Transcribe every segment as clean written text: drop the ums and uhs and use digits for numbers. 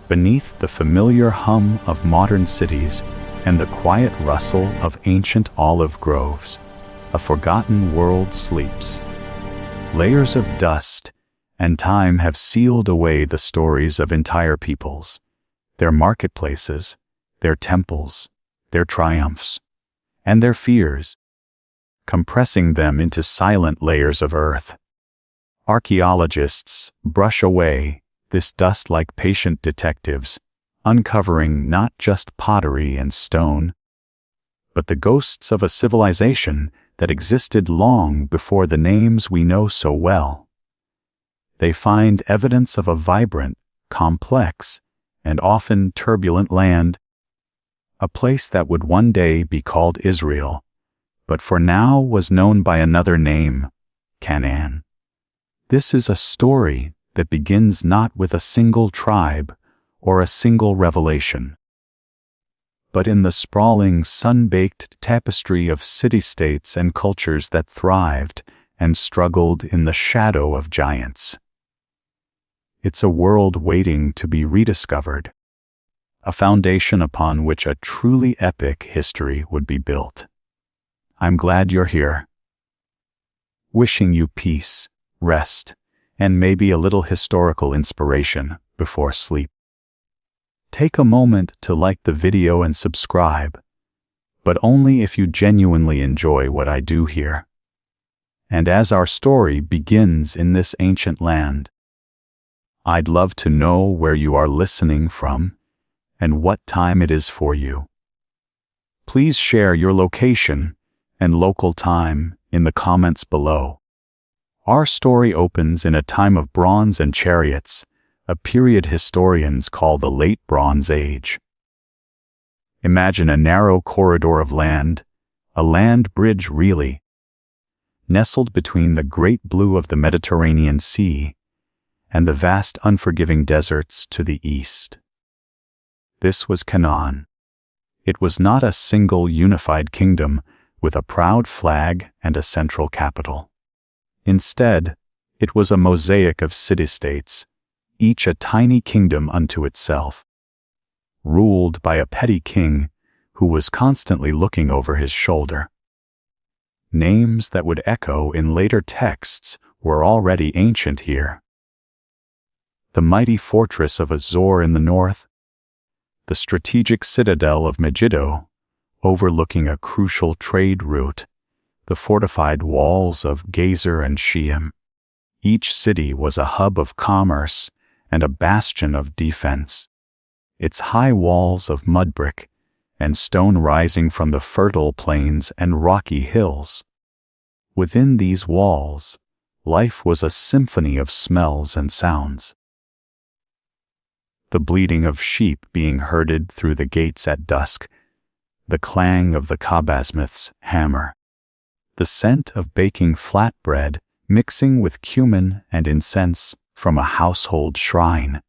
beneath the familiar hum of modern cities and the quiet rustle of ancient olive groves, a forgotten world sleeps. Layers of dust and time have sealed away the stories of entire peoples, their marketplaces, their temples, their triumphs, and their fears, compressing them into silent layers of earth. Archaeologists brush away this dust like patient detectives, uncovering not just pottery and stone, but the ghosts of a civilization that existed long before the names we know so well. They find evidence of a vibrant, complex, and often turbulent land, a place that would one day be called Israel, but for now was known by another name, Canaan. This is a story that begins not with a single tribe or a single revelation, but in the sprawling, sun-baked tapestry of city-states and cultures that thrived and struggled in the shadow of giants. It's a world waiting to be rediscovered, a foundation upon which a truly epic history would be built. I'm glad you're here. Wishing you peace, rest, and maybe a little historical inspiration before sleep. Take a moment to like the video and subscribe, but only if you genuinely enjoy what I do here. And as our story begins in this ancient land, I'd love to know where you are listening from and what time it is for you. Please share your location and local time in the comments below. Our story opens in a time of bronze and chariots, a period historians call the Late Bronze Age. Imagine a narrow corridor of land, a land bridge really, nestled between the great blue of the Mediterranean Sea and the vast unforgiving deserts to the east. This was Canaan. It was not a single unified kingdom with a proud flag and a central capital. Instead, it was a mosaic of city-states, each a tiny kingdom unto itself, ruled by a petty king who was constantly looking over his shoulder. Names that would echo in later texts were already ancient here. The mighty fortress of Azor in the north, the strategic citadel of Megiddo, overlooking a crucial trade route, the fortified walls of Gezer and Sheim. Each city was a hub of commerce and a bastion of defense, its high walls of mud brick and stone rising from the fertile plains and rocky hills. Within these walls, life was a symphony of smells and sounds. The bleating of sheep being herded through the gates at dusk, the clang of the cobblesmith's hammer, the scent of baking flatbread mixing with cumin and incense from a household shrine.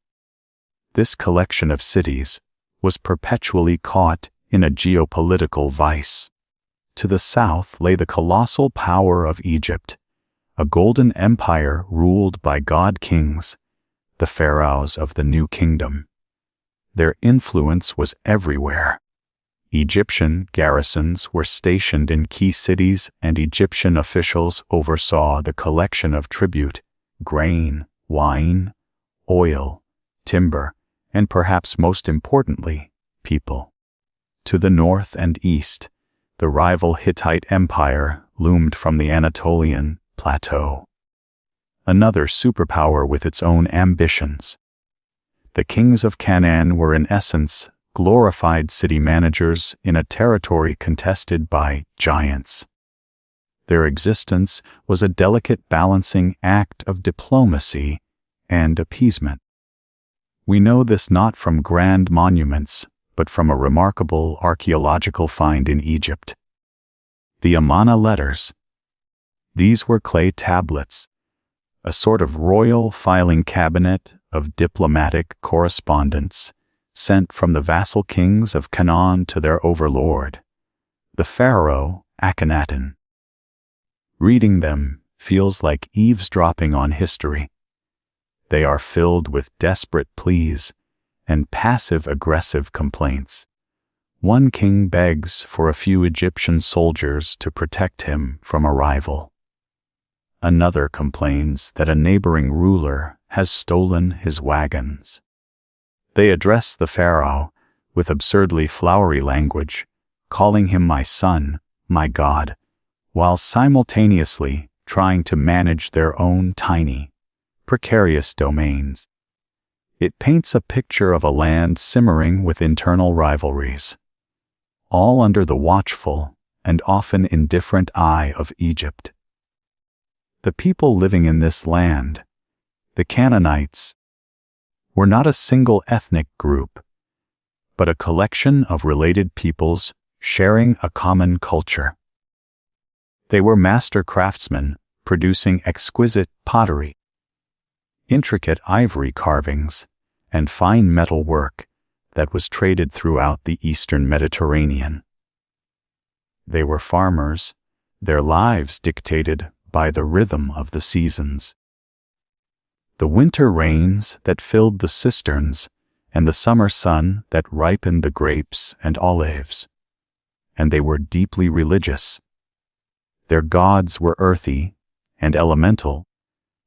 This collection of cities was perpetually caught in a geopolitical vice. To the south lay the colossal power of Egypt, a golden empire ruled by god-kings, the pharaohs of the New Kingdom. Their influence was everywhere. Egyptian garrisons were stationed in key cities, and Egyptian officials oversaw the collection of tribute, grain, wine, oil, timber, and perhaps most importantly, people. To the north and east, the rival Hittite Empire loomed from the Anatolian plateau, another superpower with its own ambitions. The kings of Canaan were in essence glorified city managers in a territory contested by giants. Their existence was a delicate balancing act of diplomacy and appeasement. We know this not from grand monuments, but from a remarkable archaeological find in Egypt. The Amanna letters. These were clay tablets, a sort of royal filing cabinet of diplomatic correspondence sent from the vassal kings of Canaan to their overlord, the pharaoh Akhenaten. Reading them feels like eavesdropping on history. They are filled with desperate pleas and passive-aggressive complaints. One king begs for a few Egyptian soldiers to protect him from a rival. Another complains that a neighboring ruler has stolen his wagons. They address the pharaoh with absurdly flowery language, calling him my son, my god, while simultaneously trying to manage their own tiny, precarious domains. It paints a picture of a land simmering with internal rivalries, all under the watchful and often indifferent eye of Egypt. The people living in this land, the Canaanites, were not a single ethnic group, but a collection of related peoples sharing a common culture. They were master craftsmen producing exquisite pottery, intricate ivory carvings, and fine metal work that was traded throughout the eastern Mediterranean. They were farmers, their lives dictated by the rhythm of the seasons. The winter rains that filled the cisterns, and the summer sun that ripened the grapes and olives. And they were deeply religious. Their gods were earthy and elemental,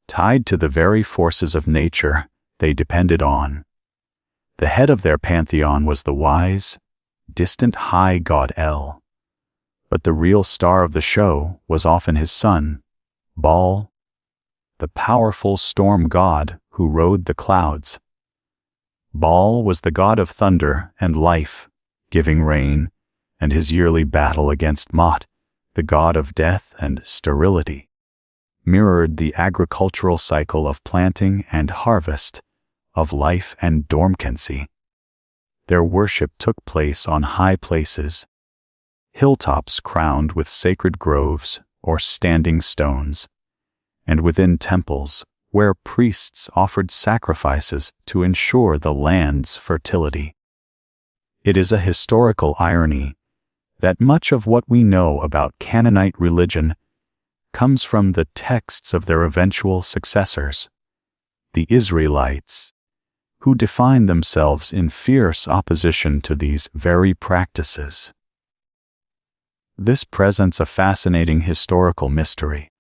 tied to the very forces of nature they depended on. The head of their pantheon was the wise, distant high god El, but the real star of the show was often his son, Baal, the powerful storm god who rode the clouds. Baal was the god of thunder and life, giving rain, and his yearly battle against Mot, the god of death and sterility, mirrored the agricultural cycle of planting and harvest, of life and dormancy. Their worship took place on high places, hilltops crowned with sacred groves or standing stones, and within temples where priests offered sacrifices to ensure the land's fertility. It is a historical irony that much of what we know about Canaanite religion comes from the texts of their eventual successors, the Israelites, who defined themselves in fierce opposition to these very practices. This presents a fascinating historical mystery.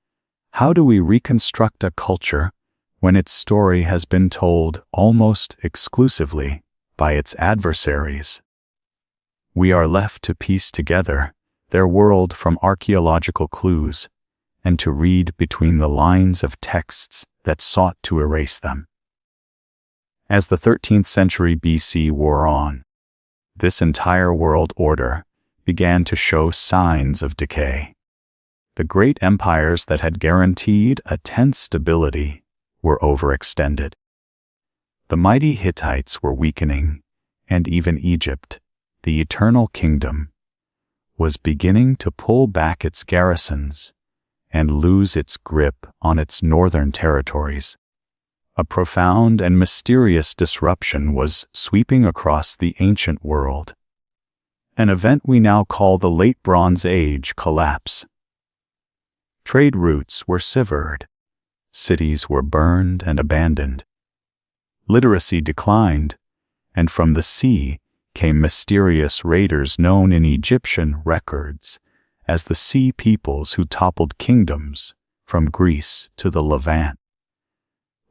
How do we reconstruct a culture when its story has been told almost exclusively by its adversaries? We are left to piece together their world from archaeological clues and to read between the lines of texts that sought to erase them. As the 13th century BC wore on, this entire world order began to show signs of decay. The great empires that had guaranteed a tense stability were overextended. The mighty Hittites were weakening, and even Egypt, the eternal kingdom, was beginning to pull back its garrisons and lose its grip on its northern territories. A profound and mysterious disruption was sweeping across the ancient world, an event we now call the Late Bronze Age collapse. Trade routes were severed, cities were burned and abandoned, literacy declined, and from the sea came mysterious raiders known in Egyptian records as the Sea Peoples who toppled kingdoms from Greece to the Levant.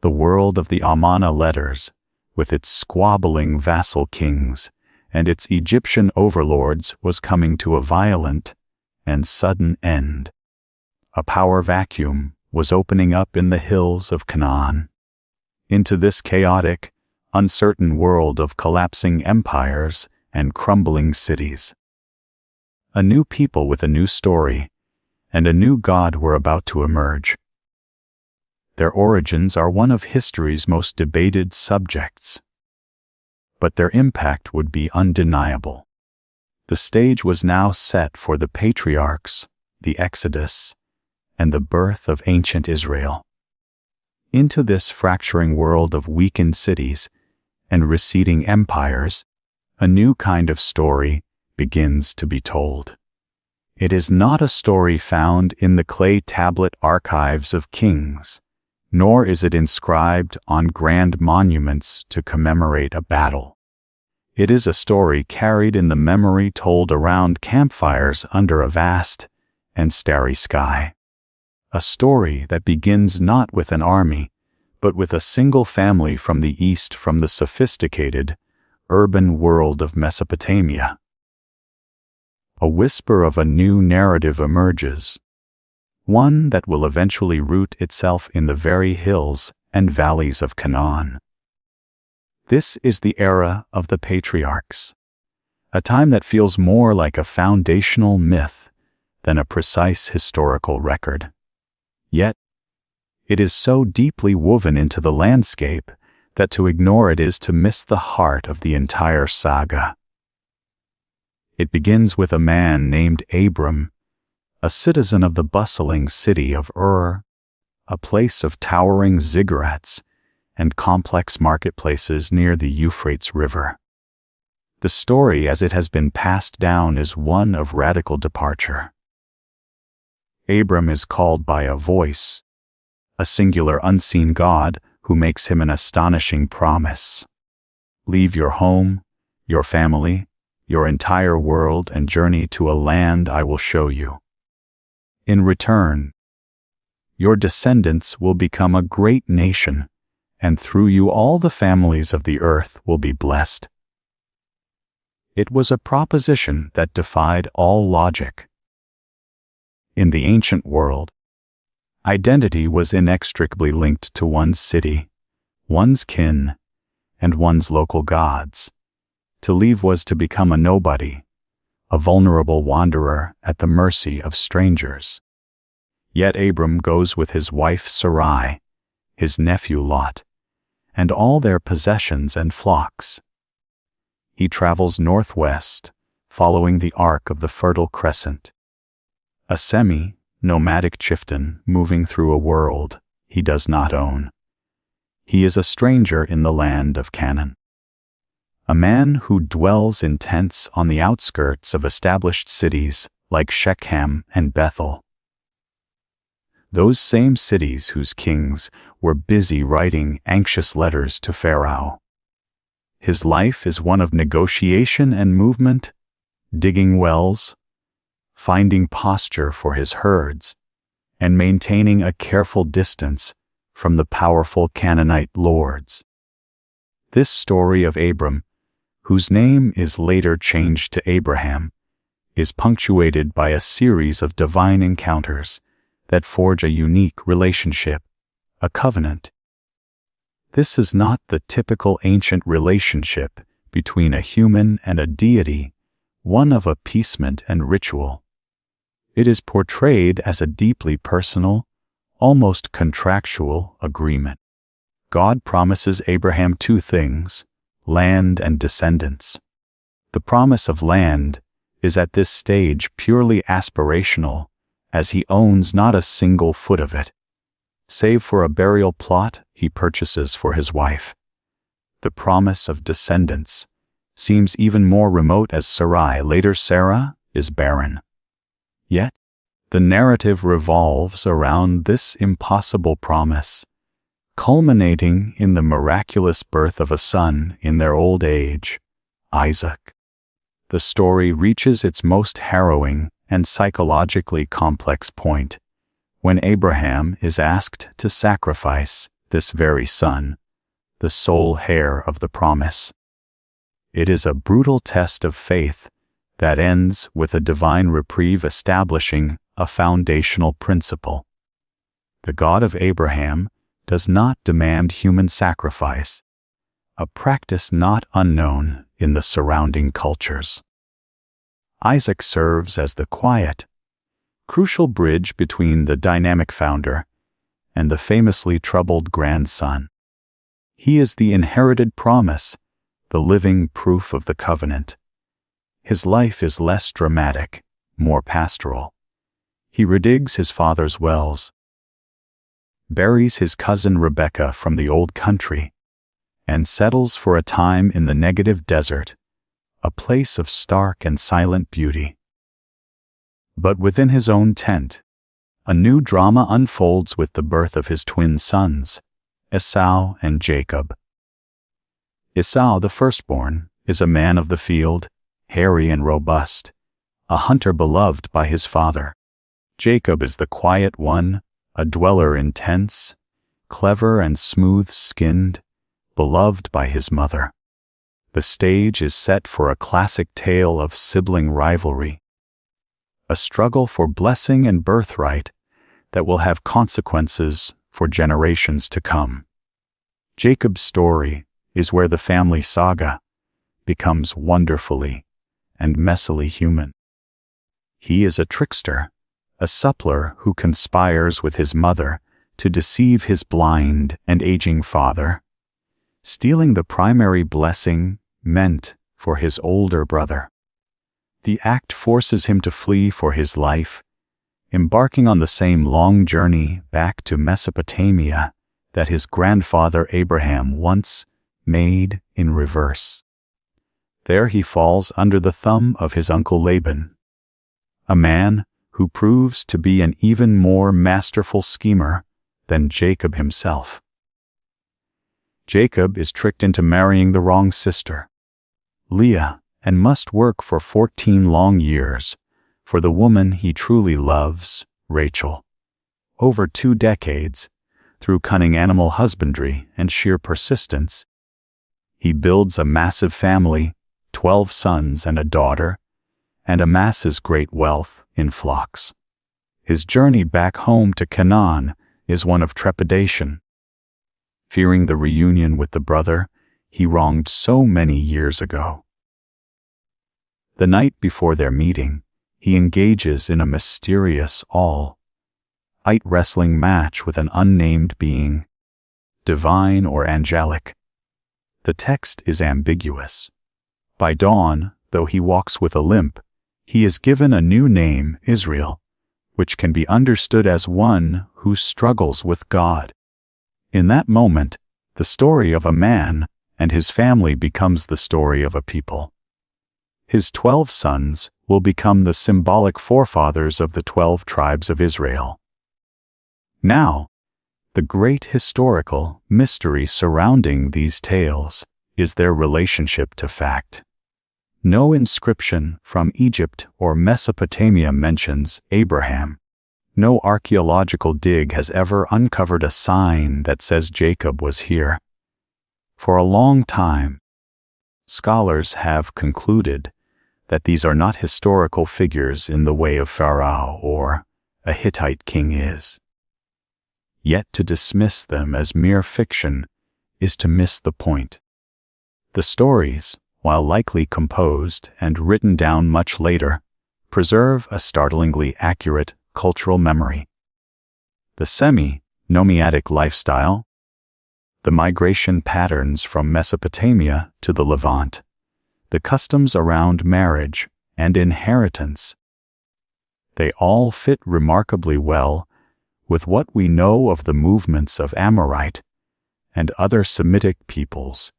The world of the Amarna letters, with its squabbling vassal kings and its Egyptian overlords, was coming to a violent and sudden end. A power vacuum was opening up in the hills of Canaan. Into this chaotic, uncertain world of collapsing empires and crumbling cities, a new people with a new story and a new god were about to emerge. Their origins are one of history's most debated subjects, but their impact would be undeniable. The stage was now set for the patriarchs, the Exodus, and the birth of ancient Israel. Into this fracturing world of weakened cities and receding empires, a new kind of story begins to be told. It is not a story found in the clay tablet archives of kings, nor is it inscribed on grand monuments to commemorate a battle. It is a story carried in the memory, told around campfires under a vast and starry sky. A story that begins not with an army, but with a single family from the east, from the sophisticated, urban world of Mesopotamia. A whisper of a new narrative emerges, one that will eventually root itself in the very hills and valleys of Canaan. This is the era of the patriarchs, a time that feels more like a foundational myth than a precise historical record. Yet, it is so deeply woven into the landscape that to ignore it is to miss the heart of the entire saga. It begins with a man named Abram, a citizen of the bustling city of Ur, a place of towering ziggurats and complex marketplaces near the Euphrates River. The story as it has been passed down is one of radical departure. Abram is called by a voice, a singular unseen God who makes him an astonishing promise. Leave your home, your family, your entire world, and journey to a land I will show you. In return, your descendants will become a great nation, and through you all the families of the earth will be blessed. It was a proposition that defied all logic. In the ancient world, identity was inextricably linked to one's city, one's kin, and one's local gods. To leave was to become a nobody, a vulnerable wanderer at the mercy of strangers. Yet Abram goes with his wife Sarai, his nephew Lot, and all their possessions and flocks. He travels northwest, following the arc of the Fertile Crescent, a semi-nomadic chieftain moving through a world he does not own. He is a stranger in the land of Canaan, a man who dwells in tents on the outskirts of established cities like Shechem and Bethel. Those same cities whose kings were busy writing anxious letters to Pharaoh. His life is one of negotiation and movement, digging wells, finding pasture for his herds, and maintaining a careful distance from the powerful Canaanite lords. This story of Abram, whose name is later changed to Abraham, is punctuated by a series of divine encounters that forge a unique relationship, a covenant. This is not the typical ancient relationship between a human and a deity, one of appeasement and ritual. It is portrayed as a deeply personal, almost contractual agreement. God promises Abraham two things: land and descendants. The promise of land is at this stage purely aspirational, as he owns not a single foot of it, save for a burial plot he purchases for his wife. The promise of descendants seems even more remote, as Sarai, later Sarah, is barren. Yet, the narrative revolves around this impossible promise, culminating in the miraculous birth of a son in their old age, Isaac. The story reaches its most harrowing and psychologically complex point when Abraham is asked to sacrifice this very son, the sole heir of the promise. It is a brutal test of faith that ends with a divine reprieve establishing a foundational principle. The God of Abraham does not demand human sacrifice, a practice not unknown in the surrounding cultures. Isaac serves as the quiet, crucial bridge between the dynamic founder and the famously troubled grandson. He is the inherited promise, the living proof of the covenant. His life is less dramatic, more pastoral. He redigs his father's wells, buries his cousin Rebekah from the old country, and settles for a time in the Negev desert, a place of stark and silent beauty. But within his own tent, a new drama unfolds with the birth of his twin sons, Esau and Jacob. Esau, the firstborn, is a man of the field, hairy and robust, a hunter beloved by his father. Jacob is the quiet one, a dweller in tents, clever and smooth-skinned, beloved by his mother. The stage is set for a classic tale of sibling rivalry, a struggle for blessing and birthright that will have consequences for generations to come. Jacob's story is where the family saga becomes wonderfully and messily human. He is a trickster, a suppler who conspires with his mother to deceive his blind and aging father, stealing the primary blessing meant for his older brother. The act forces him to flee for his life, embarking on the same long journey back to Mesopotamia that his grandfather Abraham once made in reverse. There he falls under the thumb of his uncle Laban, a man who proves to be an even more masterful schemer than Jacob himself. Jacob is tricked into marrying the wrong sister, Leah, and must work for 14 long years for the woman he truly loves, Rachel. Over 2 decades, through cunning animal husbandry and sheer persistence, he builds a massive family, 12 sons and a daughter, and amasses great wealth in flocks. His journey back home to Canaan is one of trepidation, fearing the reunion with the brother he wronged so many years ago. The night before their meeting, he engages in a mysterious all-out wrestling match with an unnamed being, divine or angelic. The text is ambiguous. By dawn, though he walks with a limp, he is given a new name, Israel, which can be understood as one who struggles with God. In that moment, the story of a man and his family becomes the story of a people. His 12 sons will become the symbolic forefathers of the 12 tribes of Israel. Now, the great historical mystery surrounding these tales is their relationship to fact. No inscription from Egypt or Mesopotamia mentions Abraham. No archaeological dig has ever uncovered a sign that says Jacob was here. For a long time, scholars have concluded that these are not historical figures in the way of Pharaoh or a Hittite king is. Yet to dismiss them as mere fiction is to miss the point. The stories, while likely composed and written down much later, preserve a startlingly accurate cultural memory. The semi-nomadic lifestyle, the migration patterns from Mesopotamia to the Levant, the customs around marriage and inheritance, they all fit remarkably well with what we know of the movements of Amorite and other Semitic peoples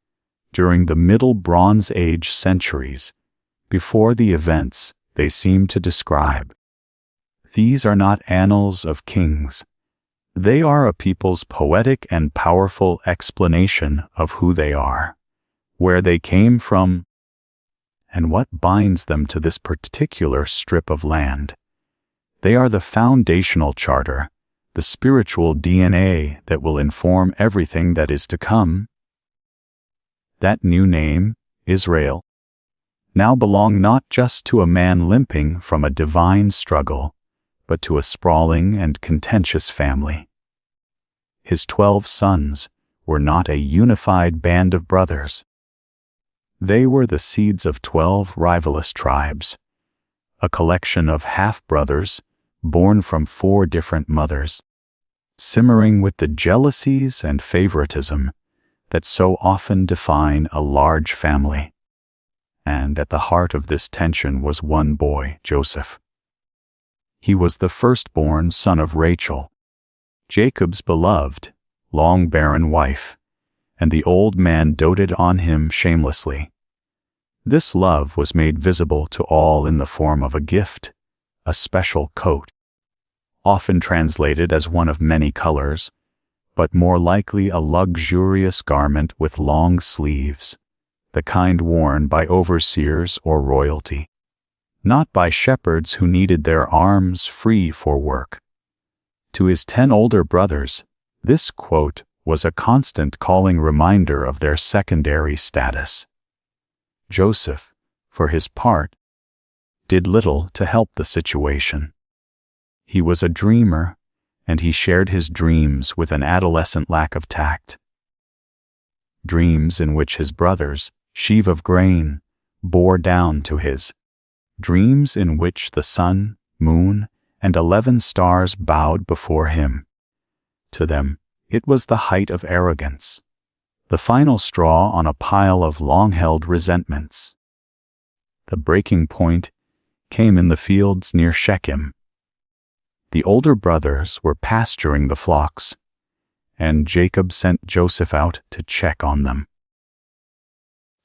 during the Middle Bronze Age centuries before the events they seem to describe. These are not annals of kings. They are a people's poetic and powerful explanation of who they are, where they came from, and what binds them to this particular strip of land. They are the foundational charter, the spiritual DNA that will inform everything that is to come. That new name, Israel, now belonged not just to a man limping from a divine struggle, but to a sprawling and contentious family. His 12 sons were not a unified band of brothers. They were the seeds of 12 rivalous tribes, a collection of half-brothers born from 4 different mothers, simmering with the jealousies and favoritism that so often define a large family. And at the heart of this tension was one boy, Joseph. He was the firstborn son of Rachel, Jacob's beloved, long-barren wife, and the old man doted on him shamelessly. This love was made visible to all in the form of a gift, a special coat, often translated as one of many colors, but more likely a luxurious garment with long sleeves, the kind worn by overseers or royalty, not by shepherds who needed their arms free for work. To his 10 older brothers, this quote was a constant calling reminder of their secondary status. Joseph, for his part, did little to help the situation. He was a dreamer, and he shared his dreams with an adolescent lack of tact. Dreams in which his brothers, sheaf of grain, bore down to his. Dreams in which the sun, moon, and 11 stars bowed before him. To them, it was the height of arrogance, the final straw on a pile of long-held resentments. The breaking point came in the fields near Shechem. The older brothers were pasturing the flocks, and Jacob sent Joseph out to check on them.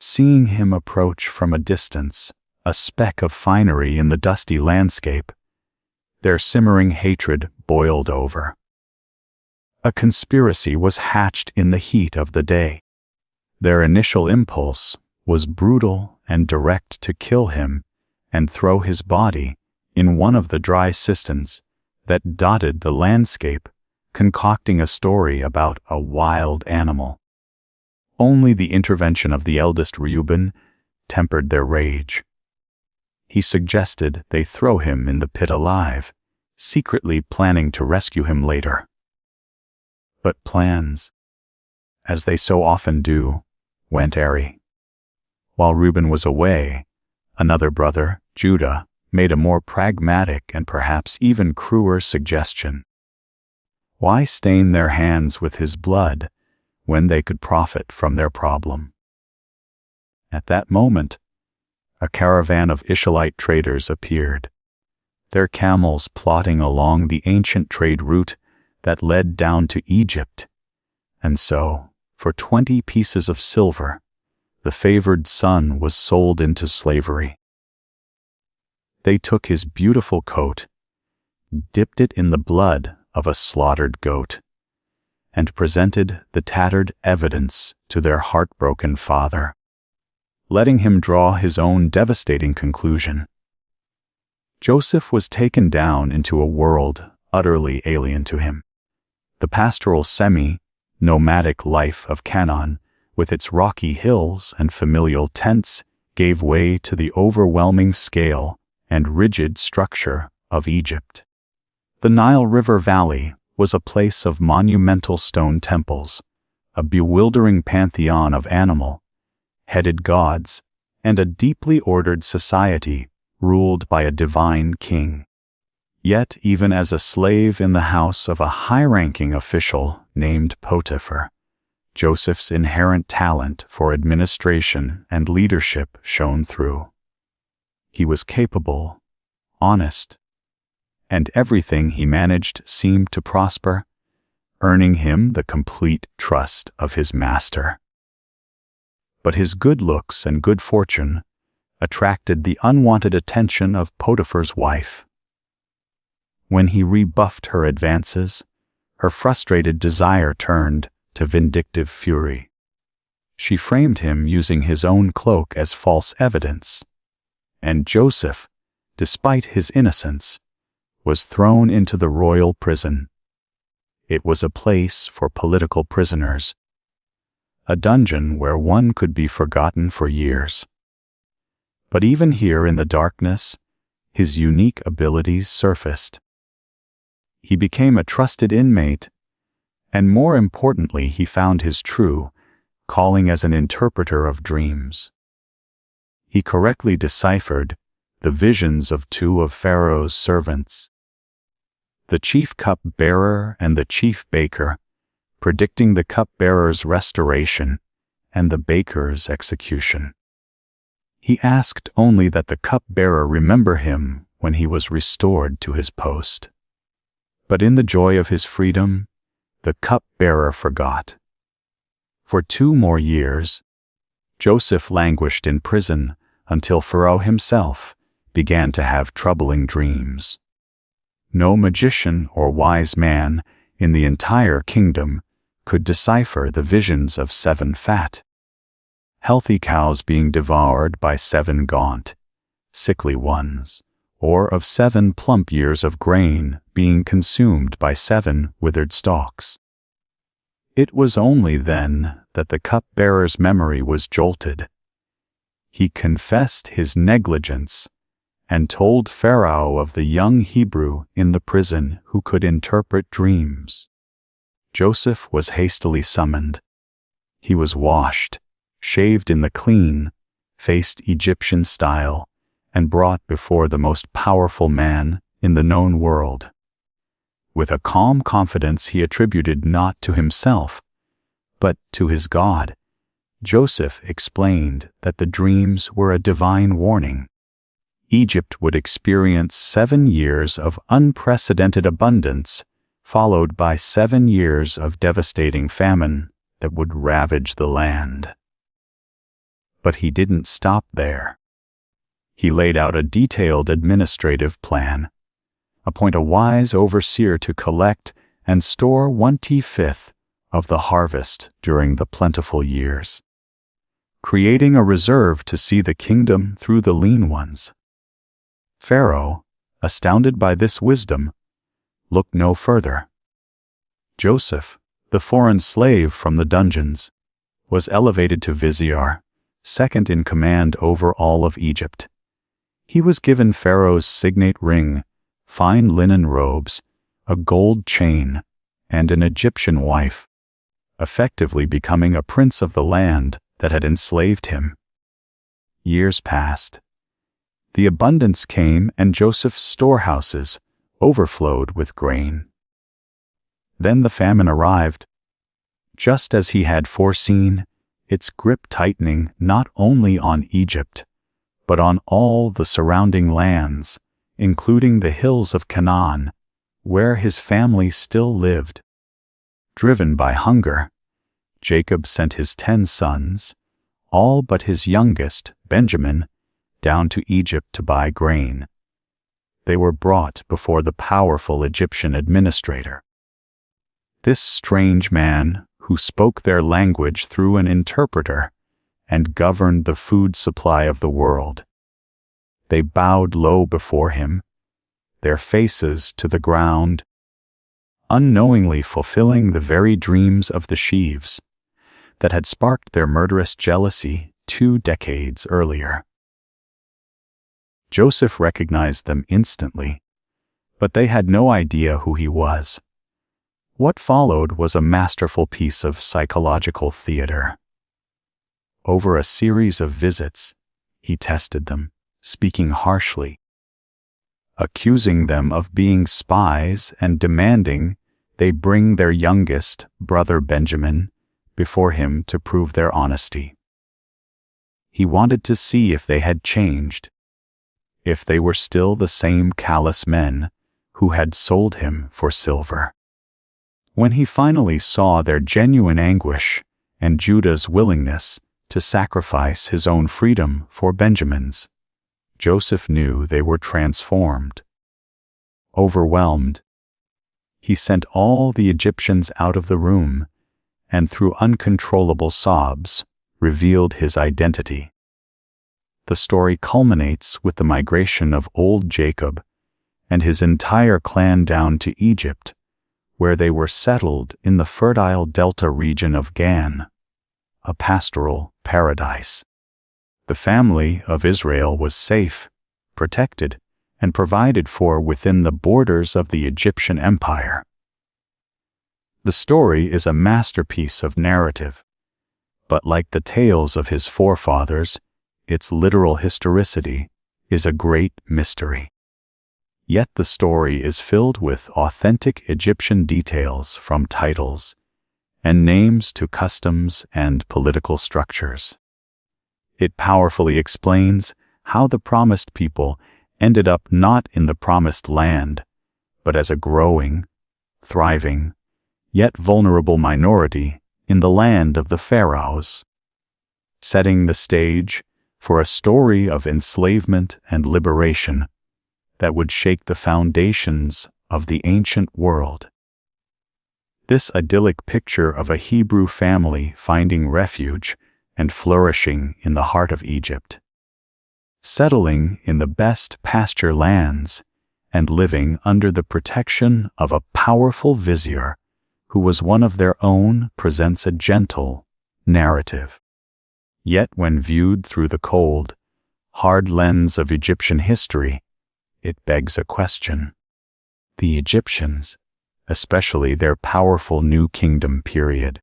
Seeing him approach from a distance, a speck of finery in the dusty landscape, their simmering hatred boiled over. A conspiracy was hatched in the heat of the day. Their initial impulse was brutal and direct to kill him and throw his body in one of the dry cisterns that dotted the landscape, concocting a story about a wild animal. Only the intervention of the eldest Reuben tempered their rage. He suggested they throw him in the pit alive, secretly planning to rescue him later. But plans, as they so often do, went awry. While Reuben was away, another brother, Judah, made a more pragmatic and perhaps even cruel suggestion. Why stain their hands with his blood when they could profit from their problem? At that moment, a caravan of Ishmaelite traders appeared, their camels plodding along the ancient trade route that led down to Egypt, and so, for 20 pieces of silver, the favored son was sold into slavery. They took his beautiful coat, dipped it in the blood of a slaughtered goat, and presented the tattered evidence to their heartbroken father, letting him draw his own devastating conclusion. Joseph was taken down into a world utterly alien to him. The pastoral semi-nomadic life of Canaan, with its rocky hills and familial tents, gave way to the overwhelming scale and rigid structure of Egypt. The Nile River Valley was a place of monumental stone temples, a bewildering pantheon of animal-headed gods, and a deeply ordered society ruled by a divine king. Yet, even as a slave in the house of a high-ranking official named Potiphar, Joseph's inherent talent for administration and leadership shone through. He was capable, honest, and everything he managed seemed to prosper, earning him the complete trust of his master. But his good looks and good fortune attracted the unwanted attention of Potiphar's wife. When he rebuffed her advances, her frustrated desire turned to vindictive fury. She framed him using his own cloak as false evidence, and Joseph, despite his innocence, was thrown into the royal prison. It was a place for political prisoners, a dungeon where one could be forgotten for years. But even here in the darkness, his unique abilities surfaced. He became a trusted inmate, and more importantly, he found his true calling as an interpreter of dreams. He correctly deciphered the visions of 2 of Pharaoh's servants, the chief cup-bearer and the chief baker, predicting the cup-bearer's restoration and the baker's execution. He asked only that the cup-bearer remember him when he was restored to his post. But in the joy of his freedom, the cup-bearer forgot. For 2 more years, Joseph languished in prison until Pharaoh himself began to have troubling dreams. No magician or wise man in the entire kingdom could decipher the visions of 7 fat, healthy cows being devoured by 7 gaunt, sickly ones, or of 7 plump ears of grain being consumed by 7 withered stalks. It was only then that the cupbearer's memory was jolted. He confessed his negligence and told Pharaoh of the young Hebrew in the prison who could interpret dreams. Joseph was hastily summoned. He was washed, shaved in the clean, faced Egyptian style, and brought before the most powerful man in the known world. With a calm confidence he attributed not to himself, but to his God, Joseph explained that the dreams were a divine warning. Egypt would experience 7 years of unprecedented abundance, followed by 7 years of devastating famine that would ravage the land. But he didn't stop there. He laid out a detailed administrative plan. Appoint a wise overseer to collect and store 1/5 of the harvest during the plentiful years, creating a reserve to see the kingdom through the lean ones. Pharaoh, astounded by this wisdom, looked no further. Joseph, the foreign slave from the dungeons, was elevated to vizier, second in command over all of Egypt. He was given Pharaoh's signet ring, fine linen robes, a gold chain, and an Egyptian wife, effectively becoming a prince of the land that had enslaved him. Years passed. The abundance came, and Joseph's storehouses overflowed with grain. Then the famine arrived. Just as he had foreseen, its grip tightening not only on Egypt, but on all the surrounding lands, including the hills of Canaan, where his family still lived. Driven by hunger, Jacob sent his 10 sons, all but his youngest, Benjamin, down to Egypt to buy grain. They were brought before the powerful Egyptian administrator. This strange man, who spoke their language through an interpreter and governed the food supply of the world. They bowed low before him, their faces to the ground, unknowingly fulfilling the very dreams of the sheaves that had sparked their murderous jealousy 2 decades earlier. Joseph recognized them instantly, but they had no idea who he was. What followed was a masterful piece of psychological theater. Over a series of visits, he tested them, speaking harshly, accusing them of being spies and demanding they bring their youngest brother Benjamin before him to prove their honesty. He wanted to see if they had changed, if they were still the same callous men who had sold him for silver. When he finally saw their genuine anguish and Judah's willingness to sacrifice his own freedom for Benjamin's, Joseph knew they were transformed. Overwhelmed, he sent all the Egyptians out of the room and through uncontrollable sobs revealed his identity. The story culminates with the migration of old Jacob and his entire clan down to Egypt, where they were settled in the fertile delta region of Gan, a pastoral paradise. The family of Israel was safe, protected, and provided for within the borders of the Egyptian Empire. The story is a masterpiece of narrative, but like the tales of his forefathers, its literal historicity is a great mystery. Yet the story is filled with authentic Egyptian details, from titles and names to customs and political structures. It powerfully explains how the promised people ended up not in the promised land, but as a growing, thriving, yet vulnerable minority in the land of the pharaohs, setting the stage for a story of enslavement and liberation that would shake the foundations of the ancient world. This idyllic picture of a Hebrew family finding refuge and flourishing in the heart of Egypt, settling in the best pasture lands and living under the protection of a powerful vizier who was one of their own, presents a gentle narrative. Yet when viewed through the cold, hard lens of Egyptian history, it begs a question. The Egyptians, especially their powerful New Kingdom period,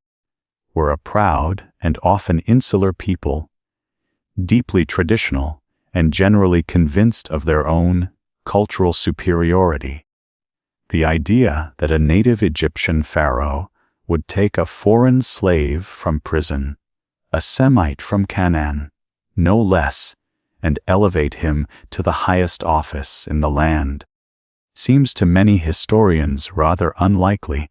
were a proud and often insular people, deeply traditional and generally convinced of their own cultural superiority. The idea that a native Egyptian pharaoh would take a foreign slave from prison, a Semite from Canaan, no less, and elevate him to the highest office in the land, seems to many historians rather unlikely.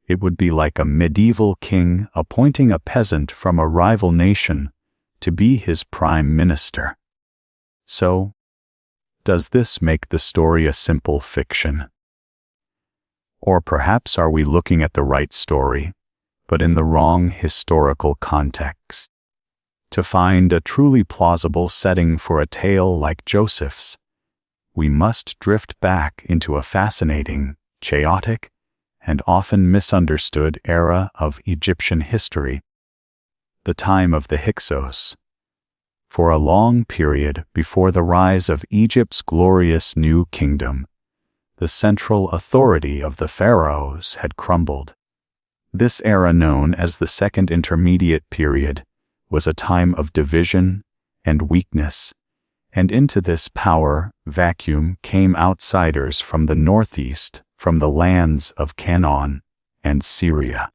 It would be like a medieval king appointing a peasant from a rival nation to be his prime minister. So, does this make the story a simple fiction? Or perhaps are we looking at the right story, but in the wrong historical context? To find a truly plausible setting for a tale like Joseph's, we must drift back into a fascinating, chaotic, and often misunderstood era of Egyptian history, the time of the Hyksos. For a long period before the rise of Egypt's glorious new kingdom, the central authority of the pharaohs had crumbled. This era, known as the Second Intermediate Period, was a time of division and weakness, and into this power vacuum came outsiders from the northeast, from the lands of Canaan and Syria.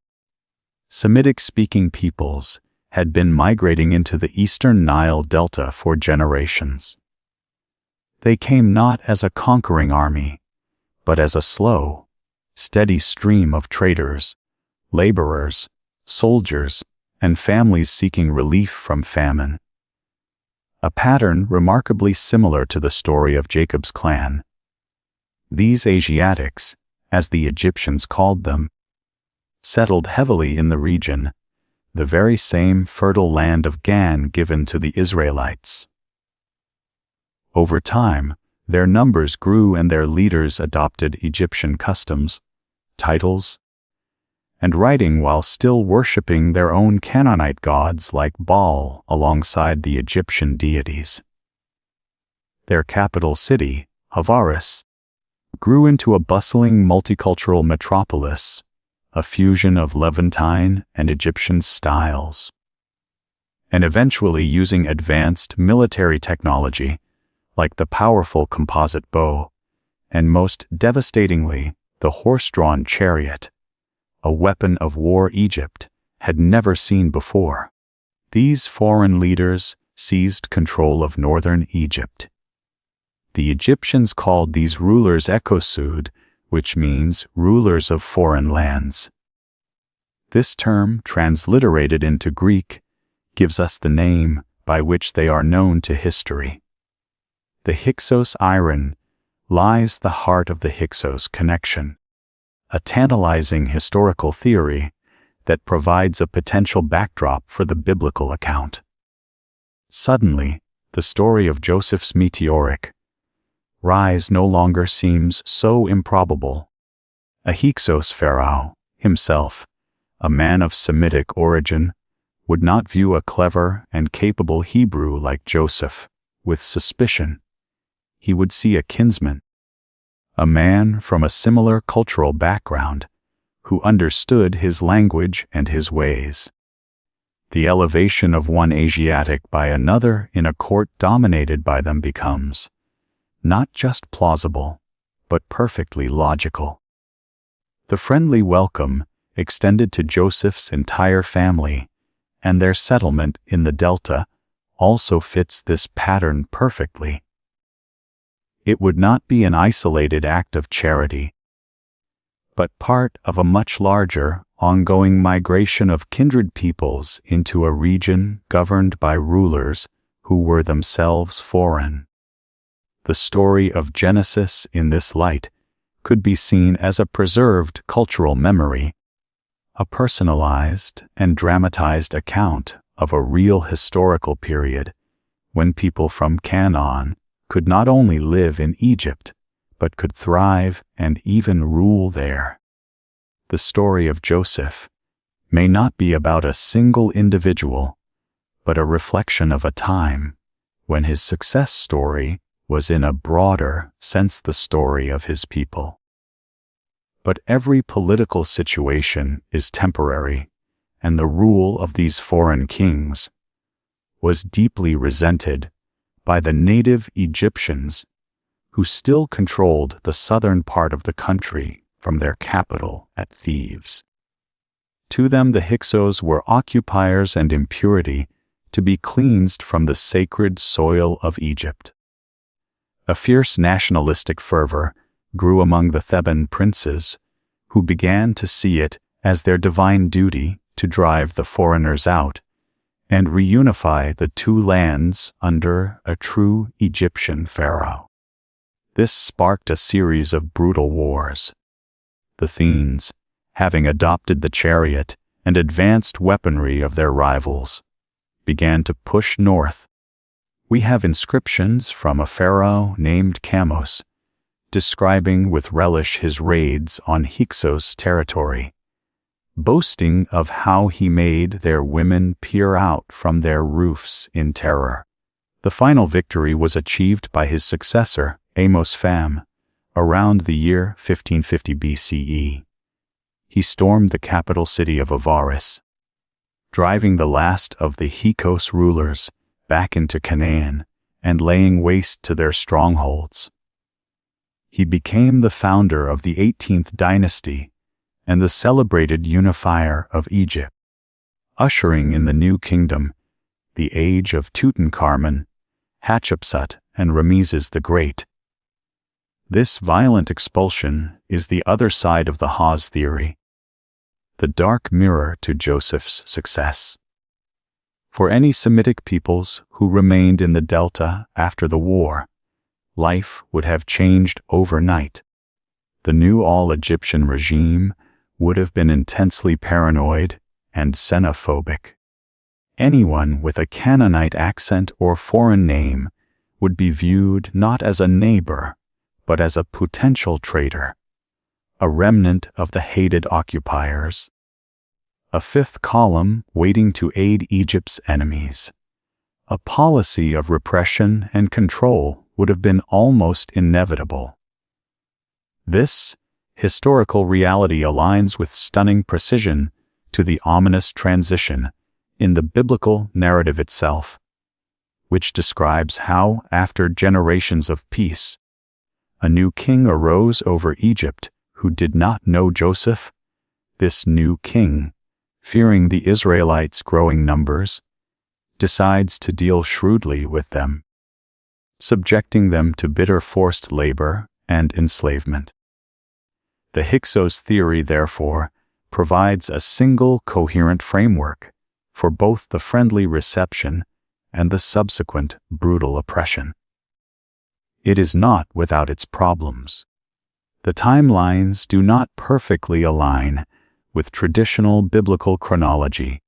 Semitic-speaking peoples had been migrating into the eastern Nile Delta for generations. They came not as a conquering army, but as a slow, steady stream of traders, laborers, soldiers, and families seeking relief from famine. A pattern remarkably similar to the story of Jacob's clan. These Asiatics, as the Egyptians called them, settled heavily in the region, the very same fertile land of Gan given to the Israelites. Over time, their numbers grew and their leaders adopted Egyptian customs, titles, and writing while still worshipping their own Canaanite gods like Baal alongside the Egyptian deities. Their capital city, Avaris, grew into a bustling multicultural metropolis, a fusion of Levantine and Egyptian styles. And eventually, using advanced military technology, like the powerful composite bow, and most devastatingly, the horse-drawn chariot, a weapon of war Egypt had never seen before. These foreign leaders seized control of northern Egypt. The Egyptians called these rulers Ekosud, which means rulers of foreign lands. This term, transliterated into Greek, gives us the name by which they are known to history. The Hyksos iron lies the heart of the Hyksos connection, a tantalizing historical theory that provides a potential backdrop for the biblical account. Suddenly, the story of Joseph's meteoric rise no longer seems so improbable. A Hyksos pharaoh, himself, a man of Semitic origin, would not view a clever and capable Hebrew like Joseph with suspicion. He would see a kinsman, a man from a similar cultural background, who understood his language and his ways. The elevation of one Asiatic by another in a court dominated by them becomes not just plausible, but perfectly logical. The friendly welcome extended to Joseph's entire family, and their settlement in the Delta also fits this pattern perfectly. It would not be an isolated act of charity, but part of a much larger, ongoing migration of kindred peoples into a region governed by rulers who were themselves foreign. The story of Genesis in this light could be seen as a preserved cultural memory, a personalized and dramatized account of a real historical period when people from Canaan could not only live in Egypt, but could thrive and even rule there. The story of Joseph may not be about a single individual, but a reflection of a time when his success story was in a broader sense the story of his people. But every political situation is temporary, and the rule of these foreign kings was deeply resented by the native Egyptians who still controlled the southern part of the country from their capital at Thebes. To them the Hyksos were occupiers and impurity to be cleansed from the sacred soil of Egypt. A fierce nationalistic fervor grew among the Theban princes, who began to see it as their divine duty to drive the foreigners out and reunify the two lands under a true Egyptian pharaoh. This sparked a series of brutal wars. The Theans, having adopted the chariot and advanced weaponry of their rivals, began to push north. We have inscriptions from a pharaoh named Chamos, describing with relish his raids on Hyksos territory, boasting of how he made their women peer out from their roofs in terror. The final victory was achieved by his successor, Amos Pham, around the year 1550 BCE. He stormed the capital city of Avaris, driving the last of the Hyksos rulers back into Canaan and laying waste to their strongholds. He became the founder of the 18th dynasty and the celebrated unifier of Egypt, ushering in the new kingdom the age of Tutankhamun, Hatshepsut, and Ramesses the Great. This violent expulsion is the other side of the Hawes theory, the dark mirror to Joseph's success. For any Semitic peoples who remained in the Delta after the war, life would have changed overnight. The new all-Egyptian regime would have been intensely paranoid and xenophobic. Anyone with a Canaanite accent or foreign name would be viewed not as a neighbor, but as a potential traitor, a remnant of the hated occupiers, a fifth column waiting to aid Egypt's enemies. A policy of repression and control would have been almost inevitable. This historical reality aligns with stunning precision to the ominous transition in the biblical narrative itself, which describes how, after generations of peace, a new king arose over Egypt who did not know Joseph. This new king, fearing the Israelites' growing numbers, decides to deal shrewdly with them, subjecting them to bitter forced labor and enslavement. The Hyksos theory, therefore, provides a single coherent framework for both the friendly reception and the subsequent brutal oppression. It is not without its problems. The timelines do not perfectly align with traditional biblical chronology,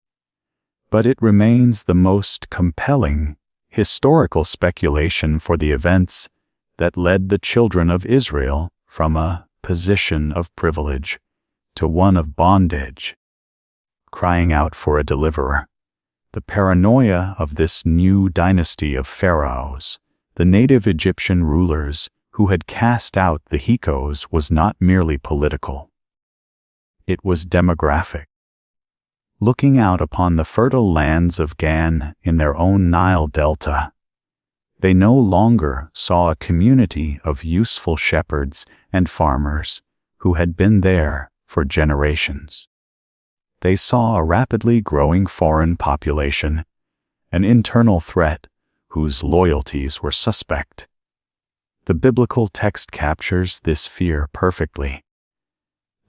but it remains the most compelling historical speculation for the events that led the children of Israel from a position of privilege to one of bondage, crying out for a deliverer. The paranoia of this new dynasty of pharaohs, the native Egyptian rulers who had cast out the Hyksos, was not merely political. It was demographic. Looking out upon the fertile lands of Gan in their own Nile Delta, they no longer saw a community of useful shepherds and farmers who had been there for generations. They saw a rapidly growing foreign population, an internal threat whose loyalties were suspect. The biblical text captures this fear perfectly.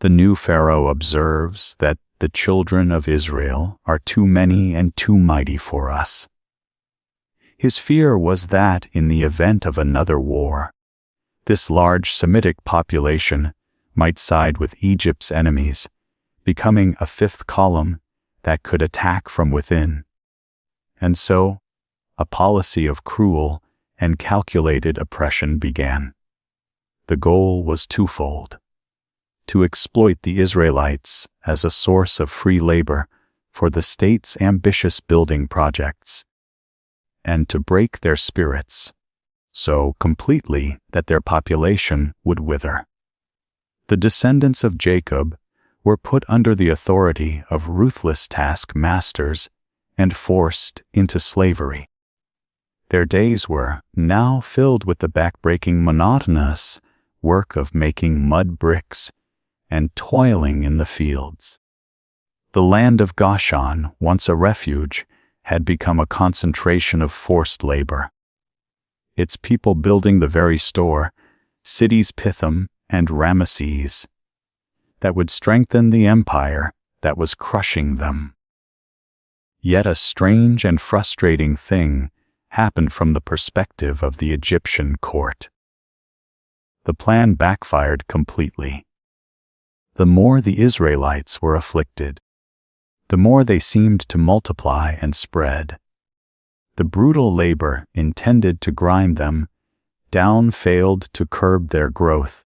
The new Pharaoh observes that the children of Israel are too many and too mighty for us. His fear was that in the event of another war, this large Semitic population might side with Egypt's enemies, becoming a fifth column that could attack from within. And so, a policy of cruel and calculated oppression began. The goal was twofold: to exploit the Israelites as a source of free labor for the state's ambitious building projects, and to break their spirits so completely that their population would wither. The descendants of Jacob were put under the authority of ruthless taskmasters and forced into slavery. Their days were now filled with the backbreaking, monotonous work of making mud bricks and toiling in the fields. The land of Goshen, once a refuge, had become a concentration of forced labor. Its people building the very store, cities Pithom and Ramesses, that would strengthen the empire that was crushing them. Yet a strange and frustrating thing happened from the perspective of the Egyptian court. The plan backfired completely. The more the Israelites were afflicted, the more they seemed to multiply and spread. The brutal labor intended to grind them down failed to curb their growth.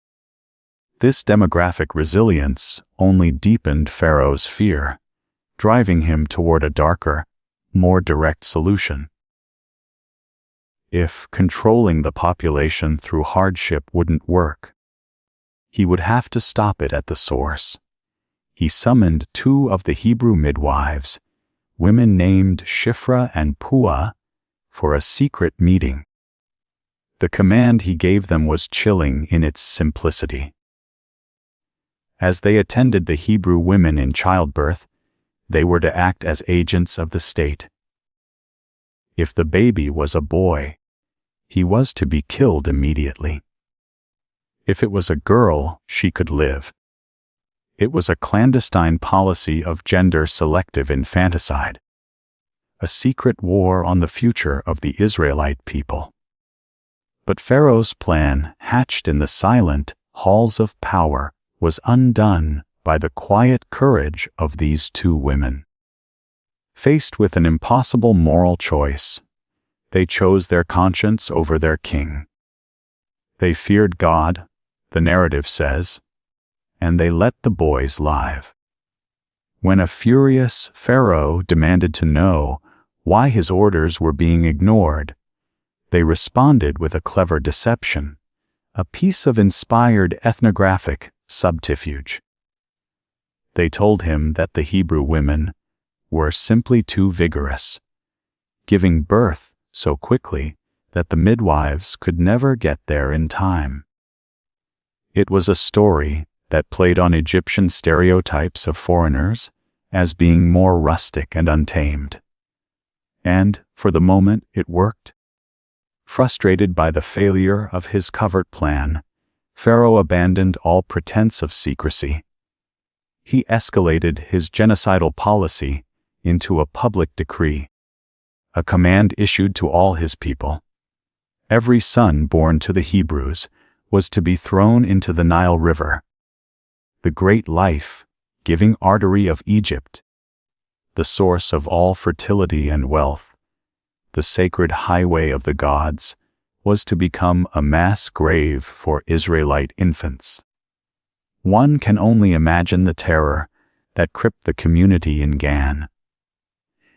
This demographic resilience only deepened Pharaoh's fear, driving him toward a darker, more direct solution. If controlling the population through hardship wouldn't work, he would have to stop it at the source. He summoned 2 of the Hebrew midwives, women named Shiphrah and Puah, for a secret meeting. The command he gave them was chilling in its simplicity. As they attended the Hebrew women in childbirth, they were to act as agents of the state. If the baby was a boy, he was to be killed immediately. If it was a girl, she could live. It was a clandestine policy of gender-selective infanticide, a secret war on the future of the Israelite people. But Pharaoh's plan, hatched in the silent halls of power, was undone by the quiet courage of these 2 women. Faced with an impossible moral choice, they chose their conscience over their king. They feared God, the narrative says, and they let the boys live. When a furious Pharaoh demanded to know why his orders were being ignored, they responded with a clever deception, a piece of inspired ethnographic subterfuge. They told him that the Hebrew women were simply too vigorous, giving birth so quickly that the midwives could never get there in time. It was a story that played on Egyptian stereotypes of foreigners as being more rustic and untamed. And, for the moment, it worked. Frustrated by the failure of his covert plan, Pharaoh abandoned all pretense of secrecy. He escalated his genocidal policy into a public decree, a command issued to all his people. Every son born to the Hebrews was to be thrown into the Nile River, the great life-giving artery of Egypt, the source of all fertility and wealth. The sacred highway of the gods was to become a mass grave for Israelite infants. One can only imagine the terror that gripped the community in Gan.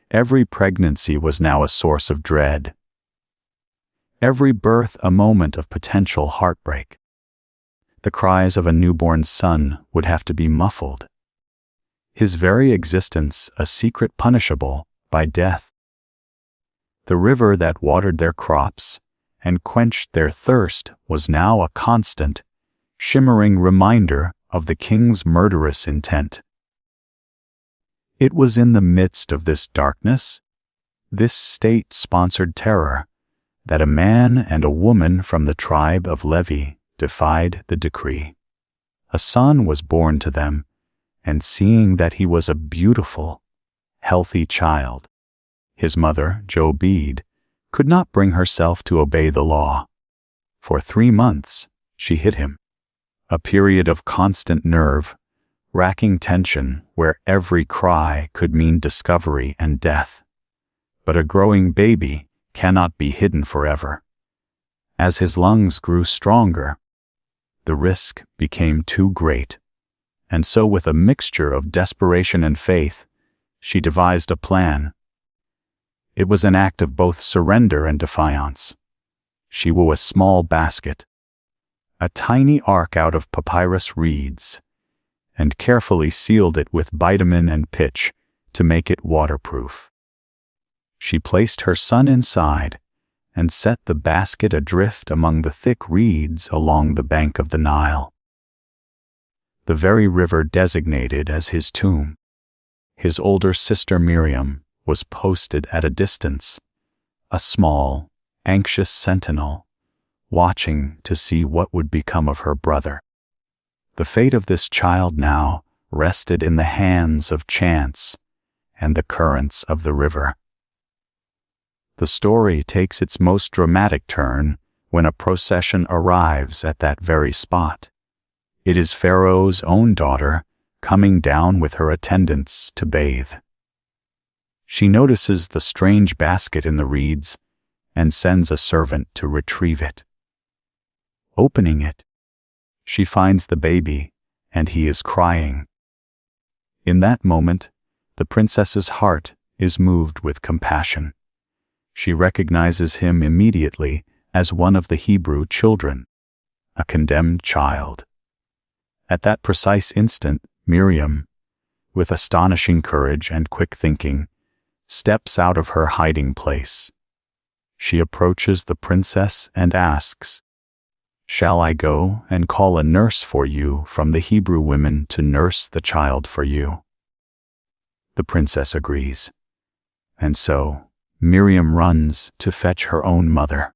Every pregnancy was now a source of dread. Every birth a moment of potential heartbreak. The cries of a newborn son would have to be muffled. His very existence a secret punishable by death. The river that watered their crops and quenched their thirst was now a constant, shimmering reminder of the king's murderous intent. It was in the midst of this darkness, this state-sponsored terror, that a man and a woman from the tribe of Levi defied the decree. A son was born to them, and seeing that he was a beautiful, healthy child, his mother, Jochebed, could not bring herself to obey the law. For 3 months, she hid him, a period of constant nerve-racking tension where every cry could mean discovery and death. But a growing baby cannot be hidden forever. As his lungs grew stronger, the risk became too great, and so with a mixture of desperation and faith, she devised a plan. It was an act of both surrender and defiance. She wove a small basket, a tiny ark out of papyrus reeds, and carefully sealed it with bitumen and pitch to make it waterproof. She placed her son inside and set the basket adrift among the thick reeds along the bank of the Nile, the very river designated as his tomb. His older sister Miriam was posted at a distance, a small, anxious sentinel, watching to see what would become of her brother. The fate of this child now rested in the hands of chance and the currents of the river. The story takes its most dramatic turn when a procession arrives at that very spot. It is Pharaoh's own daughter coming down with her attendants to bathe. She notices the strange basket in the reeds and sends a servant to retrieve it. Opening it, she finds the baby, and he is crying. In that moment, the princess's heart is moved with compassion. She recognizes him immediately as one of the Hebrew children, a condemned child. At that precise instant, Miriam, with astonishing courage and quick thinking, steps out of her hiding place. She approaches the princess and asks, "Shall I go and call a nurse for you from the Hebrew women to nurse the child for you?" The princess agrees, and so Miriam runs to fetch her own mother.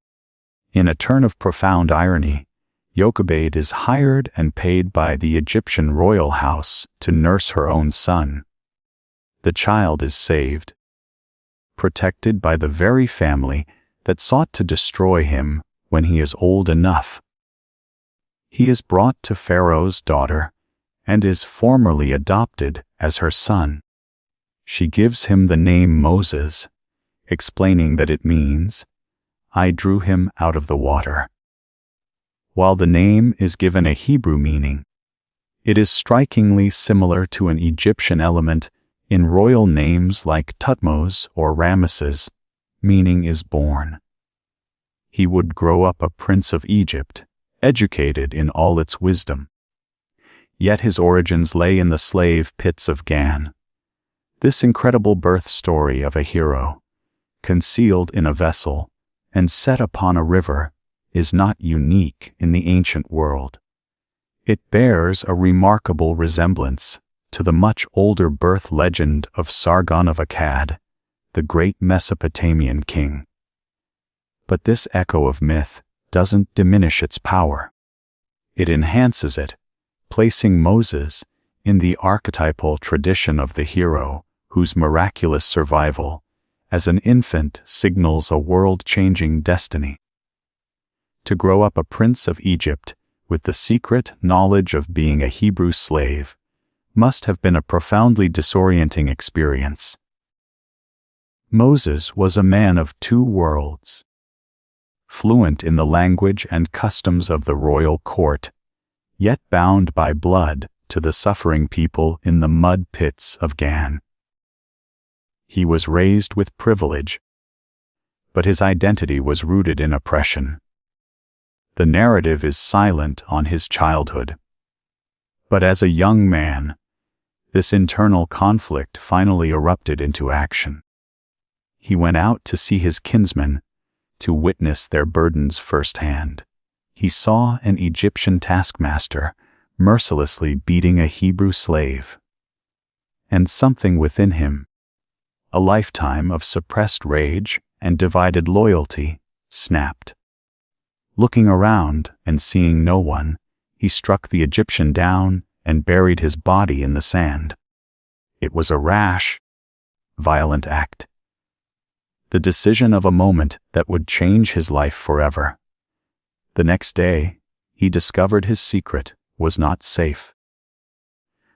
In a turn of profound irony, Jochebed is hired and paid by the Egyptian royal house to nurse her own son. The child is saved, protected by the very family that sought to destroy him when he is old enough. He is brought to Pharaoh's daughter and is formally adopted as her son. She gives him the name Moses, explaining that it means, "I drew him out of the water." While the name is given a Hebrew meaning, it is strikingly similar to an Egyptian element in royal names like Thutmose or Ramesses, meaning is born. He would grow up a prince of Egypt, educated in all its wisdom. Yet his origins lay in the slave pits of Gan. This incredible birth story of a hero, concealed in a vessel and set upon a river, is not unique in the ancient world. It bears a remarkable resemblance to the much older birth legend of Sargon of Akkad, the great Mesopotamian king. But this echo of myth doesn't diminish its power. It enhances it, placing Moses in the archetypal tradition of the hero whose miraculous survival as an infant signals a world-changing destiny. To grow up a prince of Egypt with the secret knowledge of being a Hebrew slave must have been a profoundly disorienting experience. Moses was a man of two worlds, fluent in the language and customs of the royal court, yet bound by blood to the suffering people in the mud pits of Gan. He was raised with privilege, but his identity was rooted in oppression. The narrative is silent on his childhood. But as a young man, this internal conflict finally erupted into action. He went out to see his kinsmen, to witness their burdens firsthand. He saw an Egyptian taskmaster mercilessly beating a Hebrew slave. And something within him, a lifetime of suppressed rage and divided loyalty, snapped. Looking around and seeing no one, he struck the Egyptian down and buried his body in the sand. It was a rash, violent act. The decision of a moment that would change his life forever. The next day, he discovered his secret was not safe.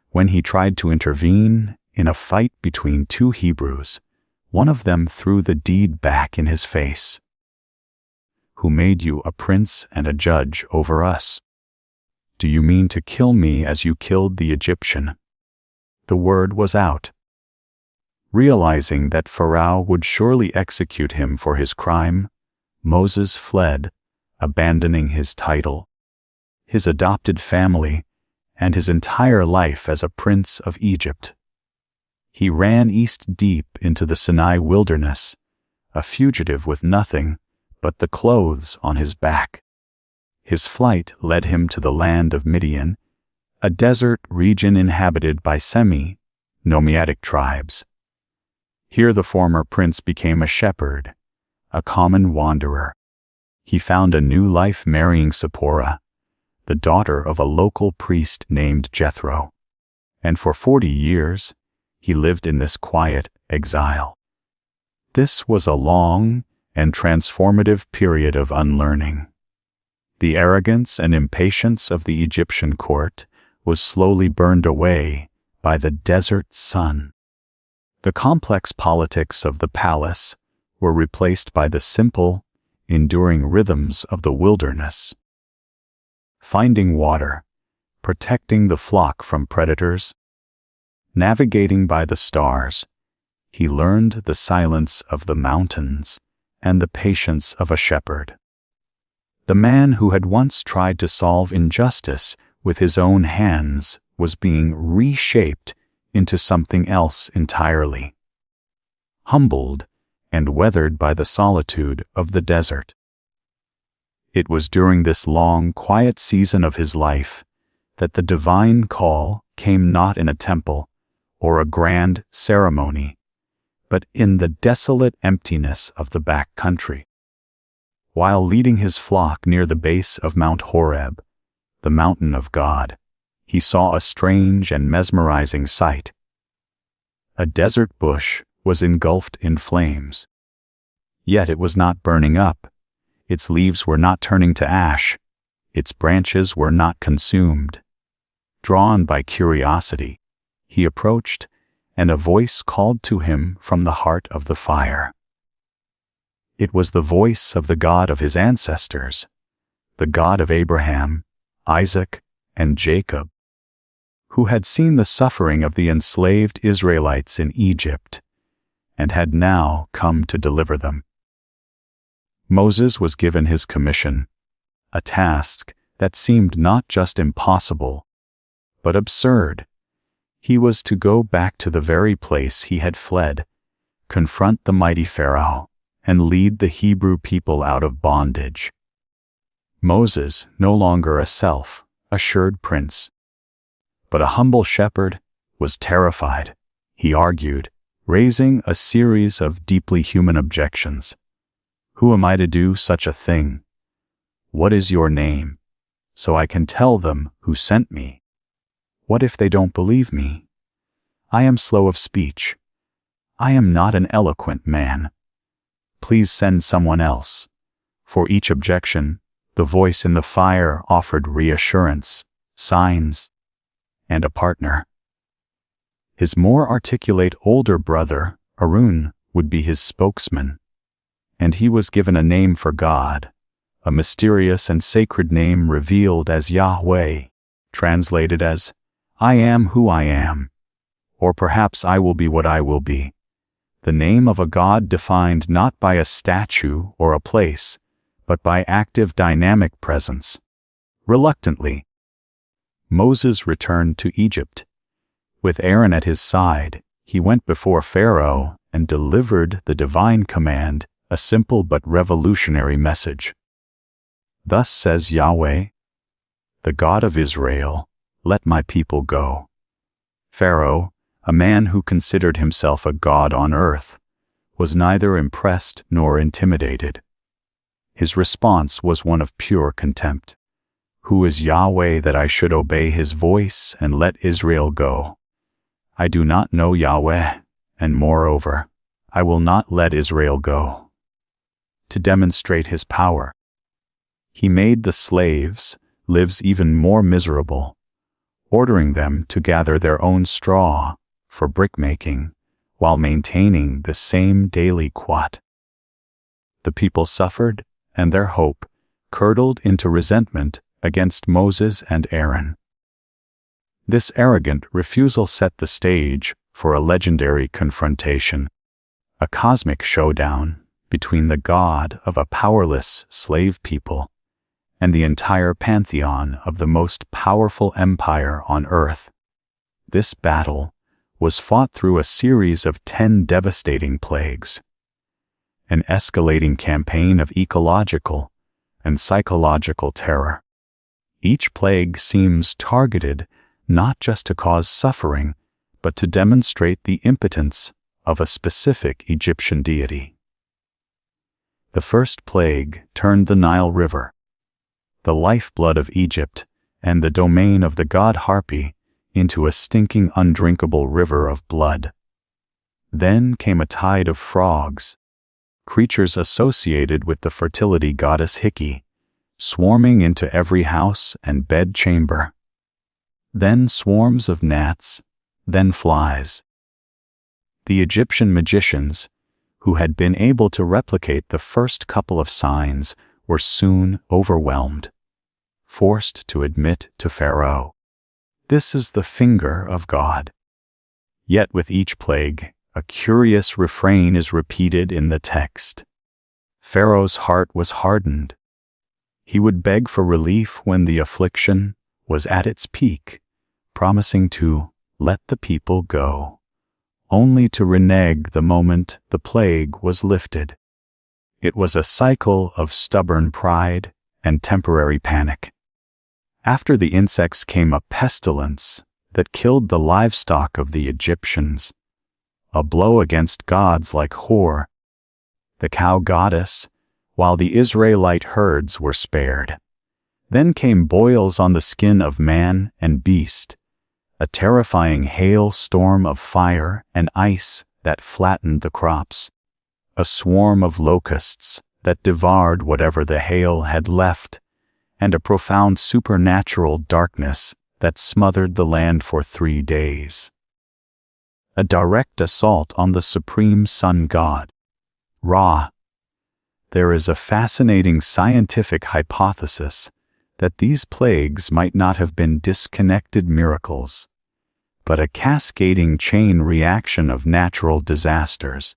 When he tried to intervene in a fight between two Hebrews, One of them threw the deed back in his face. "Who made you a prince and a judge over us? Do you mean to kill me as you killed the Egyptian?" The word was out. Realizing that Pharaoh would surely execute him for his crime, Moses fled, abandoning his title, his adopted family, and his entire life as a prince of Egypt. He ran east deep into the Sinai wilderness, a fugitive with nothing but the clothes on his back. His flight led him to the land of Midian, a desert region inhabited by semi-nomadic tribes. Here the former prince became a shepherd, a common wanderer. He found a new life marrying Zipporah, the daughter of a local priest named Jethro, and for 40 years he lived in this quiet exile. This was a long and transformative period of unlearning. The arrogance and impatience of the Egyptian court was slowly burned away by the desert sun. The complex politics of the palace were replaced by the simple, enduring rhythms of the wilderness. Finding water, protecting the flock from predators, navigating by the stars, he learned the silence of the mountains and the patience of a shepherd. The man who had once tried to solve injustice with his own hands was being reshaped into something else entirely. Humbled and weathered by the solitude of the desert. It was during this long, quiet season of his life that the divine call came not in a temple or a grand ceremony, but in the desolate emptiness of the back country. While leading his flock near the base of Mount Horeb, the mountain of God, he saw a strange and mesmerizing sight. A desert bush was engulfed in flames. Yet it was not burning up. Its leaves were not turning to ash. Its branches were not consumed. Drawn by curiosity, he approached, and a voice called to him from the heart of the fire. It was the voice of the God of his ancestors, the God of Abraham, Isaac, and Jacob, who had seen the suffering of the enslaved Israelites in Egypt, and had now come to deliver them. Moses was given his commission, a task that seemed not just impossible, but absurd. He was to go back to the very place he had fled, confront the mighty Pharaoh, and lead the Hebrew people out of bondage. Moses, no longer a self-assured prince, but a humble shepherd, was terrified. He argued, raising a series of deeply human objections. "Who am I to do such a thing? What is your name, so I can tell them who sent me? What if they don't believe me? I am slow of speech. I am not an eloquent man. Please send someone else." For each objection, the voice in the fire offered reassurance, signs, and a partner. His more articulate older brother, Aaron, would be his spokesman, and he was given a name for God, a mysterious and sacred name revealed as Yahweh, translated as, "I am who I am," or perhaps "I will be what I will be," the name of a God defined not by a statue or a place, but by active dynamic presence. Reluctantly, Moses returned to Egypt. With Aaron at his side, he went before Pharaoh and delivered the divine command, a simple but revolutionary message. "Thus says Yahweh, the God of Israel, let my people go." Pharaoh, a man who considered himself a god on earth, was neither impressed nor intimidated. His response was one of pure contempt. "Who is Yahweh that I should obey his voice and let Israel go? I do not know Yahweh, and moreover, I will not let Israel go." To demonstrate his power, he made the slaves' lives even more miserable, ordering them to gather their own straw for brickmaking while maintaining the same daily quat. The people suffered, and their hope curdled into resentment against Moses and Aaron. This arrogant refusal set the stage for a legendary confrontation, a cosmic showdown between the God of a powerless slave people and the entire pantheon of the most powerful empire on earth. This battle was fought through a series of 10 devastating plagues, an escalating campaign of ecological and psychological terror. Each plague seems targeted not just to cause suffering, but to demonstrate the impotence of a specific Egyptian deity. The first plague turned the Nile River, the lifeblood of Egypt and the domain of the god Harpy, into a stinking, undrinkable river of blood. Then came a tide of frogs, creatures associated with the fertility goddess Hiki, swarming into every house and bed chamber. Then swarms of gnats, then flies. The Egyptian magicians, who had been able to replicate the first couple of signs, were soon overwhelmed, forced to admit to Pharaoh, "This is the finger of God." Yet with each plague, a curious refrain is repeated in the text. Pharaoh's heart was hardened. He would beg for relief when the affliction was at its peak, promising to let the people go, only to renege the moment the plague was lifted. It was a cycle of stubborn pride and temporary panic. After the insects came a pestilence that killed the livestock of the Egyptians, a blow against gods like Hor, the cow goddess, while the Israelite herds were spared. Then came boils on the skin of man and beast, a terrifying hail storm of fire and ice that flattened the crops, a swarm of locusts that devoured whatever the hail had left, and a profound supernatural darkness that smothered the land for 3 days. A direct assault on the supreme sun god, Ra. There is a fascinating scientific hypothesis that these plagues might not have been disconnected miracles, but a cascading chain reaction of natural disasters,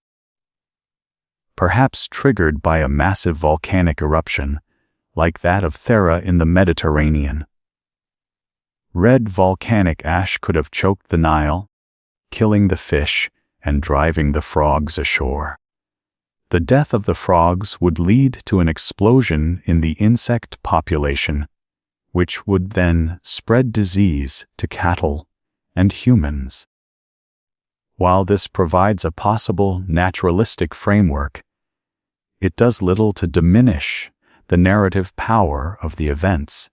perhaps triggered by a massive volcanic eruption like that of Thera in the Mediterranean. Red volcanic ash could have choked the Nile, killing the fish and driving the frogs ashore. The death of the frogs would lead to an explosion in the insect population, which would then spread disease to cattle and humans. While this provides a possible naturalistic framework, it does little to diminish the narrative power of the events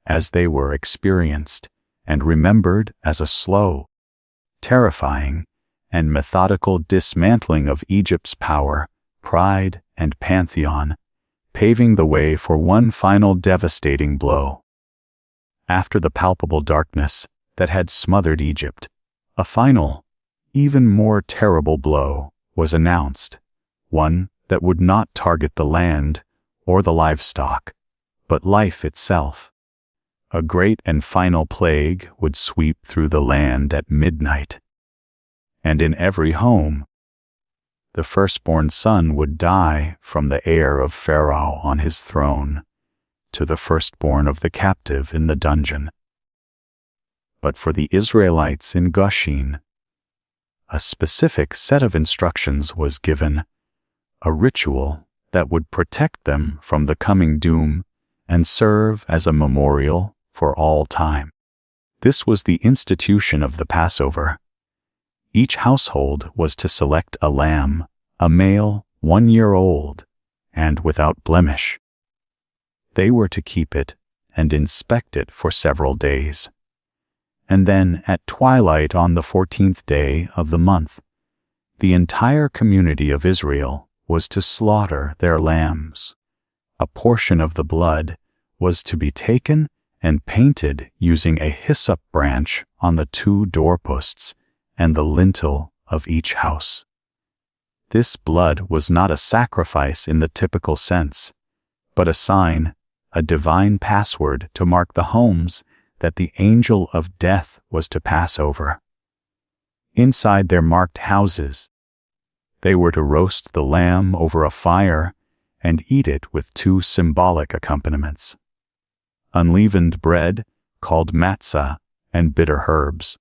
as they were experienced and remembered as a slow, terrifying, and methodical dismantling of Egypt's power, pride, and pantheon, paving the way for one final devastating blow. After the palpable darkness that had smothered Egypt, a final, even more terrible blow was announced, one that would not target the land or the livestock, but life itself. A great and final plague would sweep through the land at midnight, and in every home, the firstborn son would die, from the heir of Pharaoh on his throne to the firstborn of the captive in the dungeon. But for the Israelites in Goshen, a specific set of instructions was given, a ritual that would protect them from the coming doom and serve as a memorial for all time. This was the institution of the Passover. Each household was to select a lamb, a male 1 year old, and without blemish. They were to keep it and inspect it for several days. And then, at twilight on the 14th day of the month, the entire community of Israel was to slaughter their lambs. A portion of the blood was to be taken and painted using a hyssop branch on the 2 doorposts and the lintel of each house. This blood was not a sacrifice in the typical sense, but a sign, a divine password to mark the homes that the angel of death was to pass over. Inside their marked houses, they were to roast the lamb over a fire and eat it with two symbolic accompaniments: unleavened bread, called matzah, and bitter herbs.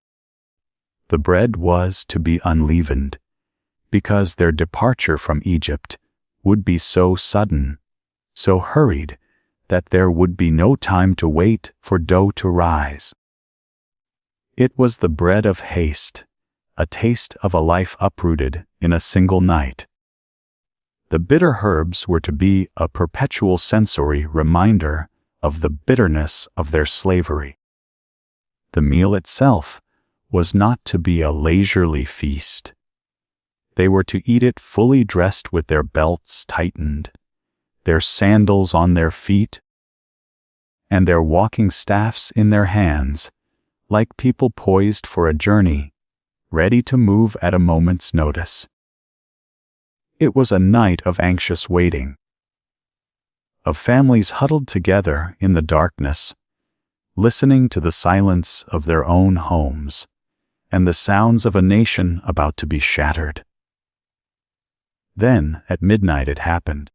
The bread was to be unleavened, because their departure from Egypt would be so sudden, so hurried, that there would be no time to wait for dough to rise. It was the bread of haste, a taste of a life uprooted in a single night. The bitter herbs were to be a perpetual sensory reminder of the bitterness of their slavery. The meal itself was not to be a leisurely feast. They were to eat it fully dressed with their belts tightened, their sandals on their feet, and their walking staffs in their hands, like people poised for a journey, ready to move at a moment's notice. It was a night of anxious waiting, of families huddled together in the darkness, listening to the silence of their own homes and the sounds of a nation about to be shattered. Then, at midnight, it happened.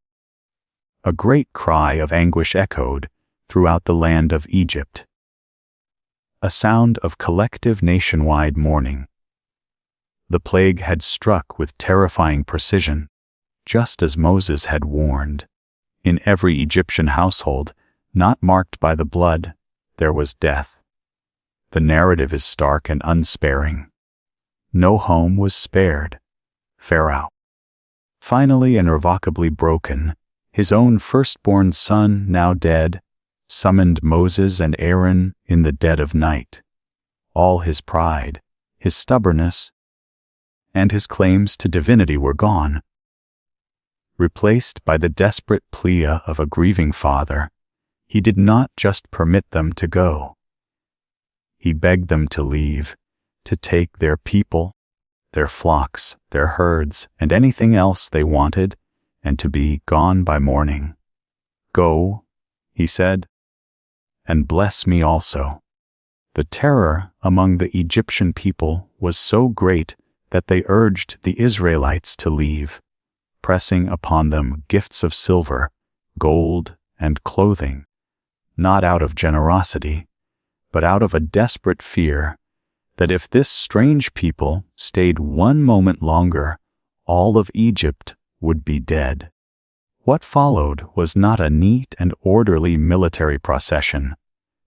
A great cry of anguish echoed throughout the land of Egypt, a sound of collective nationwide mourning. The plague had struck with terrifying precision, just as Moses had warned. In every Egyptian household, not marked by the blood, there was death. The narrative is stark and unsparing. No home was spared. Pharaoh, finally and irrevocably broken, his own firstborn son, now dead, summoned Moses and Aaron in the dead of night. All his pride, his stubbornness, and his claims to divinity were gone, replaced by the desperate plea of a grieving father. He did not just permit them to go. He begged them to leave, to take their people, their flocks, their herds, and anything else they wanted, and to be gone by morning. "Go," he said, "and bless me also." The terror among the Egyptian people was so great that they urged the Israelites to leave, pressing upon them gifts of silver, gold, and clothing, not out of generosity, but out of a desperate fear that if this strange people stayed one moment longer, all of Egypt would be dead. What followed was not a neat and orderly military procession,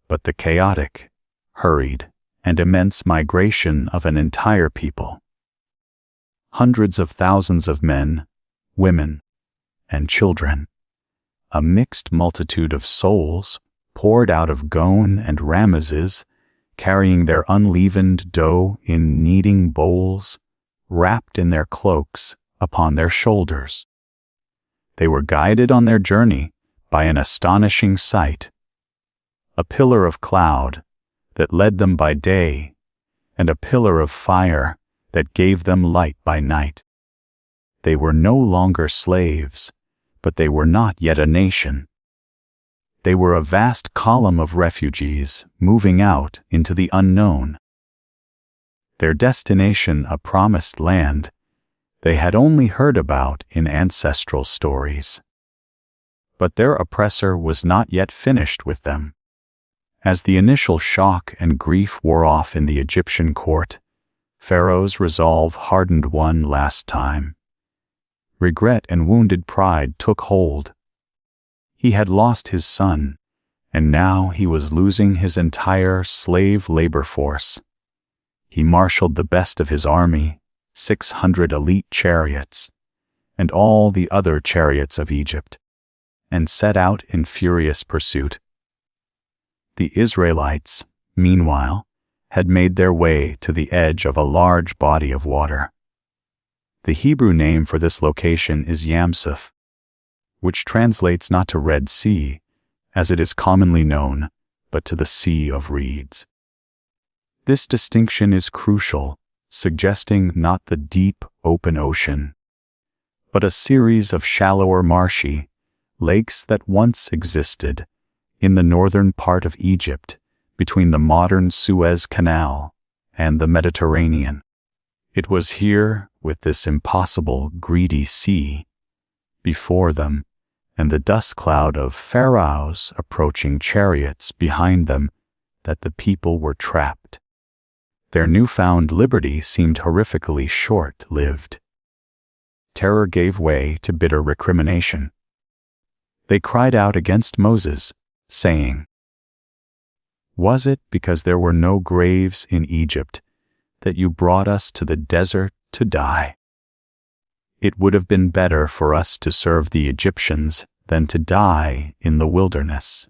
but the chaotic, hurried, and immense migration of an entire people. Hundreds of thousands of men, women, and children, a mixed multitude of souls, poured out of Goan and Ramesses, carrying their unleavened dough in kneading bowls, wrapped in their cloaks upon their shoulders. They were guided on their journey by an astonishing sight: a pillar of cloud that led them by day, and a pillar of fire that gave them light by night. They were no longer slaves, but they were not yet a nation. They were a vast column of refugees moving out into the unknown. Their destination a promised land they had only heard about in ancestral stories. But their oppressor was not yet finished with them. As the initial shock and grief wore off in the Egyptian court, Pharaoh's resolve hardened one last time. Regret and wounded pride took hold. He had lost his son, and now he was losing his entire slave labor force. He marshaled the best of his army, 600 elite chariots, and all the other chariots of Egypt, and set out in furious pursuit. The Israelites, meanwhile, had made their way to the edge of a large body of water. The Hebrew name for this location is Yamsuf, which translates not to Red Sea, as it is commonly known, but to the Sea of Reeds. This distinction is crucial, suggesting not the deep, open ocean, but a series of shallower marshy lakes that once existed in the northern part of Egypt between the modern Suez Canal and the Mediterranean. It was here, with this impossible, greedy sea before them, and the dust cloud of pharaohs approaching chariots behind them, that the people were trapped. Their newfound liberty seemed horrifically short-lived. Terror gave way to bitter recrimination. They cried out against Moses, saying, "Was it because there were no graves in Egypt that you brought us to the desert to die? It would have been better for us to serve the Egyptians than to die in the wilderness."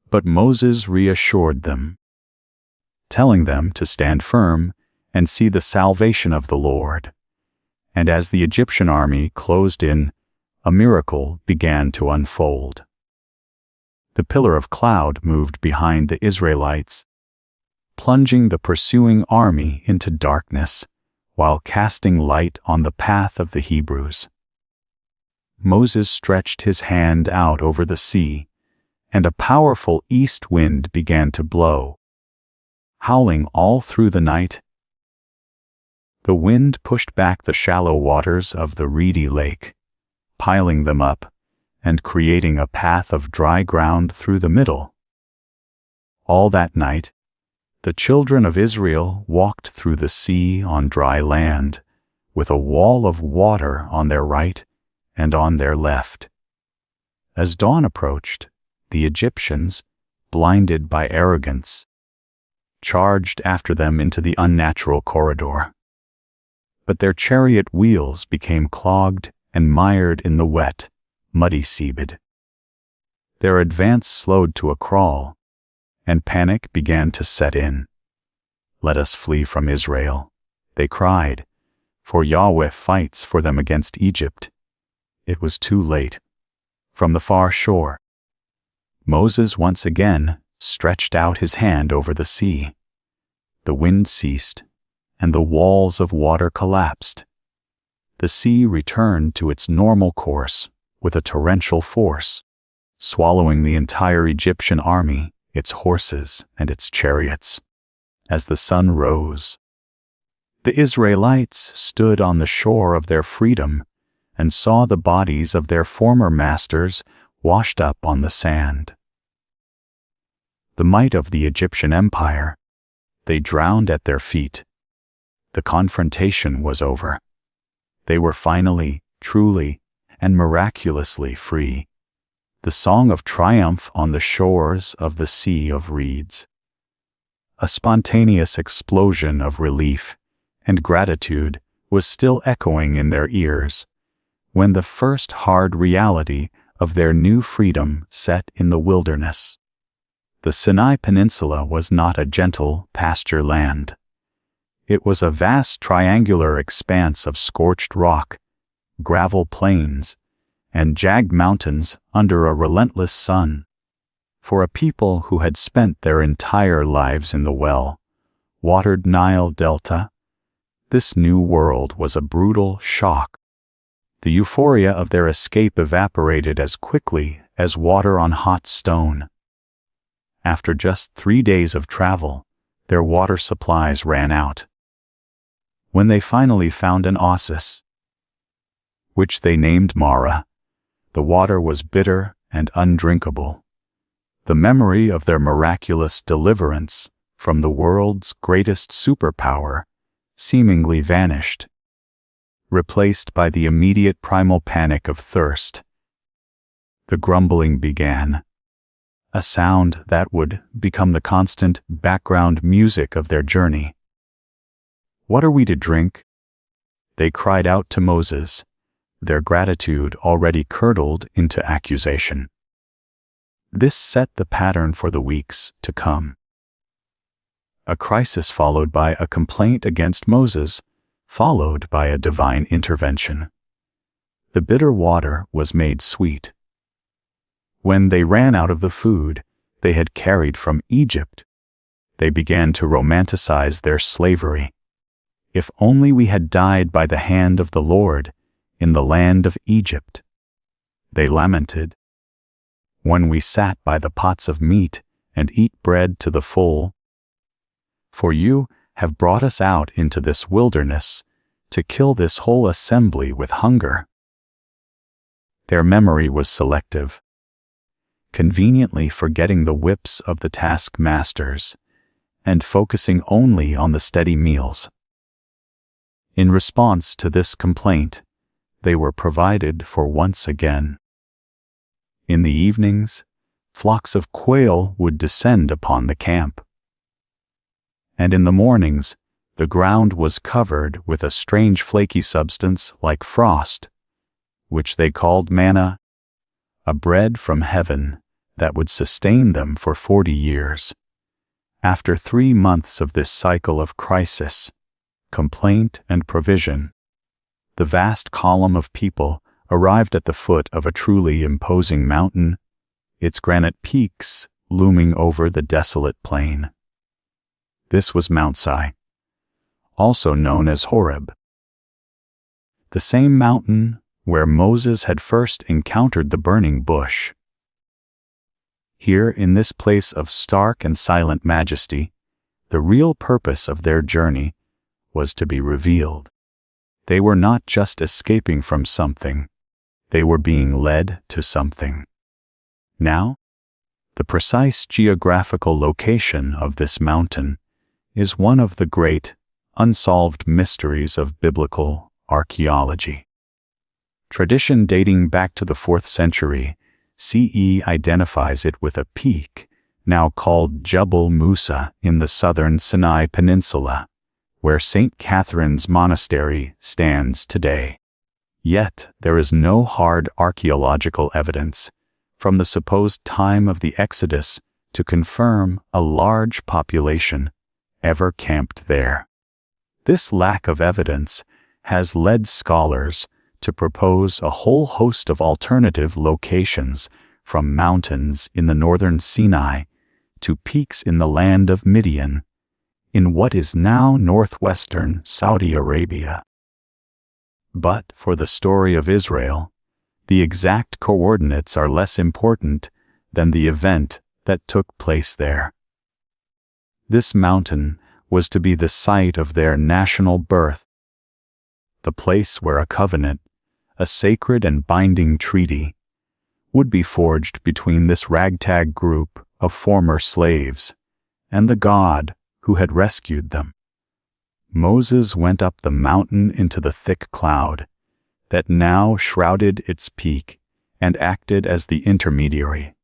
But Moses reassured them, telling them to stand firm and see the salvation of the Lord. And as the Egyptian army closed in, a miracle began to unfold. The pillar of cloud moved behind the Israelites, plunging the pursuing army into darkness, while casting light on the path of the Hebrews. Moses stretched his hand out over the sea, and a powerful east wind began to blow, howling all through the night. The wind pushed back the shallow waters of the reedy lake, piling them up and creating a path of dry ground through the middle. All that night, the children of Israel walked through the sea on dry land, with a wall of water on their right and on their left. As dawn approached, the Egyptians, blinded by arrogance, charged after them into the unnatural corridor. But their chariot wheels became clogged and mired in the wet, muddy seabed. Their advance slowed to a crawl, and panic began to set in. "Let us flee from Israel," they cried, "for Yahweh fights for them against Egypt." It was too late. From the far shore, Moses once again stretched out his hand over the sea. The wind ceased, and the walls of water collapsed. The sea returned to its normal course with a torrential force, swallowing the entire Egyptian army, its horses, and its chariots. As the sun rose, the Israelites stood on the shore of their freedom and saw the bodies of their former masters washed up on the sand. The might of the Egyptian empire they drowned at their feet. The confrontation was over. They were finally, truly, and miraculously free. The song of triumph on the shores of the Sea of Reeds. A spontaneous explosion of relief and gratitude was still echoing in their ears when the first hard reality of their new freedom set in the wilderness. The Sinai Peninsula was not a gentle pasture land. It was a vast triangular expanse of scorched rock, gravel plains, and jagged mountains under a relentless sun. For a people who had spent their entire lives in the well-watered Nile Delta, this new world was a brutal shock. The euphoria of their escape evaporated as quickly as water on hot stone. After just 3 days of travel, their water supplies ran out. When they finally found an oasis, which they named Mara, the water was bitter and undrinkable. The memory of their miraculous deliverance from the world's greatest superpower seemingly vanished, replaced by the immediate primal panic of thirst. The grumbling began, a sound that would become the constant background music of their journey. "What are we to drink?" they cried out to Moses, their gratitude already curdled into accusation. This set the pattern for the weeks to come. A crisis followed by a complaint against Moses, followed by a divine intervention. The bitter water was made sweet. When they ran out of the food they had carried from Egypt, they began to romanticize their slavery. If only we had died by the hand of the Lord in the land of Egypt. They lamented. When we sat by the pots of meat and eat bread to the full. For you have brought us out into this wilderness to kill this whole assembly with hunger. Their memory was selective, conveniently forgetting the whips of the taskmasters and focusing only on the steady meals. In response to this complaint, they were provided for once again. In the evenings, flocks of quail would descend upon the camp. And in the mornings, the ground was covered with a strange flaky substance like frost, which they called manna, a bread from heaven that would sustain them for 40 years. After 3 months of this cycle of crisis, complaint and provision, the vast column of people arrived at the foot of a truly imposing mountain, its granite peaks looming over the desolate plain. This was Mount Sinai, also known as Horeb, the same mountain where Moses had first encountered the burning bush. Here, in this place of stark and silent majesty, the real purpose of their journey was to be revealed. They were not just escaping from something, they were being led to something. Now, the precise geographical location of this mountain is one of the great, unsolved mysteries of biblical archaeology. Tradition dating back to the 4th century CE identifies it with a peak, now called Jebel Musa in the southern Sinai Peninsula, where St. Catherine's Monastery stands today. Yet there is no hard archaeological evidence from the supposed time of the Exodus to confirm a large population ever camped there. This lack of evidence has led scholars to propose a whole host of alternative locations, from mountains in the northern Sinai to peaks in the land of Midian, in what is now northwestern Saudi Arabia. But for the story of Israel, the exact coordinates are less important than the event that took place there. This mountain was to be the site of their national birth, the place where a covenant, a sacred and binding treaty, would be forged between this ragtag group of former slaves and the God who had rescued them. Moses went up the mountain into the thick cloud that now shrouded its peak and acted as the intermediary.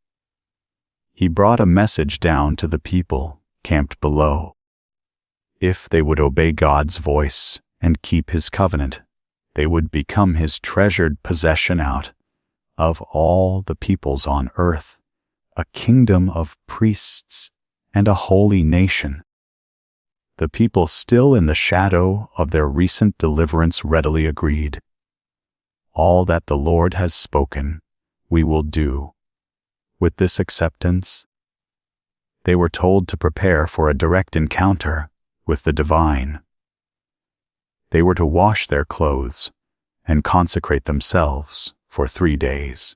He brought a message down to the people camped below. If they would obey God's voice and keep his covenant, they would become his treasured possession out of all the peoples on earth, a kingdom of priests and a holy nation. The people still in the shadow of their recent deliverance readily agreed. All that the Lord has spoken, we will do. With this acceptance, they were told to prepare for a direct encounter with the divine. They were to wash their clothes and consecrate themselves for 3 days.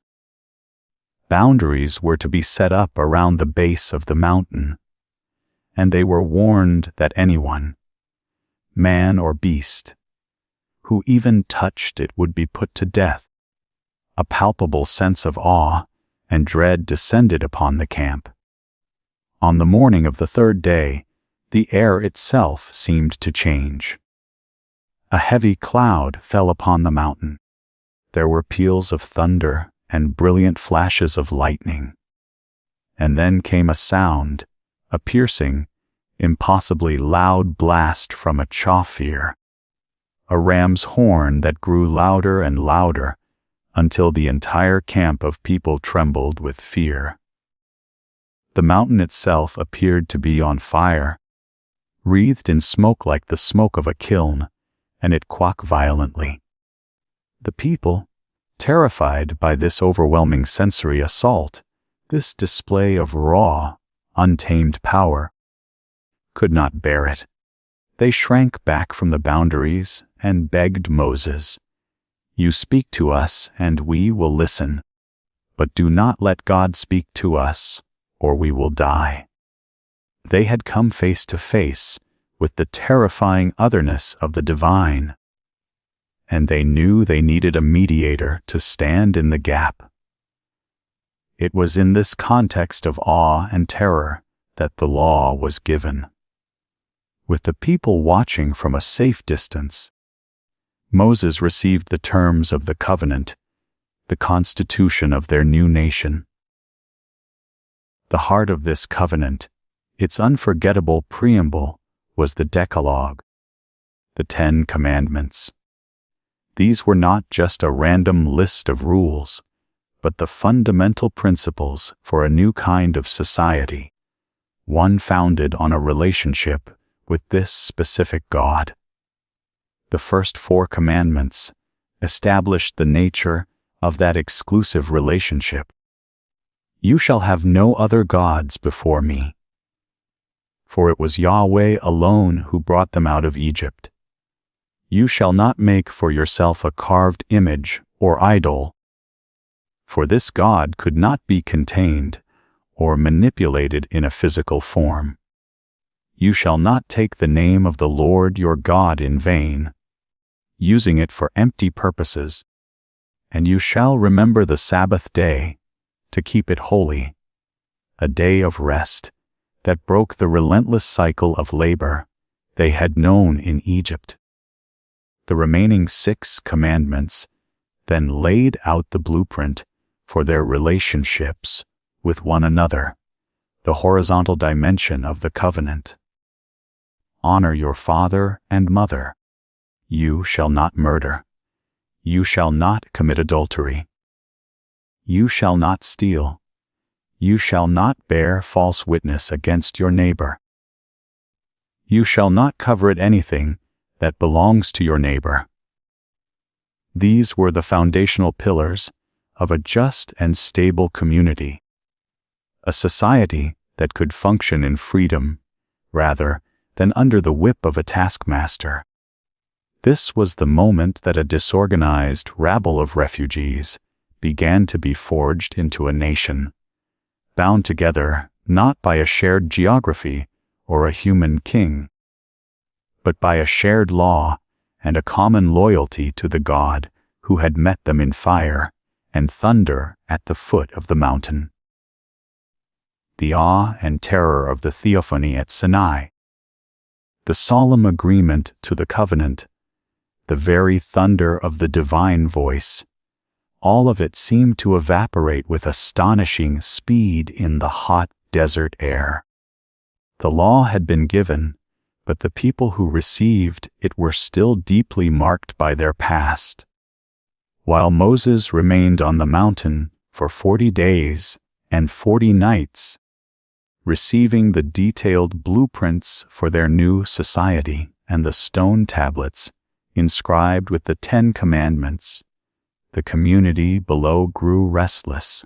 Boundaries were to be set up around the base of the mountain, and they were warned that anyone, man or beast, who even touched it would be put to death. A palpable sense of awe and dread descended upon the camp. On the morning of the 3rd day, the air itself seemed to change. A heavy cloud fell upon the mountain. There were peals of thunder and brilliant flashes of lightning. And then came a sound, a piercing, impossibly loud blast from a chofir, a ram's horn that grew louder and louder until the entire camp of people trembled with fear. The mountain itself appeared to be on fire, wreathed in smoke like the smoke of a kiln, and it quaked violently. The people, terrified by this overwhelming sensory assault, this display of raw, untamed power, could not bear it. they shrank back from the boundaries and begged Moses, "You speak to us, and we will listen. But do not let God speak to us, or we will die." They had come face to face with the terrifying otherness of the divine, and they knew they needed a mediator to stand in the gap. It was in this context of awe and terror that the law was given. With the people watching from a safe distance, Moses received the terms of the covenant, the constitution of their new nation. The heart of this covenant, its unforgettable preamble, was the Decalogue, the 10 Commandments. These were not just a random list of rules, but the fundamental principles for a new kind of society, one founded on a relationship with this specific God. The first 4 commandments established the nature of that exclusive relationship. "You shall have no other gods before me." For it was Yahweh alone who brought them out of Egypt. "You shall not make for yourself a carved image or idol." For this God could not be contained or manipulated in a physical form. "You shall not take the name of the Lord your God in vain, using it for empty purposes. And you shall remember the Sabbath day, to keep it holy, a day of rest that broke the relentless cycle of labor they had known in Egypt." The remaining 6 commandments then laid out the blueprint for their relationships with one another, the horizontal dimension of the covenant. "Honor your father and mother. You shall not murder. You shall not commit adultery. You shall not steal. You shall not bear false witness against your neighbor. You shall not covet anything that belongs to your neighbor." These were the foundational pillars of a just and stable community, a society that could function in freedom rather than under the whip of a taskmaster. This was the moment that a disorganized rabble of refugees began to be forged into a nation, bound together not by a shared geography or a human king, but by a shared law and a common loyalty to the God who had met them in fire and thunder at the foot of the mountain. The awe and terror of the theophany at Sinai, the solemn agreement to the covenant, the very thunder of the divine voice, all of it seemed to evaporate with astonishing speed in the hot desert air. The law had been given, but the people who received it were still deeply marked by their past. While Moses remained on the mountain for 40 days and 40 nights, receiving the detailed blueprints for their new society and the stone tablets inscribed with the 10 Commandments, the community below grew restless.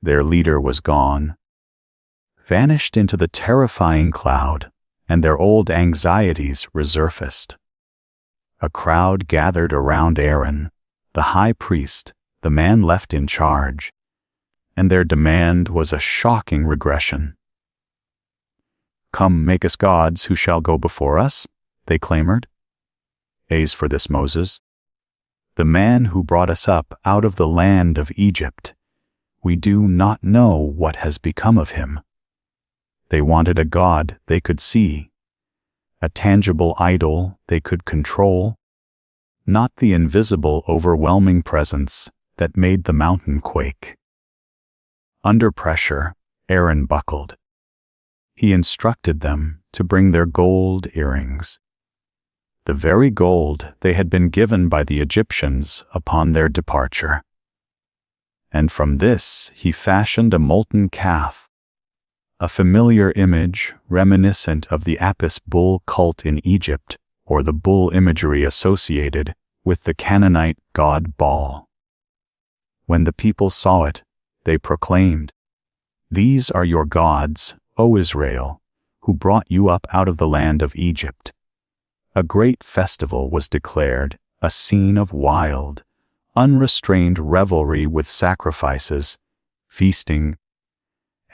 Their leader was gone, vanished into the terrifying cloud, and their old anxieties resurfaced. A crowd gathered around Aaron, the high priest, the man left in charge, and their demand was a shocking regression. "Come, make us gods who shall go before us," they clamored. "As for this Moses, the man who brought us up out of the land of Egypt, we do not know what has become of him." They wanted a God they could see, a tangible idol they could control, not the invisible, overwhelming presence that made the mountain quake. Under pressure, Aaron buckled. He instructed them to bring their gold earrings, the very gold they had been given by the Egyptians upon their departure. And from this he fashioned a molten calf, a familiar image reminiscent of the Apis bull cult in Egypt, or the bull imagery associated with the Canaanite god Baal. When the people saw it, they proclaimed, "These are your gods, O Israel, who brought you up out of the land of Egypt." A great festival was declared, a scene of wild, unrestrained revelry with sacrifices, feasting,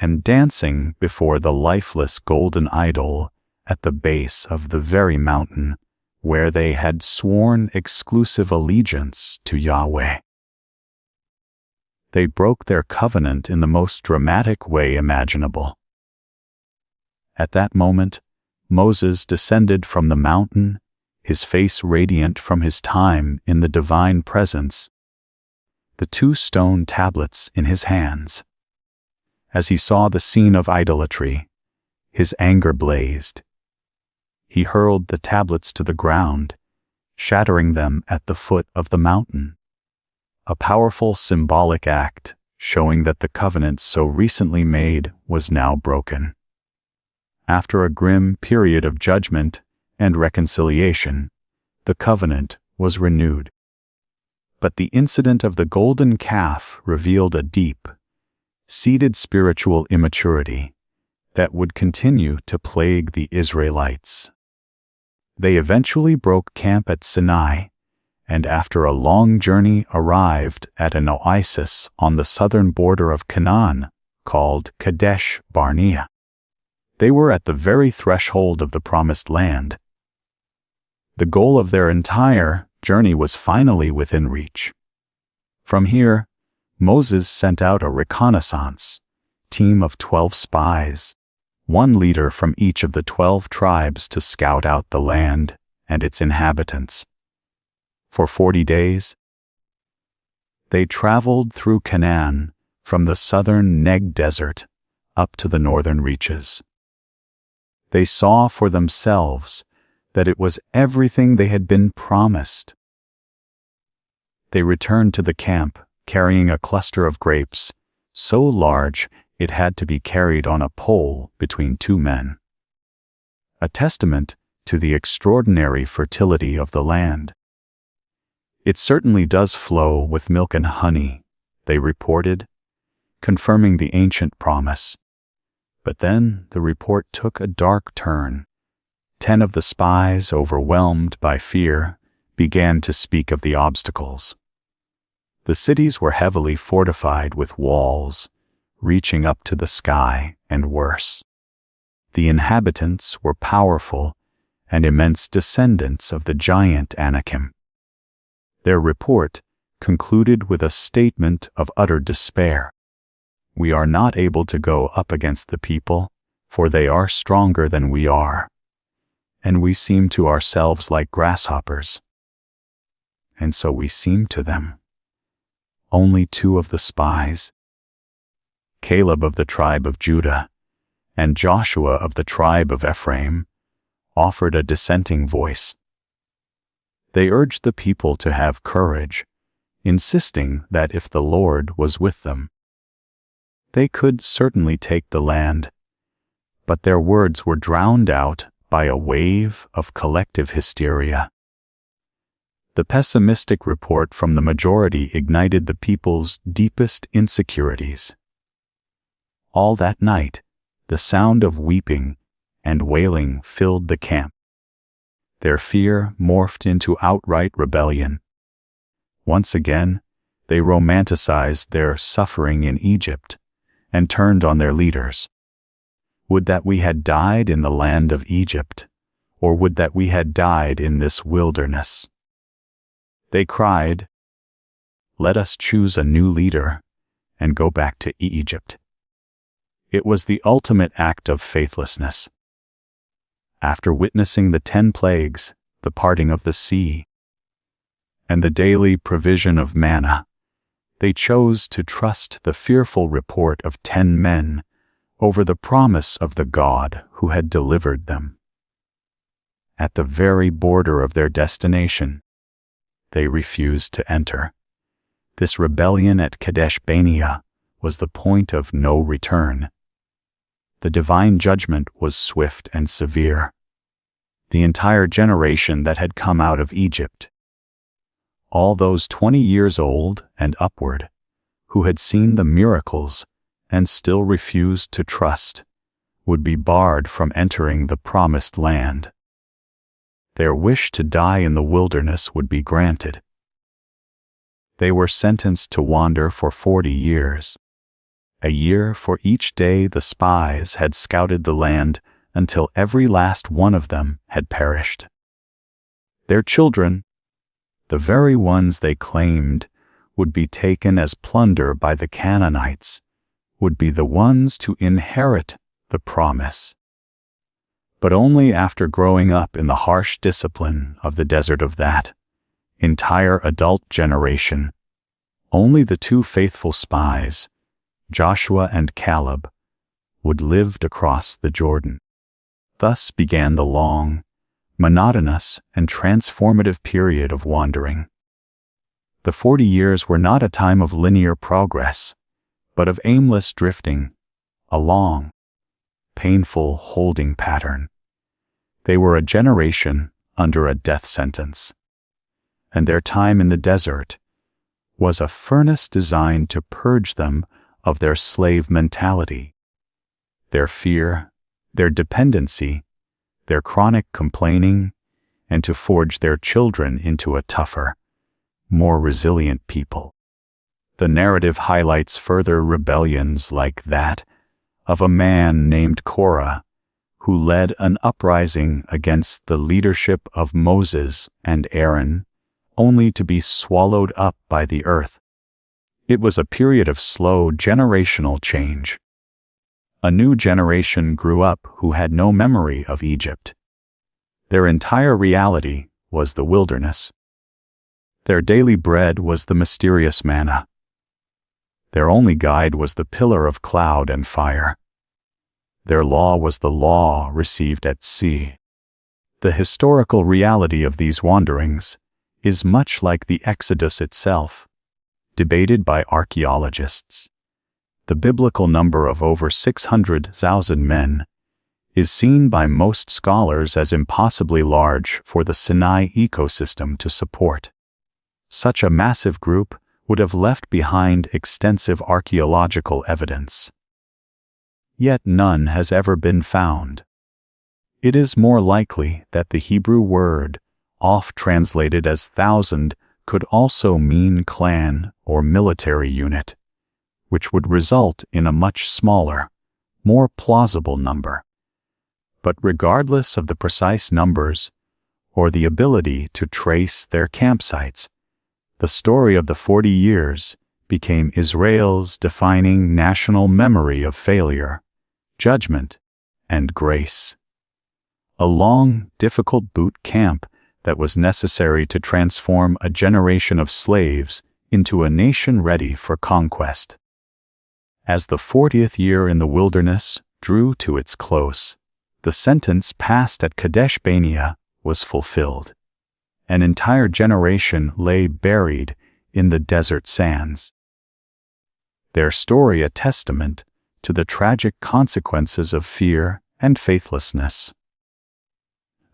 and dancing before the lifeless golden idol at the base of the very mountain where they had sworn exclusive allegiance to Yahweh. They broke their covenant in the most dramatic way imaginable. At that moment, Moses descended from the mountain, his face radiant from his time in the divine presence, the 2 stone tablets in his hands. As he saw the scene of idolatry, his anger blazed. He hurled the tablets to the ground, shattering them at the foot of the mountain. A powerful symbolic act showing that the covenant so recently made was now broken. After a grim period of judgment and reconciliation, the covenant was renewed. But the incident of the golden calf revealed a deep, seated spiritual immaturity that would continue to plague the Israelites. They eventually broke camp at Sinai, and after a long journey arrived at an oasis on the southern border of Canaan called Kadesh Barnea. They were at the very threshold of the Promised Land. The goal of their entire journey was finally within reach. From here, Moses sent out a reconnaissance team of 12 spies, one leader from each of the 12 tribes to scout out the land and its inhabitants. For 40 days, they traveled through Canaan from the southern Neg desert up to the northern reaches. They saw for themselves that it was everything they had been promised. They returned to the camp carrying a cluster of grapes, so large it had to be carried on a pole between 2 men. A testament to the extraordinary fertility of the land. It certainly does flow with milk and honey, they reported, confirming the ancient promise. But then the report took a dark turn. 10 of the spies, overwhelmed by fear, began to speak of the obstacles. The cities were heavily fortified with walls, reaching up to the sky, and worse. The inhabitants were powerful and immense descendants of the giant Anakim. Their report concluded with a statement of utter despair. We are not able to go up against the people, for they are stronger than we are, and we seem to ourselves like grasshoppers. And so we seem to them. Only 2 of the spies, Caleb of the tribe of Judah and Joshua of the tribe of Ephraim, offered a dissenting voice. They urged the people to have courage, insisting that if the Lord was with them, they could certainly take the land. But their words were drowned out by a wave of collective hysteria. The pessimistic report from the majority ignited the people's deepest insecurities. All that night, the sound of weeping and wailing filled the camp. Their fear morphed into outright rebellion. Once again, they romanticized their suffering in Egypt and turned on their leaders. Would that we had died in the land of Egypt, or would that we had died in this wilderness? They cried, "Let us choose a new leader and go back to Egypt." It was the ultimate act of faithlessness. After witnessing the 10 plagues, the parting of the sea, and the daily provision of manna, they chose to trust the fearful report of 10 men over the promise of the God who had delivered them. At the very border of their destination, they refused to enter. This rebellion at Kadesh Barnea was the point of no return. The divine judgment was swift and severe. The entire generation that had come out of Egypt, all those 20 years old and upward, who had seen the miracles and still refused to trust, would be barred from entering the promised land. their wish to die in the wilderness would be granted. They were sentenced to wander for 40 years, a year for each day the spies had scouted the land until every last one of them had perished. Their children, the very ones they claimed would be taken as plunder by the Canaanites, would be the ones to inherit the promise. But only after growing up in the harsh discipline of the desert of that entire adult generation, only the two faithful spies, Joshua and Caleb, would live to cross the Jordan. Thus began the long, monotonous, and transformative period of wandering. The 40 years were not a time of linear progress, but of aimless drifting, a long, painful holding pattern. They were a generation under a death sentence, and their time in the desert was a furnace designed to purge them of their slave mentality, their fear, their dependency, their chronic complaining, and to forge their children into a tougher, more resilient people. The narrative highlights further rebellions like that of a man named Korah, who led an uprising against the leadership of Moses and Aaron, only to be swallowed up by the earth. It was a period of slow generational change. A new generation grew up who had no memory of Egypt. Their entire reality was the wilderness. Their daily bread was the mysterious manna. Their only guide was the pillar of cloud and fire. Their law was the law received at sea. The historical reality of these wanderings is much like the Exodus itself, debated by archaeologists. The biblical number of over 600,000 men is seen by most scholars as impossibly large for the Sinai ecosystem to support. Such a massive group would have left behind extensive archaeological evidence. Yet none has ever been found. It is more likely that the Hebrew word, oft translated as thousand, could also mean clan or military unit, which would result in a much smaller, more plausible number. But regardless of the precise numbers or the ability to trace their campsites, the story of the 40 years became Israel's defining national memory of failure, judgment, and grace. A long, difficult boot camp that was necessary to transform a generation of slaves into a nation ready for conquest. As the 40th year in the wilderness drew to its close, the sentence passed at Kadesh Barnea was fulfilled. An entire generation lay buried in the desert sands. Their story a testament to the tragic consequences of fear and faithlessness.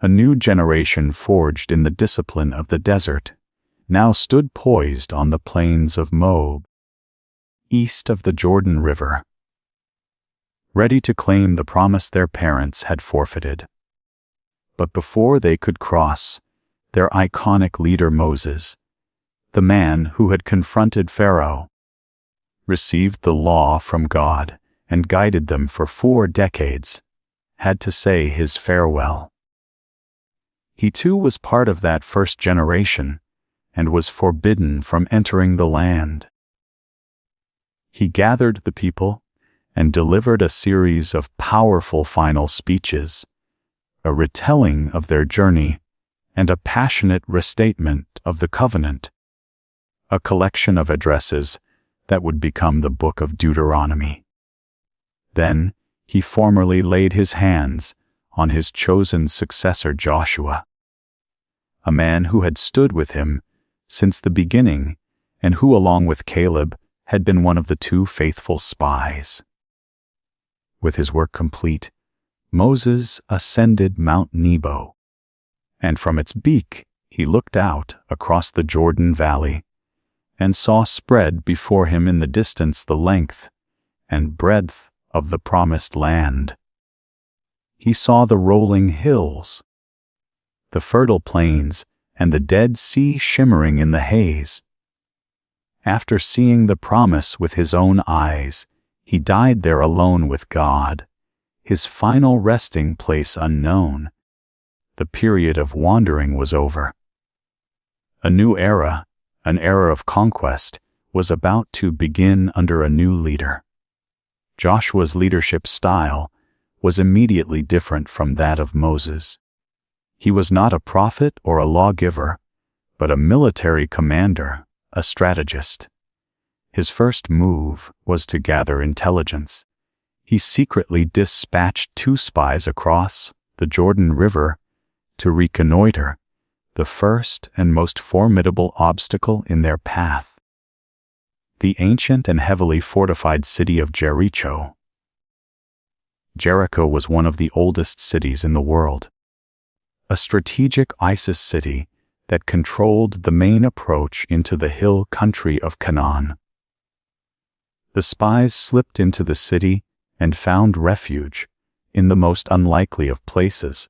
A new generation forged in the discipline of the desert now stood poised on the plains of Moab, east of the Jordan River, ready to claim the promise their parents had forfeited. But before they could cross, their iconic leader Moses, the man who had confronted Pharaoh, received the law from God and guided them for 4 decades, had to say his farewell. He too was part of that first generation and was forbidden from entering the land. He gathered the people and delivered a series of powerful final speeches, a retelling of their journey and a passionate restatement of the covenant, a collection of addresses that would become the book of Deuteronomy. Then he formally laid his hands on his chosen successor Joshua, a man who had stood with him since the beginning and who, along with Caleb, had been one of the 2 faithful spies. With his work complete, Moses ascended Mount Nebo, and from its peak he looked out across the Jordan Valley and saw spread before him in the distance the length and breadth of the promised land. He saw the rolling hills, the fertile plains, and the Dead Sea shimmering in the haze. After seeing the promise with his own eyes, he died there alone with God, his final resting place unknown. The period of wandering was over. A new era, an era of conquest, was about to begin under a new leader. Joshua's leadership style was immediately different from that of Moses. He was not a prophet or a lawgiver, but a military commander, a strategist. His first move was to gather intelligence. He secretly dispatched 2 spies across the Jordan River to reconnoiter the first and most formidable obstacle in their path: the ancient and heavily fortified city of Jericho. Jericho was one of the oldest cities in the world, a strategic ISIS city that controlled the main approach into the hill country of Canaan. The spies slipped into the city and found refuge in the most unlikely of places: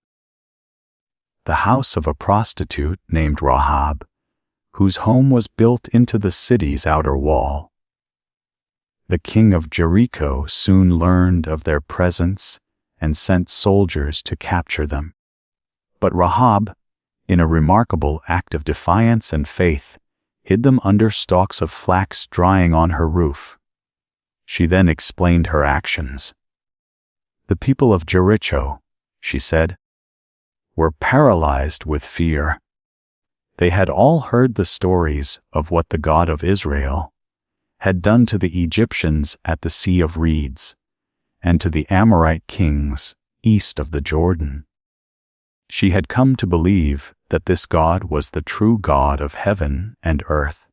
the house of a prostitute named Rahab, whose home was built into the city's outer wall. The king of Jericho soon learned of their presence and sent soldiers to capture them. But Rahab, in a remarkable act of defiance and faith, hid them under stalks of flax drying on her roof. She then explained her actions. "The people of Jericho," she said, "were paralyzed with fear. They had all heard the stories of what the God of Israel had done to the Egyptians at the Sea of Reeds, and to the Amorite kings east of the Jordan. She had come to believe that this God was the true God of heaven and earth.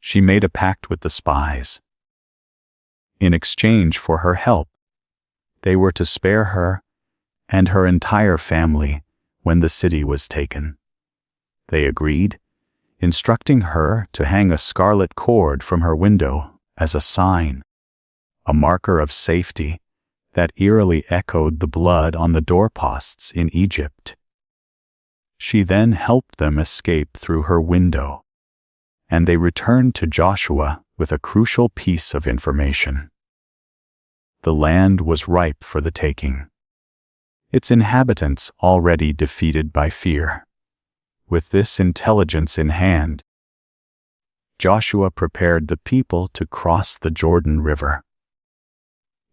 She made a pact with the spies. In exchange for her help, they were to spare her and her entire family when the city was taken. They agreed, instructing her to hang a scarlet cord from her window as a sign, a marker of safety that eerily echoed the blood on the doorposts in Egypt. She then helped them escape through her window, and they returned to Joshua with a crucial piece of information. The land was ripe for the taking, its inhabitants already defeated by fear. With this intelligence in hand, Joshua prepared the people to cross the Jordan River.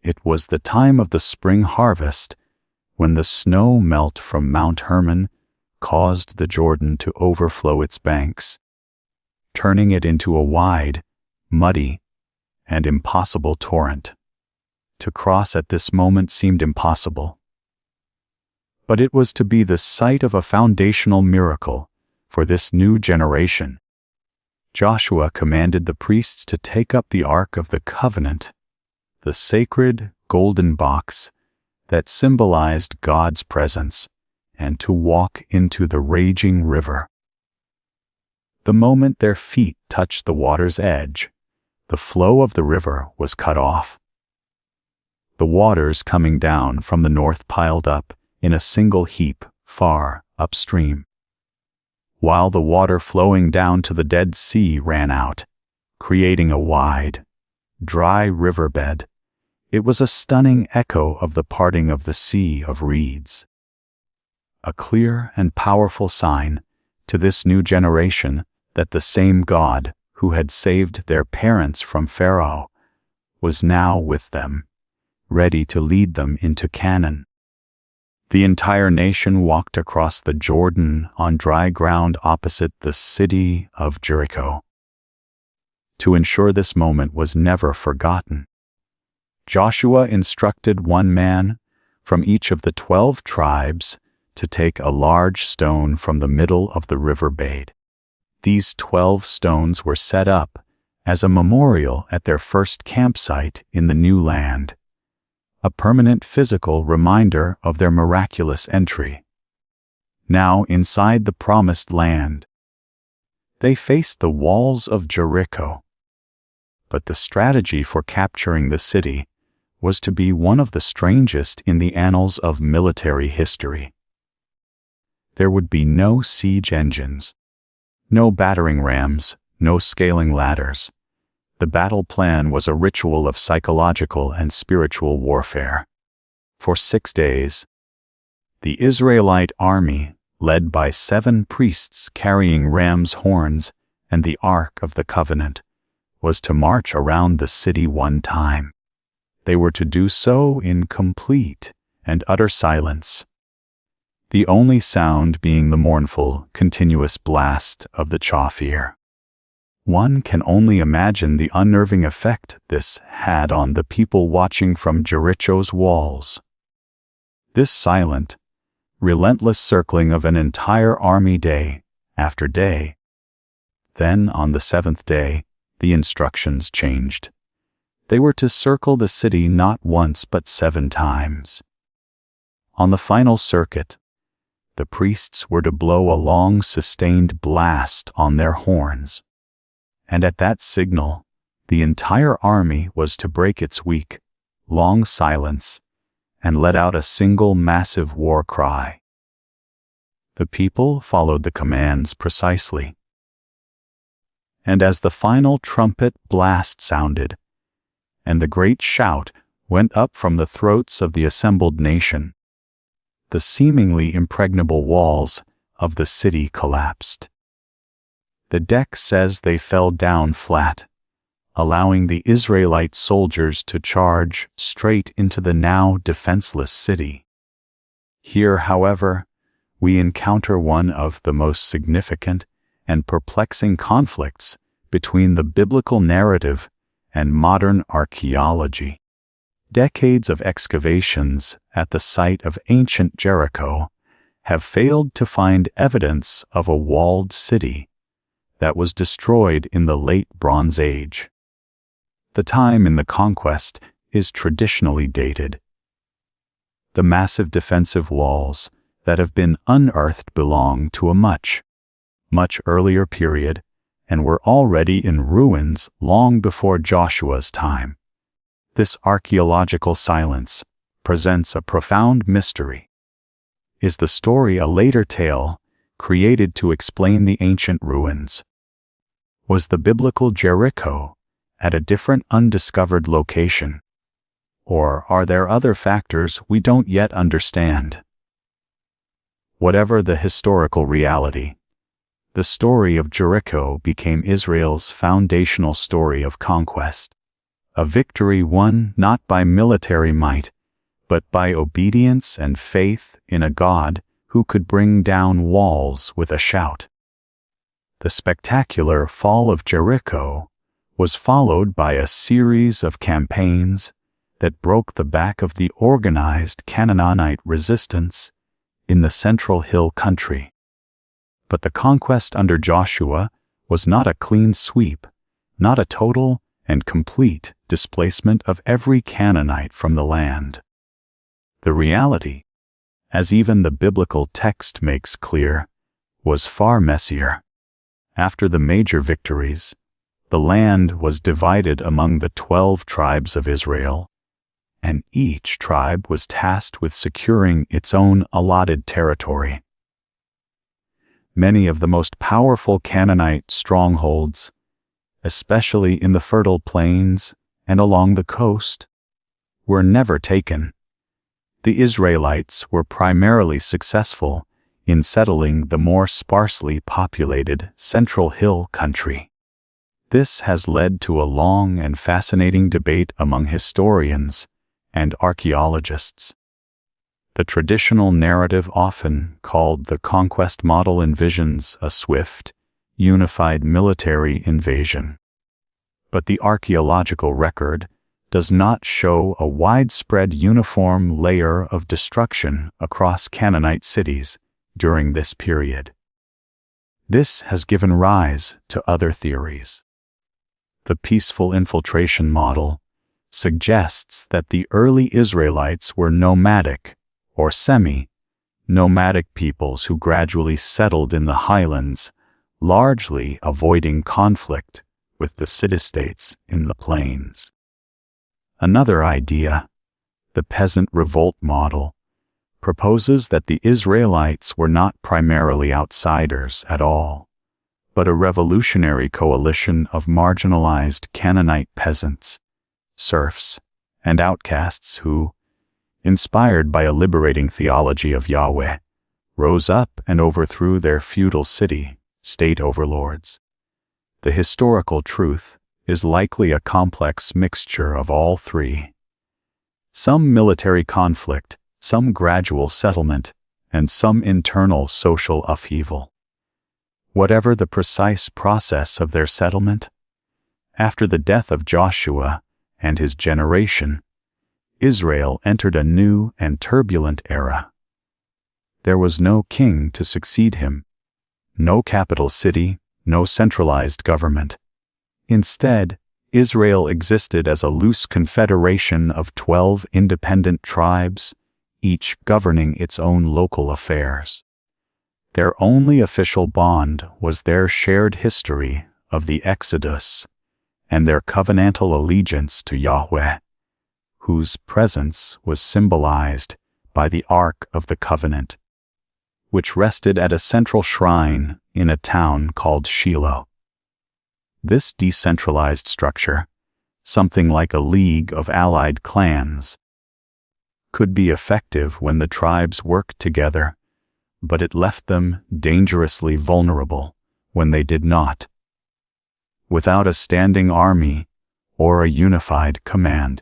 It was the time of the spring harvest, when the snow melt from Mount Hermon caused the Jordan to overflow its banks, turning it into a wide, muddy, and impossible torrent. To cross at this moment seemed impossible. But it was to be the site of a foundational miracle for this new generation. Joshua commanded the priests to take up the Ark of the Covenant, the sacred golden box that symbolized God's presence, and to walk into the raging river. The moment their feet touched the water's edge, the flow of the river was cut off. The waters coming down from the north piled up in a single heap far upstream, while the water flowing down to the Dead Sea ran out, creating a wide, dry riverbed. It was a stunning echo of the parting of the Sea of Reeds. A clear and powerful sign to this new generation that the same God who had saved their parents from Pharaoh was now with them, ready to lead them into Canaan. The entire nation walked across the Jordan on dry ground opposite the city of Jericho. To ensure this moment was never forgotten, Joshua instructed one man from each of the 12 tribes to take a large stone from the middle of the riverbed. These 12 stones were set up as a memorial at their first campsite in the new land, a permanent physical reminder of their miraculous entry. Now inside the promised land, they faced the walls of Jericho. But the strategy for capturing the city was to be one of the strangest in the annals of military history. there would be no siege engines, no battering rams, no scaling ladders. The battle plan was a ritual of psychological and spiritual warfare. For 6 days, the Israelite army, led by 7 priests carrying ram's horns and the Ark of the Covenant, was to march around the city one time. They were to do so in complete and utter silence, the only sound being the mournful, continuous blast of the chofir. One can only imagine the unnerving effect this had on the people watching from Jericho's walls. This silent, relentless circling of an entire army day after day. Then, on the 7th day, the instructions changed. They were to circle the city not once but 7 times. On the final circuit, the priests were to blow a long, sustained blast on their horns. And at that signal, the entire army was to break its weak, long silence and let out a single massive war cry. The people followed the commands precisely. And as the final trumpet blast sounded, and the great shout went up from the throats of the assembled nation, the seemingly impregnable walls of the city collapsed. The deck says they fell down flat, allowing the Israelite soldiers to charge straight into the now defenseless city. Here, however, we encounter one of the most significant and perplexing conflicts between the biblical narrative and modern archaeology. Decades of excavations at the site of ancient Jericho have failed to find evidence of a walled city that was destroyed in the late Bronze Age. The time in the conquest is traditionally dated. The massive defensive walls that have been unearthed belong to a much earlier period and were already in ruins long before Joshua's time. This archaeological silence presents a profound mystery. Is the story a later tale created to explain the ancient ruins? Was the biblical Jericho at a different undiscovered location? Or are there other factors we don't yet understand? Whatever the historical reality, the story of Jericho became Israel's foundational story of conquest, a victory won not by military might, but by obedience and faith in a God who could bring down walls with a shout. The spectacular fall of Jericho was followed by a series of campaigns that broke the back of the organized Canaanite resistance in the Central Hill Country. But the conquest under Joshua was not a clean sweep, not a total and complete displacement of every Canaanite from the land. The reality, as even the biblical text makes clear, was far messier. After the major victories, the land was divided among the 12 tribes of Israel, and each tribe was tasked with securing its own allotted territory. Many of the most powerful Canaanite strongholds, especially in the fertile plains and along the coast, were never taken. The Israelites were primarily successful in settling the more sparsely populated Central Hill Country. This has led to a long and fascinating debate among historians and archaeologists. The traditional narrative, often called the conquest model, envisions a swift, unified military invasion. But the archaeological record does not show a widespread uniform layer of destruction across Canaanite cities during this period. This has given rise to other theories. The peaceful infiltration model suggests that the early Israelites were nomadic or semi-nomadic peoples who gradually settled in the highlands, largely avoiding conflict with the city-states in the plains. Another idea, the peasant revolt model, proposes that the Israelites were not primarily outsiders at all, but a revolutionary coalition of marginalized Canaanite peasants, serfs, and outcasts who, inspired by a liberating theology of Yahweh, rose up and overthrew their feudal city-state overlords. The historical truth is likely a complex mixture of all three. Some military conflict, some gradual settlement, and some internal social upheaval. Whatever the precise process of their settlement, after the death of Joshua and his generation, Israel entered a new and turbulent era. There was no king to succeed him, no capital city, no centralized government. Instead, Israel existed as a loose confederation of 12 independent tribes, each governing its own local affairs. Their only official bond was their shared history of the Exodus and their covenantal allegiance to Yahweh, whose presence was symbolized by the Ark of the Covenant, which rested at a central shrine in a town called Shiloh. This decentralized structure, something like a league of allied clans, could be effective when the tribes worked together, but it left them dangerously vulnerable when they did not. Without a standing army or a unified command,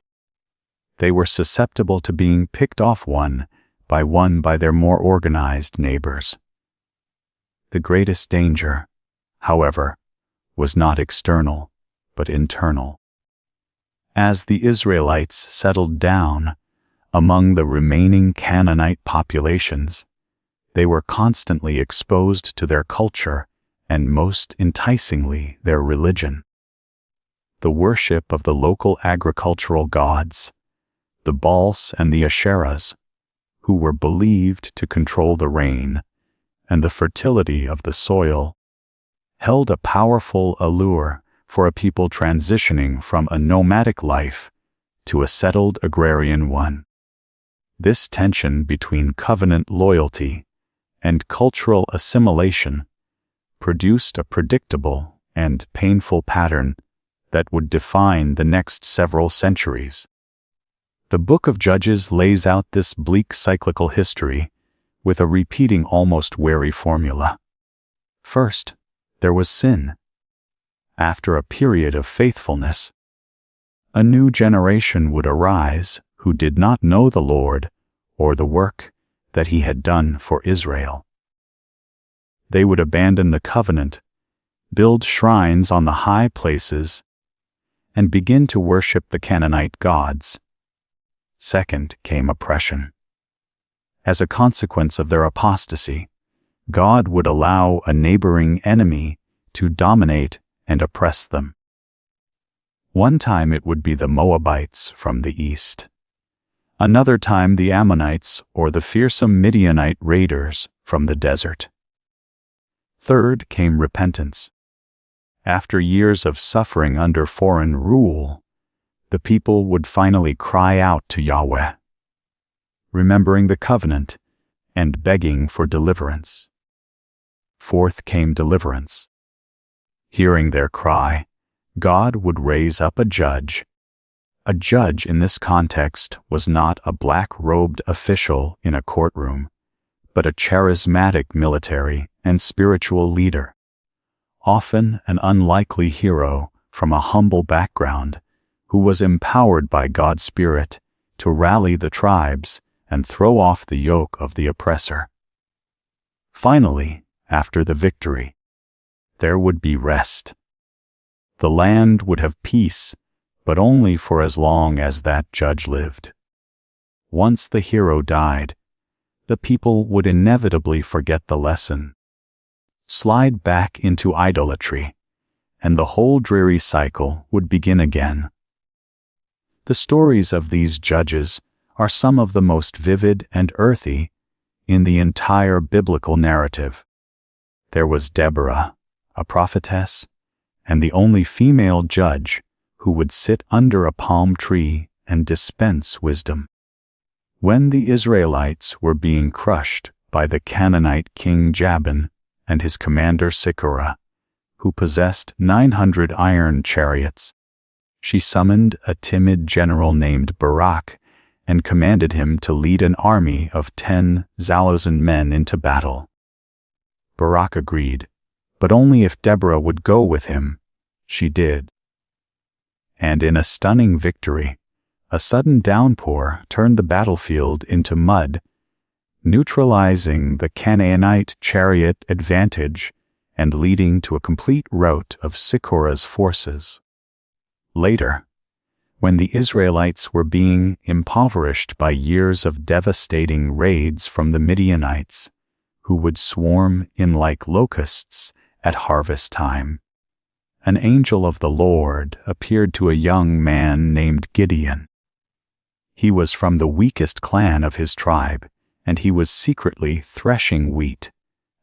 they were susceptible to being picked off one by their more organized neighbors. The greatest danger, however, was not external, but internal. As the Israelites settled down among the remaining Canaanite populations, they were constantly exposed to their culture and, most enticingly, their religion. The worship of the local agricultural gods, the Baals and the Asherahs, who were believed to control the rain and the fertility of the soil, held a powerful allure for a people transitioning from a nomadic life to a settled agrarian one. This tension between covenant loyalty and cultural assimilation produced a predictable and painful pattern that would define the next several centuries. The Book of Judges lays out this bleak cyclical history with a repeating, almost wary formula. First, there was sin. After a period of faithfulness, a new generation would arise who did not know the Lord or the work that he had done for Israel. They would abandon the covenant, build shrines on the high places, and begin to worship the Canaanite gods. Second came oppression. As a consequence of their apostasy, God would allow a neighboring enemy to dominate and oppress them. One time it would be the Moabites from the east. Another time the Ammonites or the fearsome Midianite raiders from the desert. Third came repentance. After years of suffering under foreign rule, the people would finally cry out to Yahweh, remembering the covenant and begging for deliverance. Fourth came deliverance. Hearing their cry, God would raise up a judge. A judge in this context was not a black-robed official in a courtroom, but a charismatic military and spiritual leader, often an unlikely hero from a humble background, who was empowered by God's Spirit to rally the tribes and throw off the yoke of the oppressor. Finally, after the victory, there would be rest. The land would have peace, but only for as long as that judge lived. Once the hero died, the people would inevitably forget the lesson, slide back into idolatry, and the whole dreary cycle would begin again. The stories of these judges are some of the most vivid and earthy in the entire biblical narrative. There was Deborah, a prophetess, and the only female judge who would sit under a palm tree and dispense wisdom. When the Israelites were being crushed by the Canaanite king Jabin and his commander Sisera, who possessed 900 iron chariots, she summoned a timid general named Barak and commanded him to lead an army of 10,000 men into battle. Barak agreed, but only if Deborah would go with him. She did. And in a stunning victory, a sudden downpour turned the battlefield into mud, neutralizing the Canaanite chariot advantage and leading to a complete rout of Sisera's forces. Later, when the Israelites were being impoverished by years of devastating raids from the Midianites, who would swarm in like locusts at harvest time, an angel of the Lord appeared to a young man named Gideon. He was from the weakest clan of his tribe, and he was secretly threshing wheat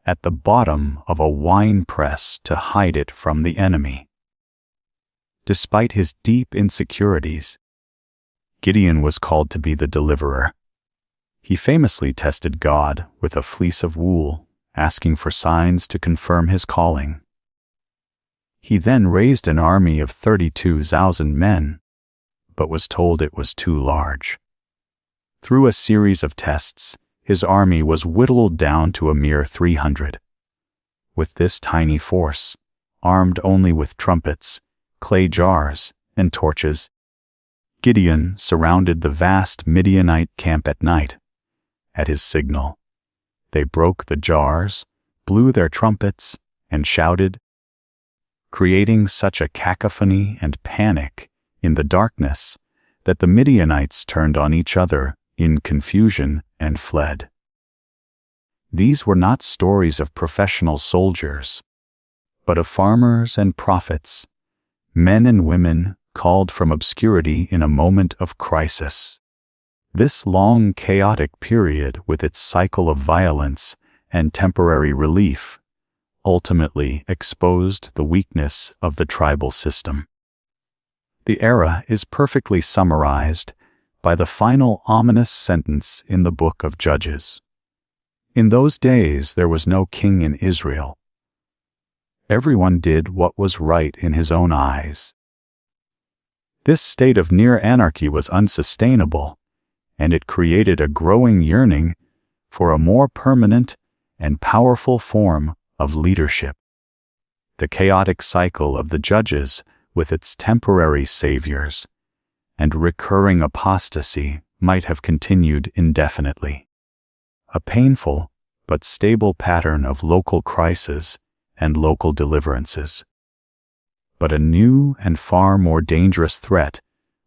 at the bottom of a wine press to hide it from the enemy. Despite his deep insecurities, Gideon was called to be the deliverer. He famously tested God with a fleece of wool, asking for signs to confirm his calling. He then raised an army of 32,000 men, but was told it was too large. Through a series of tests, his army was whittled down to a mere 300. With this tiny force, armed only with trumpets, clay jars, and torches, Gideon surrounded the vast Midianite camp at night. At his signal, they broke the jars, blew their trumpets, and shouted, creating such a cacophony and panic in the darkness that the Midianites turned on each other in confusion and fled. These were not stories of professional soldiers, but of farmers and prophets, men and women called from obscurity in a moment of crisis. This long, chaotic period, with its cycle of violence and temporary relief, ultimately exposed the weakness of the tribal system. The era is perfectly summarized by the final ominous sentence in the book of Judges. In those days there was no king in Israel. Everyone did what was right in his own eyes. This state of near anarchy was unsustainable, and it created a growing yearning for a more permanent and powerful form of leadership. The chaotic cycle of the Judges, with its temporary saviors and recurring apostasy, might have continued indefinitely. A painful but stable pattern of local crises and local deliverances. But a new and far more dangerous threat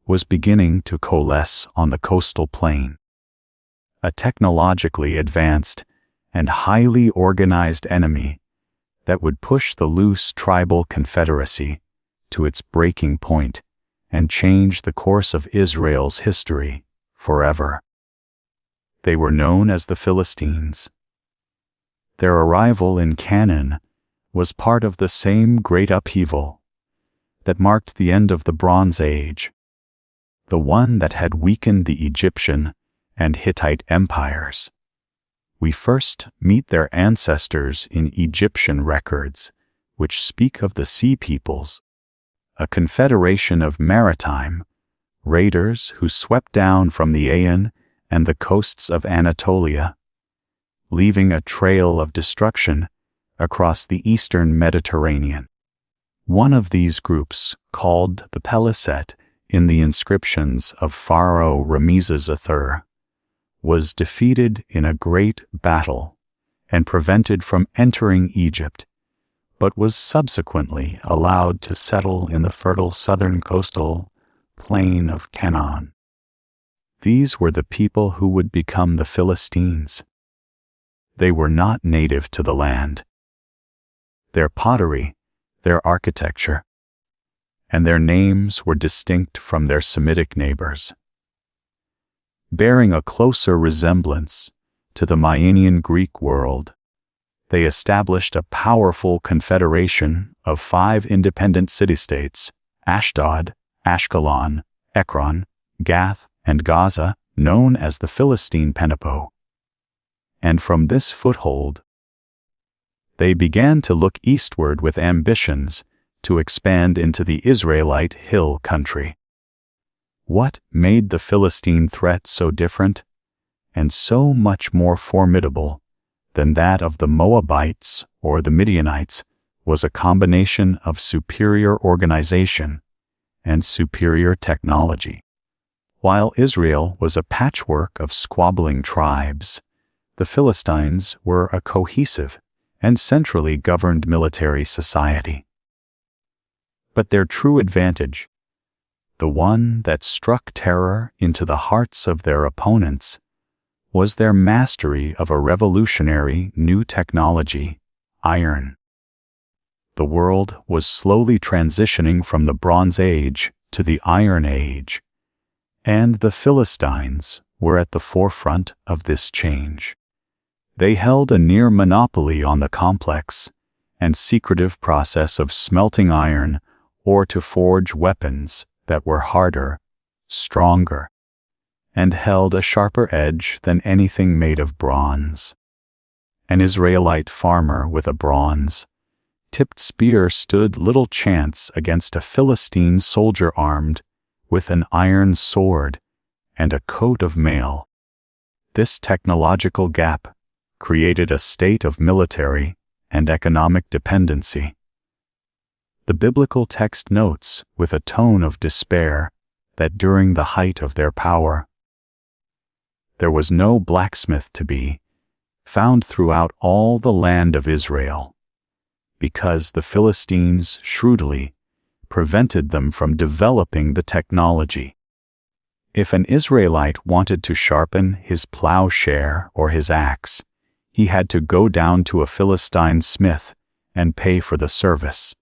was beginning to coalesce on the coastal plain. A technologically advanced and highly organized enemy that would push the loose tribal confederacy to its breaking point and change the course of Israel's history forever. They were known as the Philistines. Their arrival in Canaan was part of the same great upheaval that marked the end of the Bronze Age, the one that had weakened the Egyptian and Hittite empires. We first meet their ancestors in Egyptian records, which speak of the Sea Peoples, a confederation of maritime raiders who swept down from the Aegean and the coasts of Anatolia, leaving a trail of destruction across the eastern Mediterranean. One of these groups, called the Peliset in the inscriptions of Pharaoh Ramesses III, was defeated in a great battle and prevented from entering Egypt, but was subsequently allowed to settle in the fertile southern coastal plain of Canaan. These were the people who would become the Philistines. They were not native to the land. Their pottery, their architecture, and their names were distinct from their Semitic neighbors. Bearing a closer resemblance to the Mayanean Greek world, they established a powerful confederation of 5 independent city-states: Ashdod, Ashkelon, Ekron, Gath, and Gaza, known as the Philistine Penepo. And from this foothold, they began to look eastward with ambitions to expand into the Israelite hill country. What made the Philistine threat so different and so much more formidable than that of the Moabites or the Midianites was a combination of superior organization and superior technology. While Israel was a patchwork of squabbling tribes, the Philistines were a cohesive and centrally governed military society. But their true advantage, the one that struck terror into the hearts of their opponents, was their mastery of a revolutionary new technology, iron. The world was slowly transitioning from the Bronze Age to the Iron Age, and the Philistines were at the forefront of this change. They held a near monopoly on the complex and secretive process of smelting iron or to forge weapons that were harder, stronger, and held a sharper edge than anything made of bronze. An Israelite farmer with a bronze-tipped spear stood little chance against a Philistine soldier armed with an iron sword and a coat of mail. This technological gap created a state of military and economic dependency. The biblical text notes with a tone of despair that during the height of their power, there was no blacksmith to be found throughout all the land of Israel, because the Philistines shrewdly prevented them from developing the technology. If an Israelite wanted to sharpen his plowshare or his axe, he had to go down to a Philistine smith and pay for the service.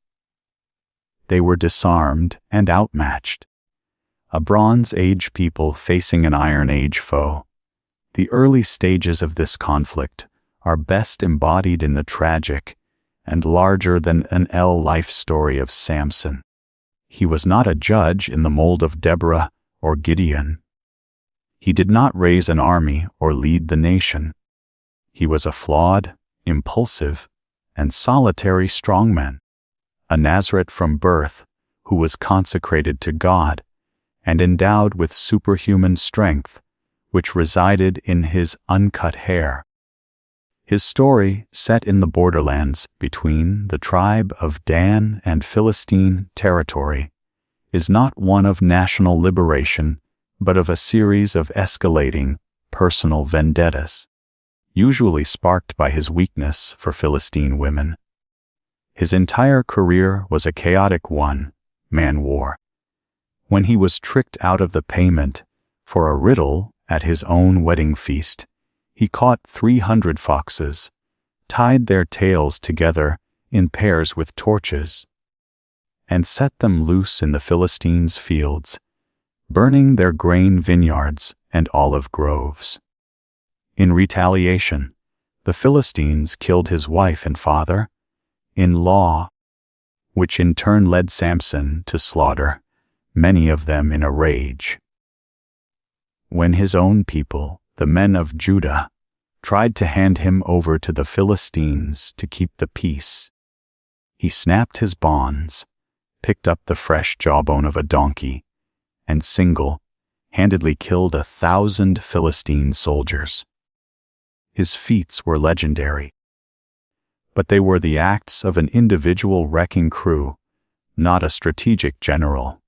They were disarmed and outmatched. A Bronze Age people facing an Iron Age foe. The early stages of this conflict are best embodied in the tragic and larger than an L life story of Samson. He was not a judge in the mold of Deborah or Gideon. He did not raise an army or lead the nation. He was a flawed, impulsive, and solitary strongman, a Nazarite from birth who was consecrated to God and endowed with superhuman strength, which resided in his uncut hair. His story, set in the borderlands between the tribe of Dan and Philistine territory, is not one of national liberation, but of a series of escalating personal vendettas, usually sparked by his weakness for Philistine women. His entire career was a chaotic one-man war. When he was tricked out of the payment for a riddle at his own wedding feast, he caught 300 foxes, tied their tails together in pairs with torches, and set them loose in the Philistines' fields, burning their grain vineyards and olive groves. In retaliation, the Philistines killed his wife and father-in-law, which in turn led Samson to slaughter many of them in a rage. When his own people, the men of Judah, tried to hand him over to the Philistines to keep the peace, he snapped his bonds, picked up the fresh jawbone of a donkey, and single-handedly killed 1,000 Philistine soldiers. His feats were legendary, but they were the acts of an individual wrecking crew, not a strategic general.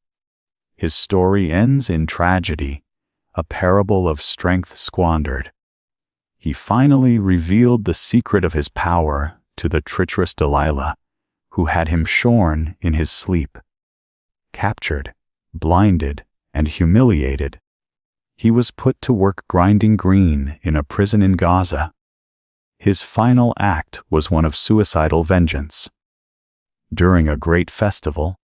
His story ends in tragedy, a parable of strength squandered. He finally revealed the secret of his power to the treacherous Delilah, who had him shorn in his sleep. Captured, blinded, and humiliated, he was put to work grinding green in a prison in Gaza. His final act was one of suicidal vengeance. During a great festival,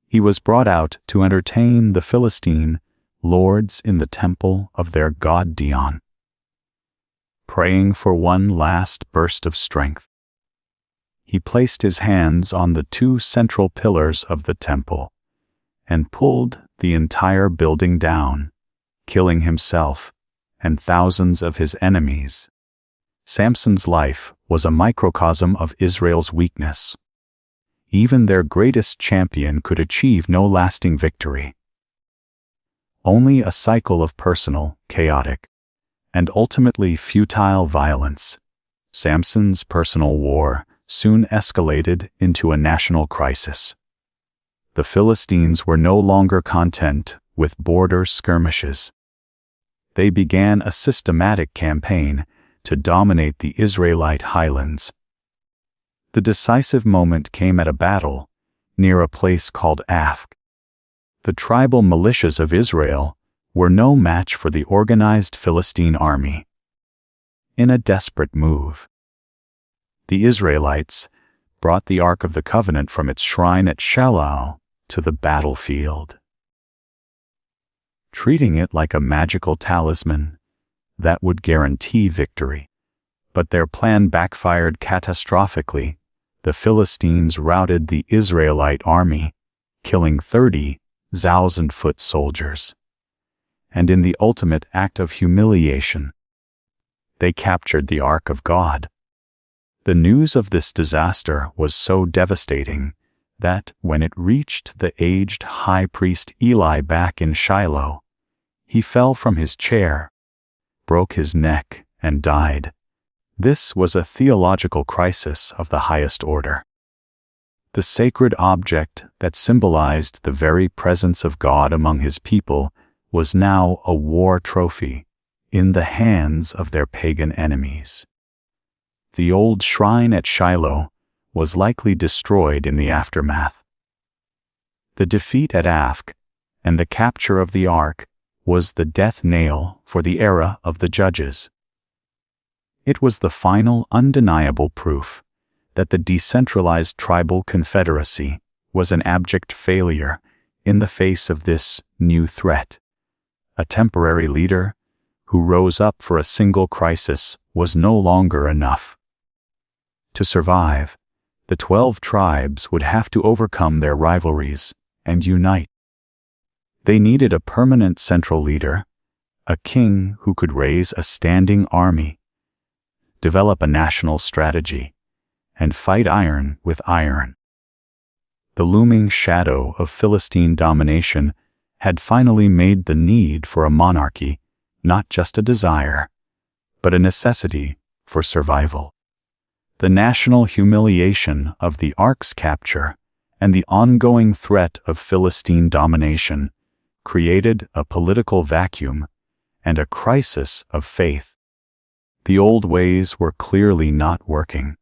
he was brought out to entertain the Philistine lords in the temple of their god Dion, praying for one last burst of strength. He placed his hands on the 2 central pillars of the temple and pulled the entire building down, killing himself and thousands of his enemies. Samson's life was a microcosm of Israel's weakness. Even their greatest champion could achieve no lasting victory. Only a cycle of personal, chaotic, and ultimately futile violence. Samson's personal war soon escalated into a national crisis. The Philistines were no longer content with border skirmishes. They began a systematic campaign to dominate the Israelite highlands. The decisive moment came at a battle near a place called Afk. The tribal militias of Israel were no match for the organized Philistine army. In a desperate move, the Israelites brought the Ark of the Covenant from its shrine at Shiloh to the battlefield, treating it like a magical talisman that would guarantee victory. But their plan backfired catastrophically. The Philistines routed the Israelite army, killing 30,000 foot soldiers. And in the ultimate act of humiliation, they captured the Ark of God. The news of this disaster was so devastating that when it reached the aged high priest Eli back in Shiloh, he fell from his chair, broke his neck, and died. This was a theological crisis of the highest order. The sacred object that symbolized the very presence of God among his people was now a war trophy in the hands of their pagan enemies. The old shrine at Shiloh was likely destroyed in the aftermath. The defeat at Afk and the capture of the Ark was the death knell for the era of the judges. It was the final undeniable proof that the decentralized tribal confederacy was an abject failure in the face of this new threat. A temporary leader who rose up for a single crisis was no longer enough. To survive, the 12 tribes would have to overcome their rivalries and unite. They needed a permanent central leader, a king who could raise a standing army, develop a national strategy, and fight iron with iron. The looming shadow of Philistine domination had finally made the need for a monarchy not just a desire, but a necessity for survival. The national humiliation of the Ark's capture and the ongoing threat of Philistine domination created a political vacuum and a crisis of faith. The old ways were clearly not working.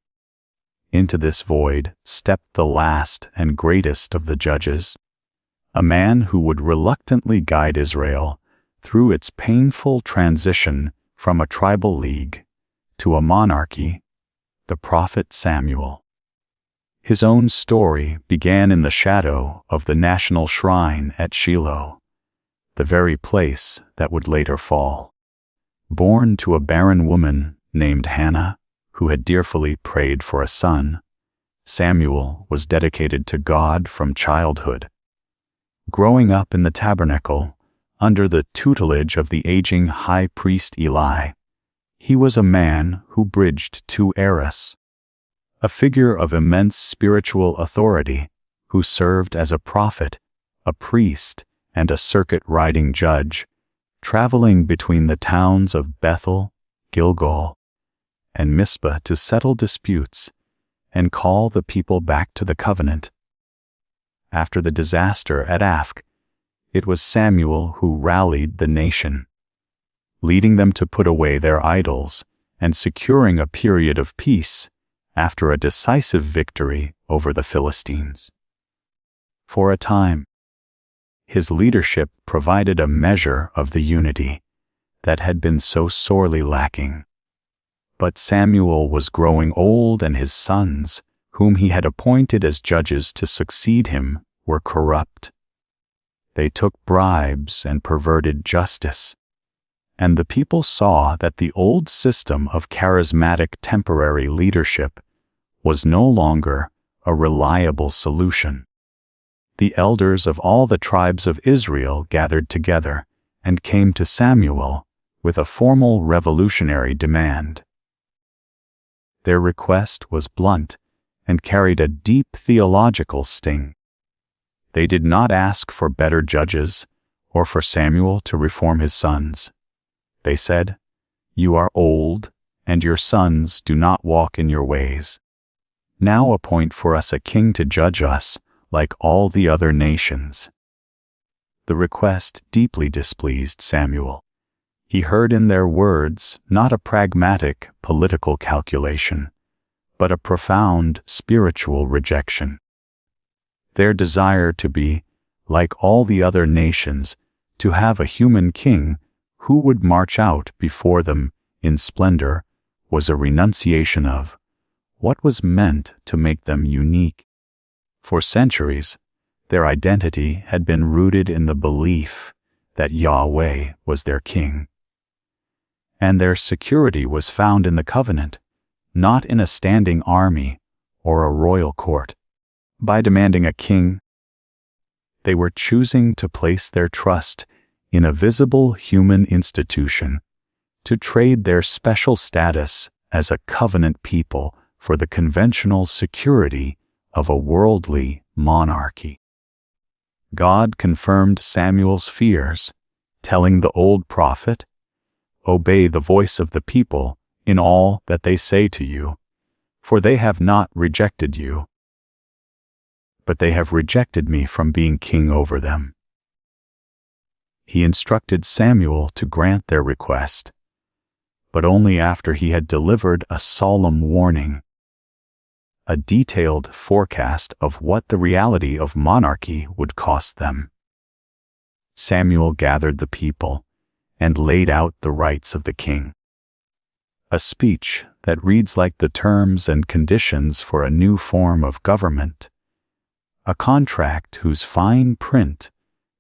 Into this void stepped the last and greatest of the judges, a man who would reluctantly guide Israel through its painful transition from a tribal league to a monarchy, the prophet Samuel. His own story began in the shadow of the national shrine at Shiloh, the very place that would later fall. Born to a barren woman named Hannah, who had tearfully prayed for a son, Samuel was dedicated to God from childhood. Growing up in the tabernacle, under the tutelage of the aging high priest Eli, he was a man who bridged two eras. A figure of immense spiritual authority who served as a prophet, a priest, and a circuit-riding judge, traveling between the towns of Bethel, Gilgal, and Mizpah to settle disputes and call the people back to the covenant. After the disaster at Afk, it was Samuel who rallied the nation, leading them to put away their idols and securing a period of peace after a decisive victory over the Philistines. For a time, his leadership provided a measure of the unity that had been so sorely lacking. But Samuel was growing old, and his sons, whom he had appointed as judges to succeed him, were corrupt. They took bribes and perverted justice, and the people saw that the old system of charismatic temporary leadership was no longer a reliable solution. The elders of all the tribes of Israel gathered together and came to Samuel with a formal revolutionary demand. Their request was blunt and carried a deep theological sting. They did not ask for better judges or for Samuel to reform his sons. They said, "You are old, and your sons do not walk in your ways. Now appoint for us a king to judge us like all the other nations." The request deeply displeased Samuel. He heard in their words not a pragmatic political calculation, but a profound spiritual rejection. Their desire to be, like all the other nations, to have a human king who would march out before them in splendor, was a renunciation of what was meant to make them unique. For centuries, their identity had been rooted in the belief that Yahweh was their king. And their security was found in the covenant, not in a standing army or a royal court. By demanding a king, they were choosing to place their trust in a visible human institution, to trade their special status as a covenant people for the conventional security of a worldly monarchy. God confirmed Samuel's fears, telling the old prophet, "Obey the voice of the people in all that they say to you, for they have not rejected you, but they have rejected me from being king over them." He instructed Samuel to grant their request, but only after he had delivered a solemn warning, a detailed forecast of what the reality of monarchy would cost them. Samuel gathered the people and laid out the rights of the king. A speech that reads like the terms and conditions for a new form of government, a contract whose fine print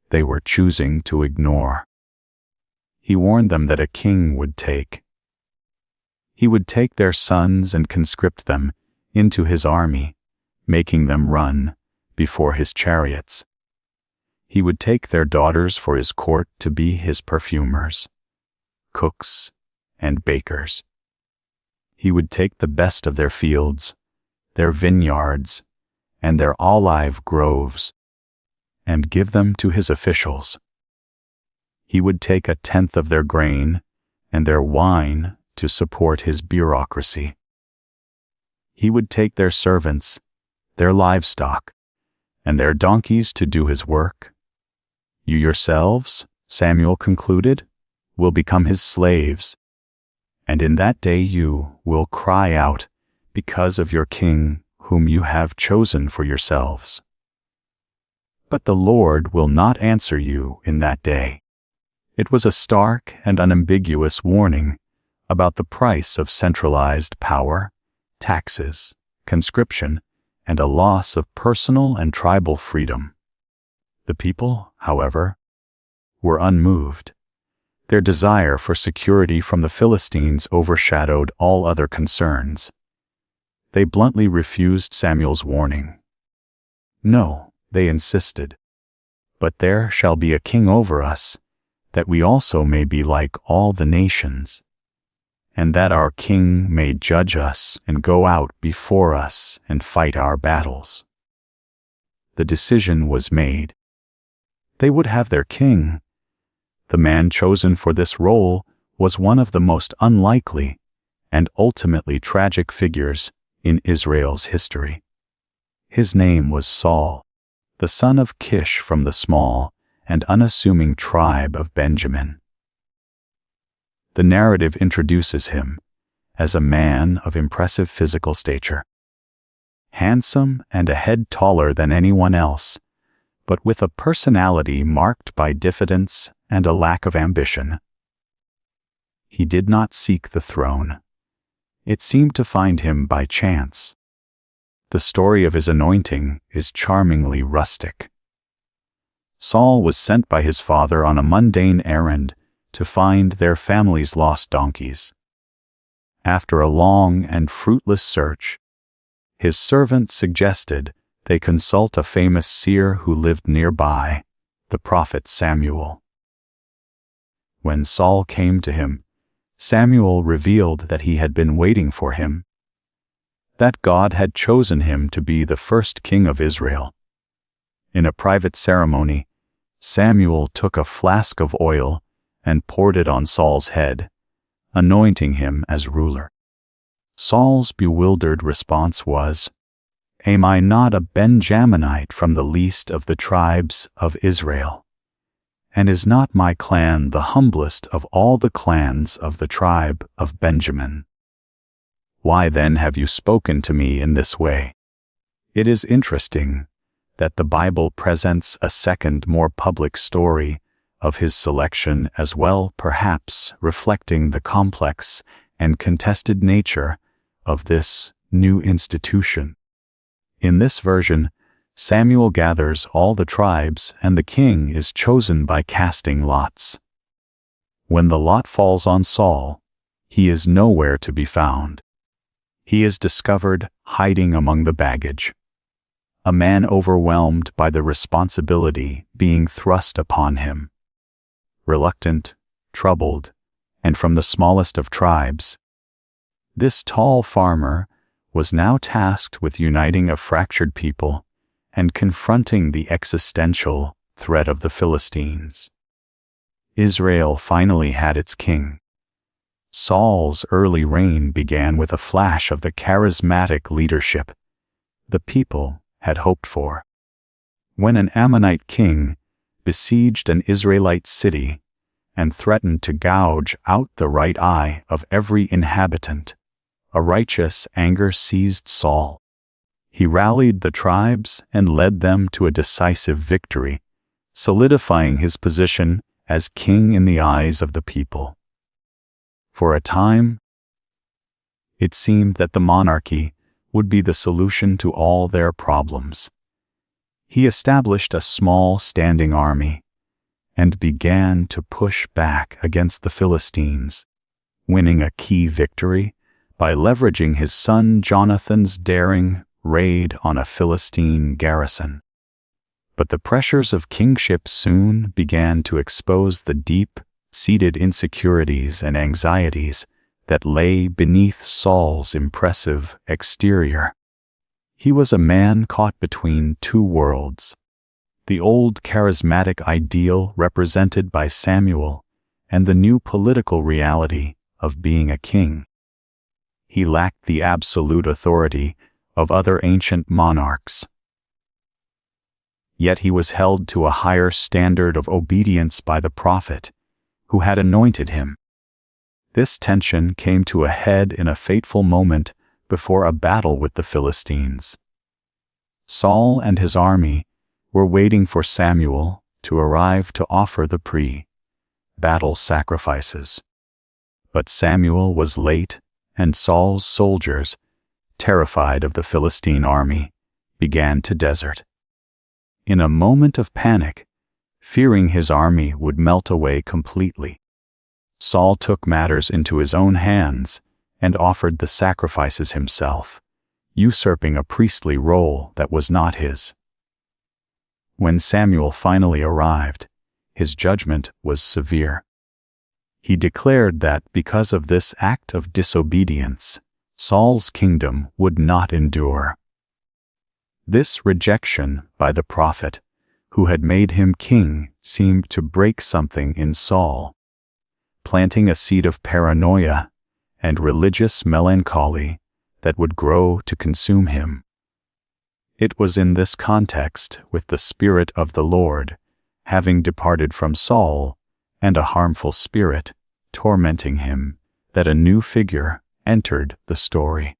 they were choosing to ignore. He warned them that a king would take. He would take their sons and conscript them into his army, making them run before his chariots. He would take their daughters for his court to be his perfumers, cooks, and bakers. He would take the best of their fields, their vineyards, and their olive groves, and give them to his officials. He would take 1/10 of their grain and their wine to support his bureaucracy. He would take their servants, their livestock, and their donkeys to do his work. You yourselves, Samuel concluded, will become his slaves, and in that day you will cry out because of your king whom you have chosen for yourselves. But the Lord will not answer you in that day. It was a stark and unambiguous warning about the price of centralized power, taxes, conscription, and a loss of personal and tribal freedom. The people, however, were unmoved. Their desire for security from the Philistines overshadowed all other concerns. They bluntly refused Samuel's warning. "No," they insisted, "but there shall be a king over us, that we also may be like all the nations, and that our king may judge us and go out before us and fight our battles." The decision was made. They would have their king. The man chosen for this role was one of the most unlikely and ultimately tragic figures in Israel's history. His name was Saul, the son of Kish from the small and unassuming tribe of Benjamin. The narrative introduces him as a man of impressive physical stature, handsome and a head taller than anyone else, but with a personality marked by diffidence and a lack of ambition. He did not seek the throne. It seemed to find him by chance. The story of his anointing is charmingly rustic. Saul was sent by his father on a mundane errand to find their family's lost donkeys. After a long and fruitless search, his servant suggested they consult a famous seer who lived nearby, the prophet Samuel. When Saul came to him, Samuel revealed that he had been waiting for him, that God had chosen him to be the first king of Israel. In a private ceremony, Samuel took a flask of oil and poured it on Saul's head, anointing him as ruler. Saul's bewildered response was, "Am I not a Benjaminite from the least of the tribes of Israel? And is not my clan the humblest of all the clans of the tribe of Benjamin? Why then have you spoken to me in this way?" It is interesting that the Bible presents a second, more public story of his selection as well, perhaps reflecting the complex and contested nature of this new institution. In this version, Samuel gathers all the tribes and the king is chosen by casting lots. When the lot falls on Saul, he is nowhere to be found. He is discovered hiding among the baggage, a man overwhelmed by the responsibility being thrust upon him. Reluctant, troubled, and from the smallest of tribes, this tall farmer was now tasked with uniting a fractured people and confronting the existential threat of the Philistines. Israel finally had its king. Saul's early reign began with a flash of the charismatic leadership the people had hoped for. When an Ammonite king besieged an Israelite city and threatened to gouge out the right eye of every inhabitant, a righteous anger seized Saul. He rallied the tribes and led them to a decisive victory, solidifying his position as king in the eyes of the people. For a time, it seemed that the monarchy would be the solution to all their problems. He established a small standing army and began to push back against the Philistines, winning a key victory by leveraging his son Jonathan's daring raid on a Philistine garrison. But the pressures of kingship soon began to expose the deep-seated insecurities and anxieties that lay beneath Saul's impressive exterior. He was a man caught between two worlds, the old charismatic ideal represented by Samuel and the new political reality of being a king. He lacked the absolute authority of other ancient monarchs. Yet he was held to a higher standard of obedience by the prophet who had anointed him. This tension came to a head in a fateful moment before a battle with the Philistines. Saul and his army were waiting for Samuel to arrive to offer the pre-battle sacrifices. But Samuel was late, and Saul's soldiers, terrified of the Philistine army, began to desert. In a moment of panic, fearing his army would melt away completely, Saul took matters into his own hands and offered the sacrifices himself, usurping a priestly role that was not his. When Samuel finally arrived, his judgment was severe. He declared that because of this act of disobedience, Saul's kingdom would not endure. This rejection by the prophet, who had made him king, seemed to break something in Saul, planting a seed of paranoia and religious melancholy that would grow to consume him. It was in this context, with the Spirit of the Lord having departed from Saul, and a harmful spirit tormenting him, that a new figure entered the story.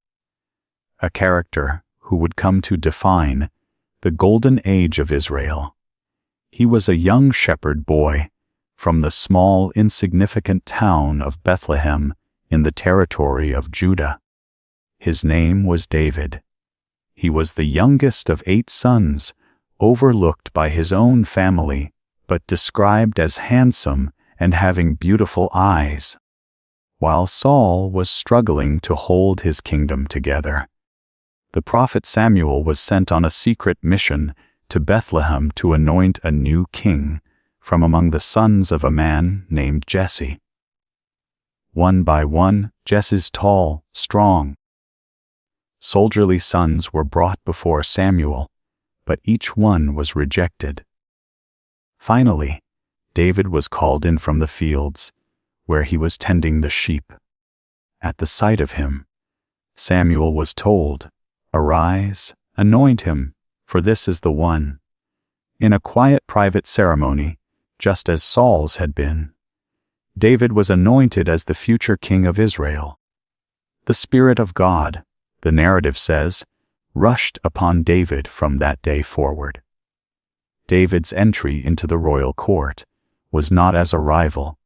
A character who would come to define the golden age of Israel. He was a young shepherd boy from the small, insignificant town of Bethlehem in the territory of Judah. His name was David. He was the youngest of 8 sons, overlooked by his own family, but described as handsome and having beautiful eyes. While Saul was struggling to hold his kingdom together, the prophet Samuel was sent on a secret mission to Bethlehem to anoint a new king from among the sons of a man named Jesse. One by one, Jesse's tall, strong, soldierly sons were brought before Samuel, but each one was rejected. Finally, David was called in from the fields, where he was tending the sheep. At the sight of him, Samuel was told, "Arise, anoint him, for this is the one." In a quiet private ceremony, just as Saul's had been, David was anointed as the future king of Israel. The Spirit of God, the narrative says, rushed upon David from that day forward. David's entry into the royal court was not as a rival,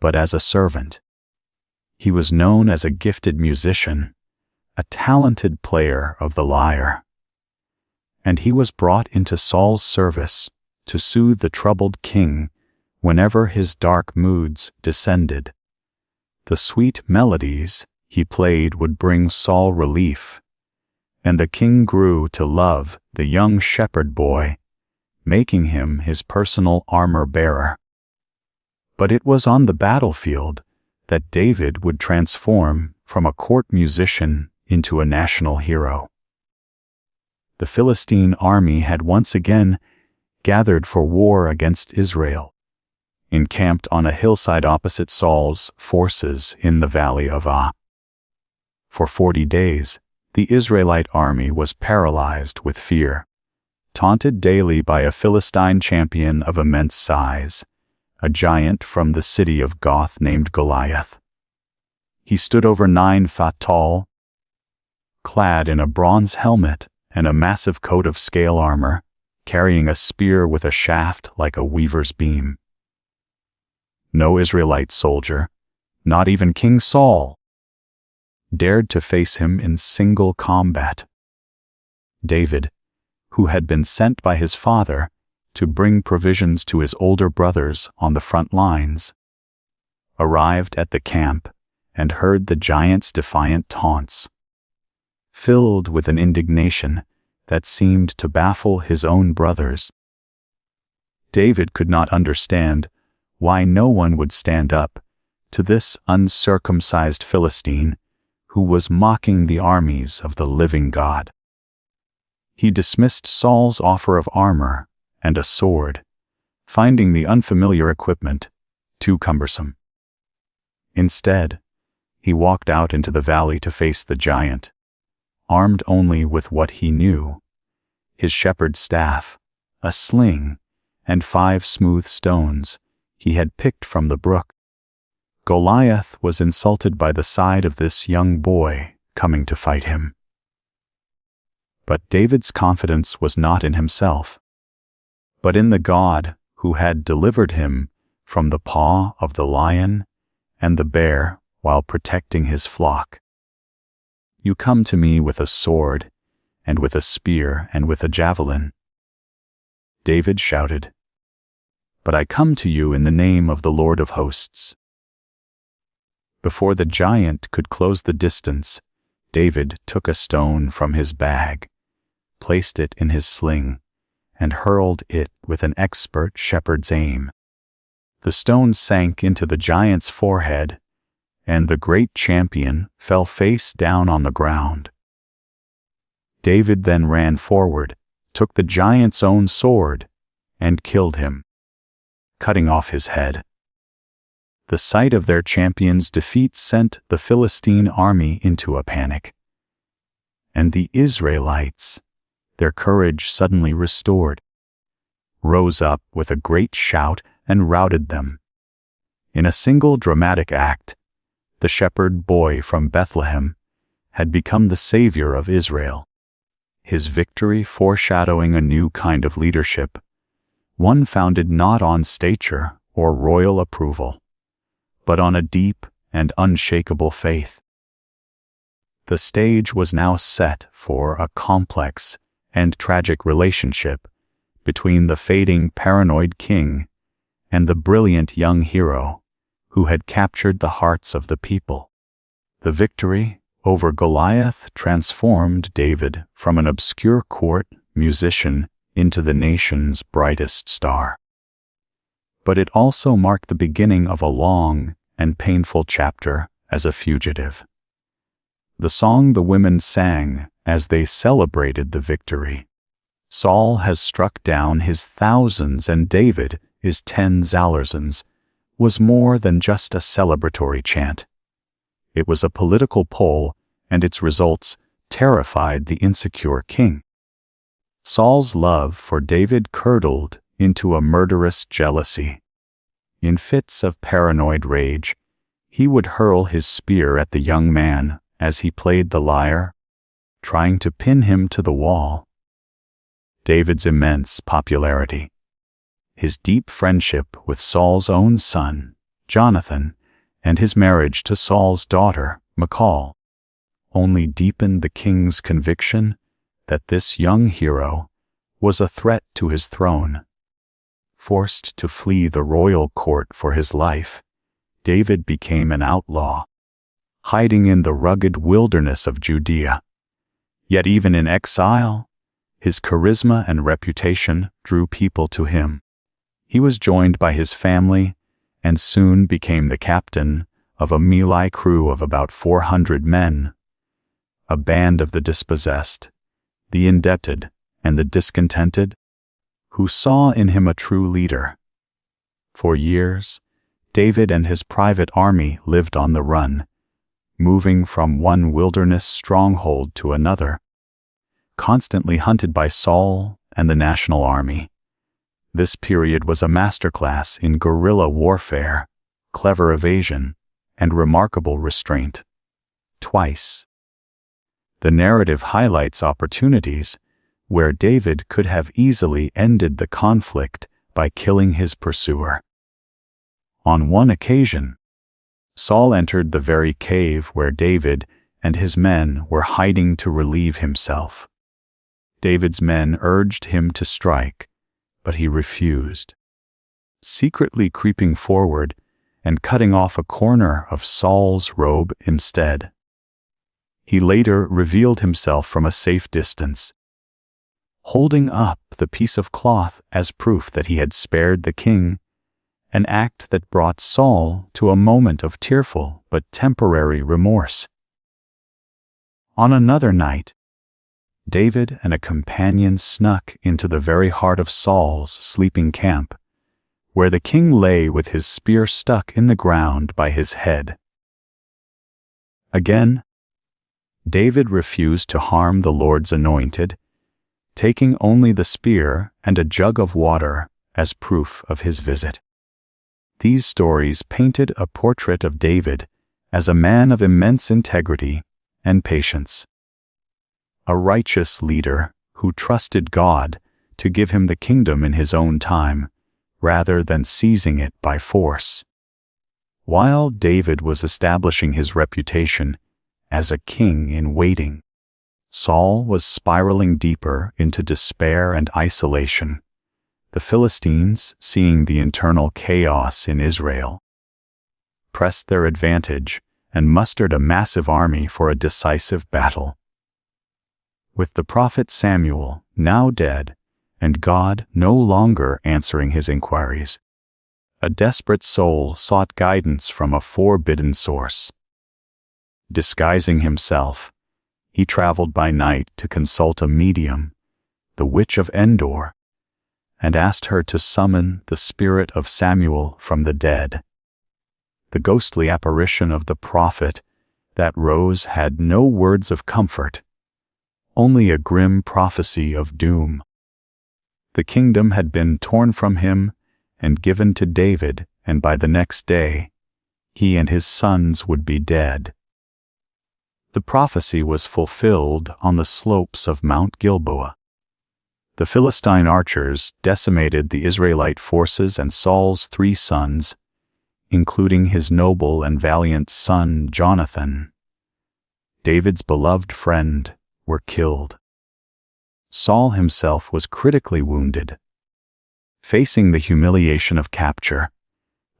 but as a servant. He was known as a gifted musician, a talented player of the lyre. And he was brought into Saul's service to soothe the troubled king whenever his dark moods descended. The sweet melodies he played would bring Saul relief, and the king grew to love the young shepherd boy, making him his personal armor-bearer. But it was on the battlefield that David would transform from a court musician into a national hero. The Philistine army had once again gathered for war against Israel, encamped on a hillside opposite Saul's forces in the valley of Ah. For 40 days, the Israelite army was paralyzed with fear, taunted daily by a Philistine champion of immense size, a giant from the city of Goth named Goliath. He stood over 9 feet tall, clad in a bronze helmet and a massive coat of scale armor, carrying a spear with a shaft like a weaver's beam. No Israelite soldier, not even King Saul, dared to face him in single combat. David, who had been sent by his father to bring provisions to his older brothers on the front lines, arrived at the camp and heard the giant's defiant taunts. Filled with an indignation that seemed to baffle his own brothers, David could not understand why no one would stand up to this uncircumcised Philistine who was mocking the armies of the living God. He dismissed Saul's offer of armor and a sword, finding the unfamiliar equipment too cumbersome. Instead, he walked out into the valley to face the giant, armed only with what he knew: his shepherd's staff, a sling, and 5 smooth stones he had picked from the brook. Goliath was insulted by the sight of this young boy coming to fight him. But David's confidence was not in himself, but in the God who had delivered him from the paw of the lion and the bear while protecting his flock. "You come to me with a sword, and with a spear, and with a javelin," David shouted, "but I come to you in the name of the Lord of hosts." Before the giant could close the distance, David took a stone from his bag, placed it in his sling, and hurled it with an expert shepherd's aim. The stone sank into the giant's forehead, and the great champion fell face down on the ground. David then ran forward, took the giant's own sword, and killed him, cutting off his head. The sight of their champion's defeat sent the Philistine army into a panic. And the Israelites, their courage suddenly restored, rose up with a great shout and routed them. In a single dramatic act, the shepherd boy from Bethlehem had become the savior of Israel, his victory foreshadowing a new kind of leadership, one founded not on stature or royal approval, but on a deep and unshakable faith. The stage was now set for a complex and tragic relationship between the fading paranoid king and the brilliant young hero who had captured the hearts of the people. The victory over Goliath transformed David from an obscure court musician into the nation's brightest star. but it also marked the beginning of a long and painful chapter as a fugitive. The song the women sang as they celebrated the victory, "Saul has struck down his thousands and David his 10 Zalarzans," was more than just a celebratory chant. It was a political poll, and its results terrified the insecure king. Saul's love for David curdled into a murderous jealousy. In fits of paranoid rage, he would hurl his spear at the young man as he played the lyre, trying to pin him to the wall. David's immense popularity, his deep friendship with Saul's own son, Jonathan, and his marriage to Saul's daughter, Michal, only deepened the king's conviction that this young hero was a threat to his throne. Forced to flee the royal court for his life, David became an outlaw, hiding in the rugged wilderness of Judea. Yet even in exile, his charisma and reputation drew people to him. He was joined by his family and soon became the captain of a melee crew of about 400 men, a band of the dispossessed, the indebted, and the discontented, who saw in him a true leader. For years, David and his private army lived on the run, moving from one wilderness stronghold to another, constantly hunted by Saul and the national army. This period was a masterclass in guerrilla warfare, clever evasion, and remarkable restraint. Twice, the narrative highlights opportunities where David could have easily ended the conflict by killing his pursuer. On one occasion, Saul entered the very cave where David and his men were hiding to relieve himself. David's men urged him to strike, but he refused, secretly creeping forward and cutting off a corner of Saul's robe instead. He later revealed himself from a safe distance, holding up the piece of cloth as proof that he had spared the king, an act that brought Saul to a moment of tearful but temporary remorse. On another night, David and a companion snuck into the very heart of Saul's sleeping camp, where the king lay with his spear stuck in the ground by his head. Again, David refused to harm the Lord's anointed, taking only the spear and a jug of water as proof of his visit. These stories painted a portrait of David as a man of immense integrity and patience, a righteous leader who trusted God to give him the kingdom in his own time, rather than seizing it by force. While David was establishing his reputation as a king in waiting, Saul was spiraling deeper into despair and isolation. The Philistines, seeing the internal chaos in Israel, pressed their advantage and mustered a massive army for a decisive battle. With the prophet Samuel now dead and God no longer answering his inquiries, a desperate soul sought guidance from a forbidden source. Disguising himself, he traveled by night to consult a medium, the witch of Endor, and asked her to summon the spirit of Samuel from the dead. The ghostly apparition of the prophet that rose had no words of comfort, only a grim prophecy of doom. The kingdom had been torn from him and given to David, and by the next day, he and his sons would be dead. The prophecy was fulfilled on the slopes of Mount Gilboa. The Philistine archers decimated the Israelite forces, and Saul's 3 sons, including his noble and valiant son Jonathan, David's beloved friend, were killed. Saul himself was critically wounded. Facing the humiliation of capture,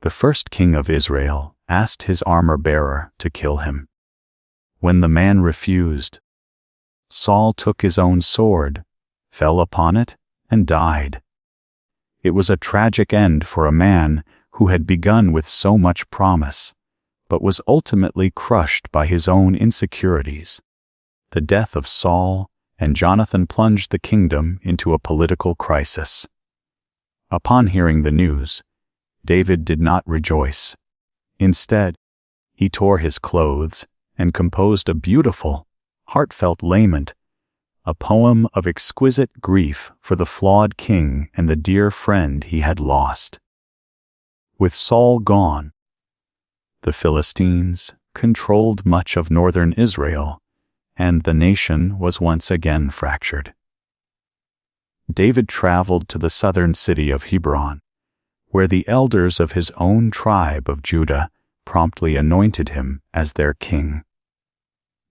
the first king of Israel asked his armor-bearer to kill him. When the man refused, Saul took his own sword, fell upon it, and died. It was a tragic end for a man who had begun with so much promise, but was ultimately crushed by his own insecurities. The death of Saul and Jonathan plunged the kingdom into a political crisis. Upon hearing the news, David did not rejoice. Instead, he tore his clothes and composed a beautiful, heartfelt lament, a poem of exquisite grief for the flawed king and the dear friend he had lost. With Saul gone, the Philistines controlled much of northern Israel, and the nation was once again fractured. David traveled to the southern city of Hebron, where the elders of his own tribe of Judah promptly anointed him as their king.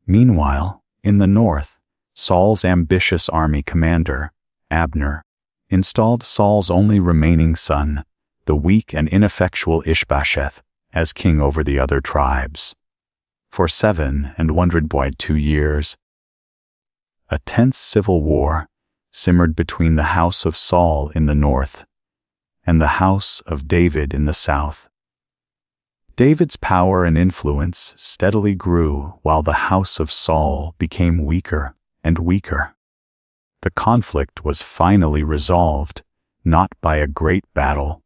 Meanwhile, in the north, Saul's ambitious army commander, Abner, installed Saul's only remaining son, the weak and ineffectual Ishbosheth, as king over the other tribes. For 702 years, a tense civil war simmered between the house of Saul in the north and the house of David in the south. David's power and influence steadily grew while the house of Saul became weaker and weaker. The conflict was finally resolved, not by a great battle,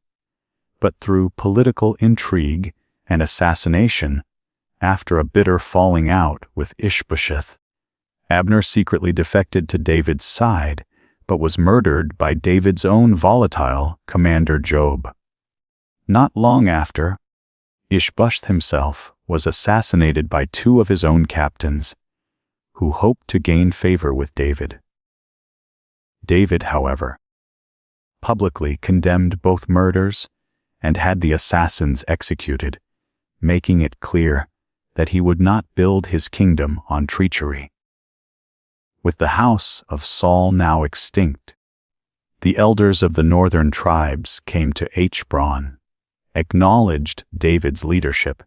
but through political intrigue and assassination. After a bitter falling out with Ishbosheth, Abner secretly defected to David's side, but was murdered by David's own volatile commander Joab. Not long after, Ishbosheth himself was assassinated by two of his own captains, who hoped to gain favor with David. David, however, publicly condemned both murders and had the assassins executed, making it clear that he would not build his kingdom on treachery. With the house of Saul now extinct, the elders of the northern tribes came to Hebron, acknowledged David's leadership,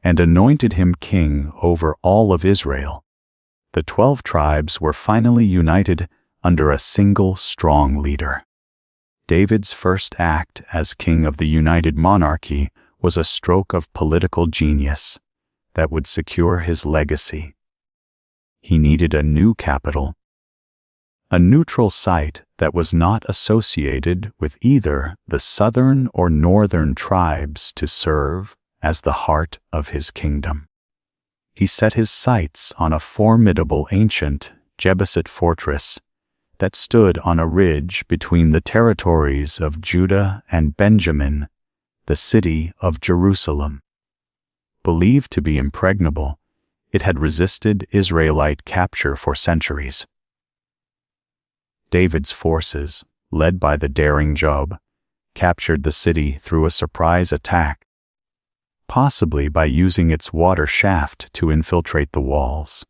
and anointed him king over all of Israel. The 12 tribes were finally united under a single strong leader. David's first act as king of the united monarchy was a stroke of political genius that would secure his legacy. He needed a new capital, a neutral site that was not associated with either the southern or northern tribes to serve as the heart of his kingdom. He set his sights on a formidable ancient Jebusite fortress that stood on a ridge between the territories of Judah and Benjamin, the city of Jerusalem. Believed to be impregnable, it had resisted Israelite capture for centuries. David's forces, led by the daring Joab, captured the city through a surprise attack, possibly by using its water shaft to infiltrate the walls.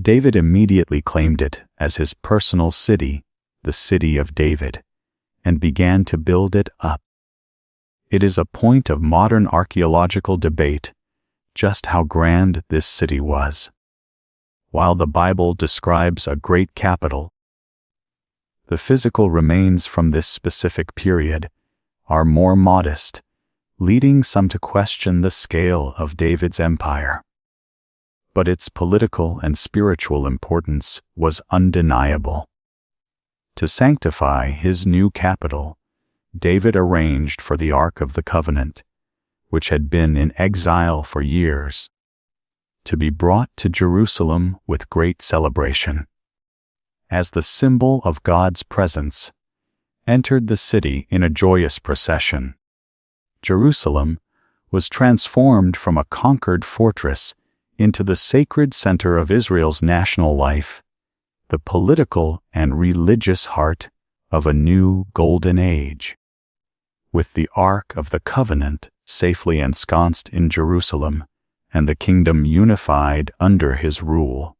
David immediately claimed it as his personal city, the City of David, and began to build it up. It is a point of modern archaeological debate just how grand this city was. While the Bible describes a great capital, the physical remains from this specific period are more modest, leading some to question the scale of David's empire. But its political and spiritual importance was undeniable. To sanctify his new capital, David arranged for the Ark of the Covenant, which had been in exile for years, to be brought to Jerusalem with great celebration. As the symbol of God's presence entered the city in a joyous procession, Jerusalem was transformed from a conquered fortress into the sacred center of Israel's national life, the political and religious heart of a new golden age. With the Ark of the Covenant safely ensconced in Jerusalem and the kingdom unified under his rule,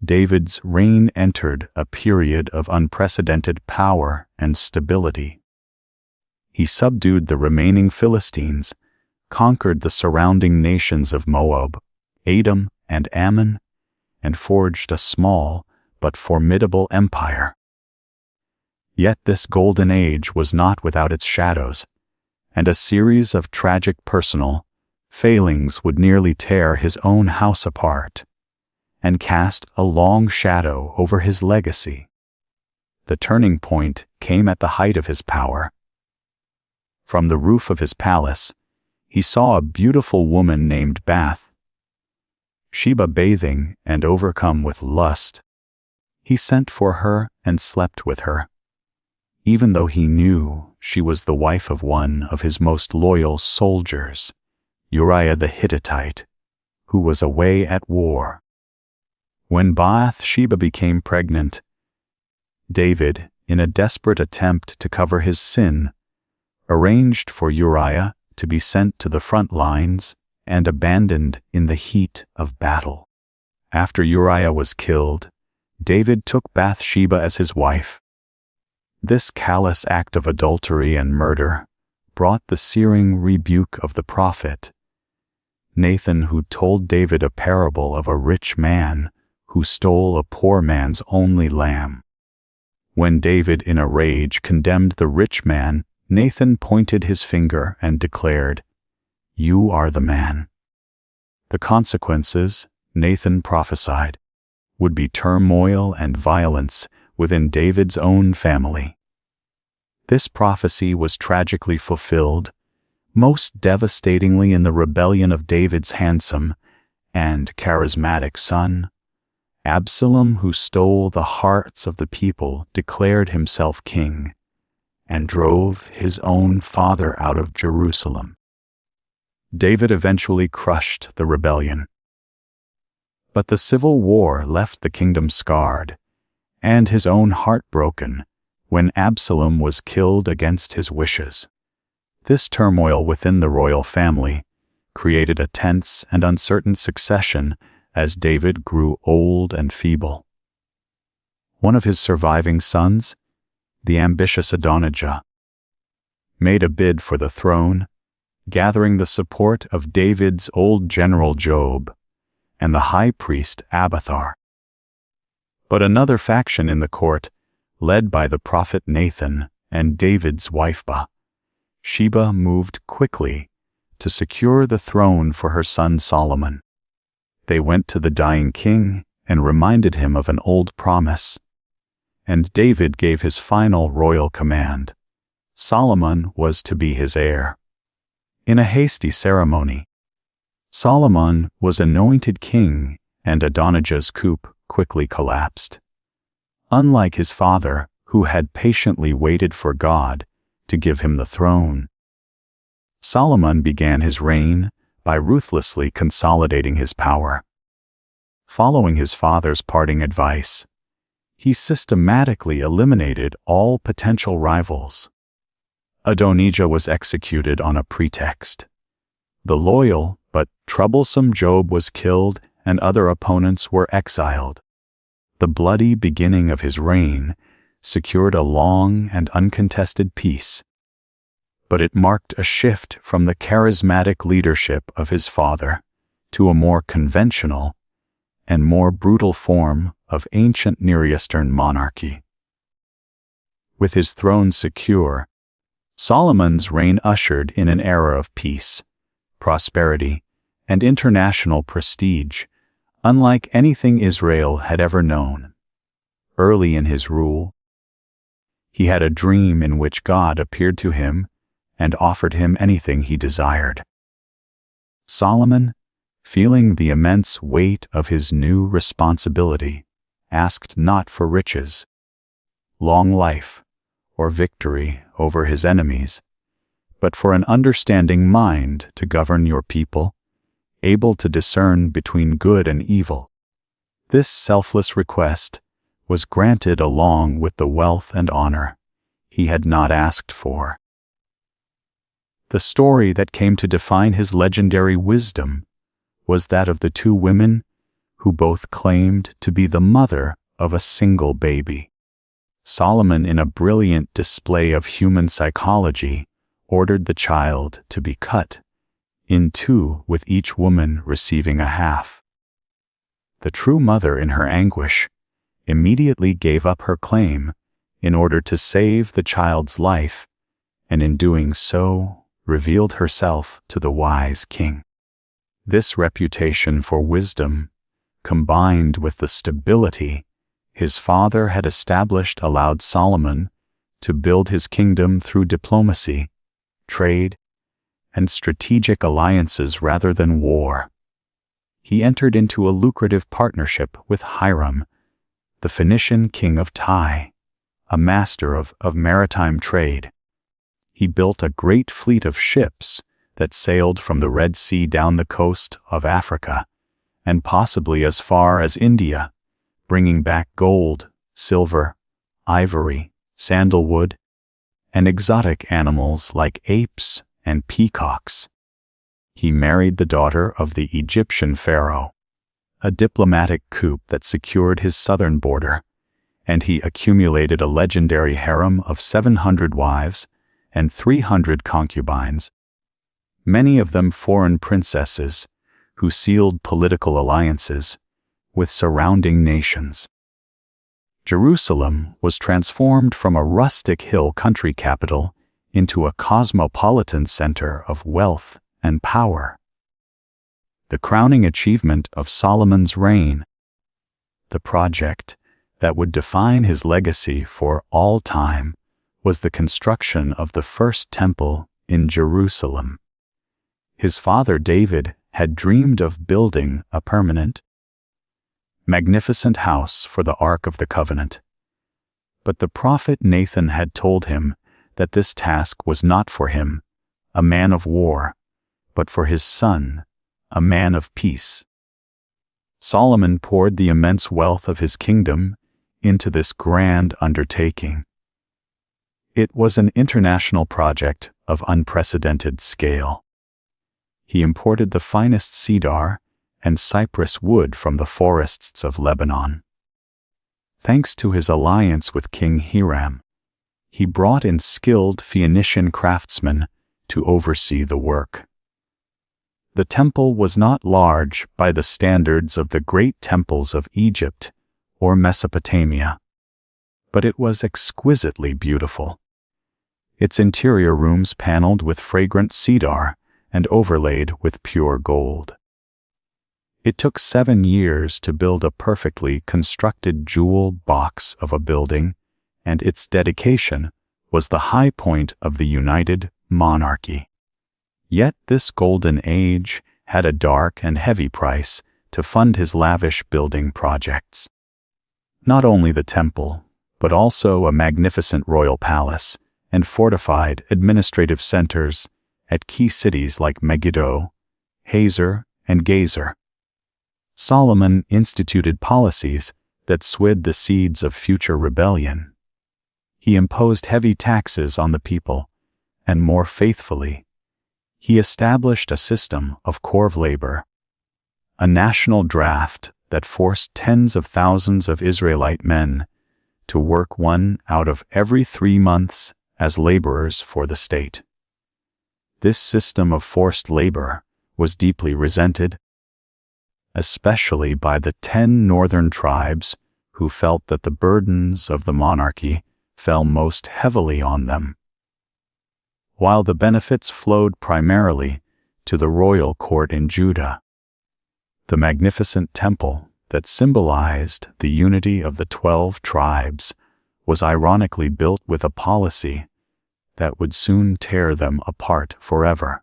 David's reign entered a period of unprecedented power and stability. He subdued the remaining Philistines, conquered the surrounding nations of Moab, Edom, and Ammon, and forged a small but formidable empire. Yet this golden age was not without its shadows, and a series of tragic personal failings would nearly tear his own house apart and cast a long shadow over his legacy. The turning point came at the height of his power. From the roof of his palace, he saw a beautiful woman named Bathsheba bathing and overcome with lust. He sent for her and slept with her, even though he knew she was the wife of one of his most loyal soldiers, Uriah the Hittite, who was away at war. When Bathsheba became pregnant, David, in a desperate attempt to cover his sin, arranged for Uriah to be sent to the front lines and abandoned in the heat of battle. After Uriah was killed, David took Bathsheba as his wife. This callous act of adultery and murder brought the searing rebuke of the prophet Nathan, who told David a parable of a rich man who stole a poor man's only lamb. When David in a rage condemned the rich man, Nathan pointed his finger and declared, "You are the man." The consequences, Nathan prophesied, would be turmoil and violence within David's own family. This prophecy was tragically fulfilled, most devastatingly in the rebellion of David's handsome and charismatic son. Absalom, who stole the hearts of the people, declared himself king and drove his own father out of Jerusalem. David eventually crushed the rebellion. But the civil war left the kingdom scarred and his own heart broken when Absalom was killed against his wishes. This turmoil within the royal family created a tense and uncertain succession as David grew old and feeble. One of his surviving sons, the ambitious Adonijah, made a bid for the throne, gathering the support of David's old general Joab and the high priest Abiathar. But another faction in the court, led by the prophet Nathan and David's wife Bathsheba, moved quickly to secure the throne for her son Solomon. They went to the dying king and reminded him of an old promise, and David gave his final royal command. Solomon was to be his heir. In a hasty ceremony, Solomon was anointed king, and Adonijah's coup quickly collapsed. Unlike his father, who had patiently waited for God to give him the throne, Solomon began his reign by ruthlessly consolidating his power. Following his father's parting advice, he systematically eliminated all potential rivals. Adonijah was executed on a pretext. The loyal but troublesome Joab was killed, and other opponents were exiled. The bloody beginning of his reign secured a long and uncontested peace, but it marked a shift from the charismatic leadership of his father to a more conventional and more brutal form of ancient Near Eastern monarchy. With his throne secure, Solomon's reign ushered in an era of peace, prosperity, and international prestige, unlike anything Israel had ever known. Early in his rule, he had a dream in which God appeared to him and offered him anything he desired. Solomon, feeling the immense weight of his new responsibility, asked not for riches, long life, or victory over his enemies, but for an understanding mind to govern your people, able to discern between good and evil. This selfless request was granted along with the wealth and honor he had not asked for. The story that came to define his legendary wisdom was that of the two women who both claimed to be the mother of a single baby. Solomon, in a brilliant display of human psychology, ordered the child to be cut in two, with each woman receiving a half. The true mother, in her anguish, immediately gave up her claim, in order to save the child's life, and in doing so, revealed herself to the wise king. This reputation for wisdom, combined with the stability his father had established, allowed Solomon to build his kingdom through diplomacy, trade, and strategic alliances rather than war. He entered into a lucrative partnership with Hiram, the Phoenician king of Tyre, a master of maritime trade. He built a great fleet of ships that sailed from the Red Sea down the coast of Africa, and possibly as far as India, bringing back gold, silver, ivory, sandalwood, and exotic animals like apes and peacocks. He married the daughter of the Egyptian pharaoh, a diplomatic coup that secured his southern border, and he accumulated a legendary harem of 700 wives and 300 concubines, many of them foreign princesses who sealed political alliances with surrounding nations. Jerusalem was transformed from a rustic hill country capital into a cosmopolitan center of wealth and power. The crowning achievement of Solomon's reign, the project that would define his legacy for all time, was the construction of the first temple in Jerusalem. His father David had dreamed of building a permanent, magnificent house for the Ark of the Covenant. But the prophet Nathan had told him that this task was not for him, a man of war, but for his son, a man of peace. Solomon poured the immense wealth of his kingdom into this grand undertaking. It was an international project of unprecedented scale. He imported the finest cedar and cypress wood from the forests of Lebanon. Thanks to his alliance with King Hiram, he brought in skilled Phoenician craftsmen to oversee the work. The temple was not large by the standards of the great temples of Egypt or Mesopotamia, but it was exquisitely beautiful. Its interior rooms paneled with fragrant cedar and overlaid with pure gold. It took 7 years to build a perfectly constructed jewel box of a building, and its dedication was the high point of the united monarchy. Yet this golden age had a dark and heavy price to fund his lavish building projects. Not only the temple, but also a magnificent royal palace and fortified administrative centers at key cities like Megiddo, Hazor, and Gezer. Solomon instituted policies that swayed the seeds of future rebellion. He imposed heavy taxes on the people, and more faithfully, he established a system of corv labor, a national draft that forced tens of thousands of Israelite men to work 1 out of every 3 months as laborers for the state. This system of forced labor was deeply resented, especially by the 10 northern tribes who felt that the burdens of the monarchy fell most heavily on them. While the benefits flowed primarily to the royal court in Judah, the magnificent temple that symbolized the unity of the 12 tribes was ironically built with a policy that would soon tear them apart forever.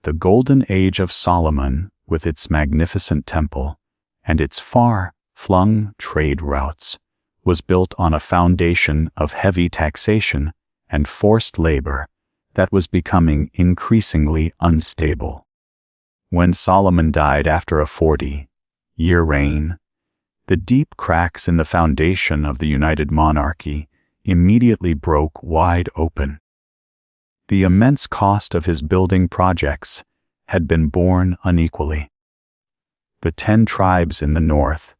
The golden age of Solomon, with its magnificent temple and its far-flung trade routes, was built on a foundation of heavy taxation and forced labor that was becoming increasingly unstable. When Solomon died after a 40-year reign, the deep cracks in the foundation of the united monarchy immediately broke wide open. The immense cost of his building projects had been borne unequally. The 10 tribes in the north,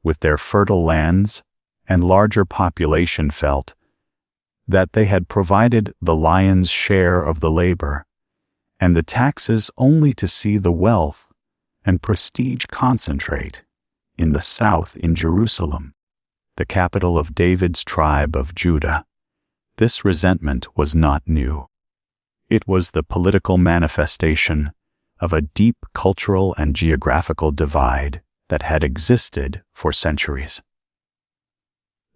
with their fertile lands and larger population, felt that they had provided the lion's share of the labor and the taxes, only to see the wealth and prestige concentrate in the south in Jerusalem. the capital of David's tribe of Judah, this resentment was not new. It was the political manifestation of a deep cultural and geographical divide that had existed for centuries.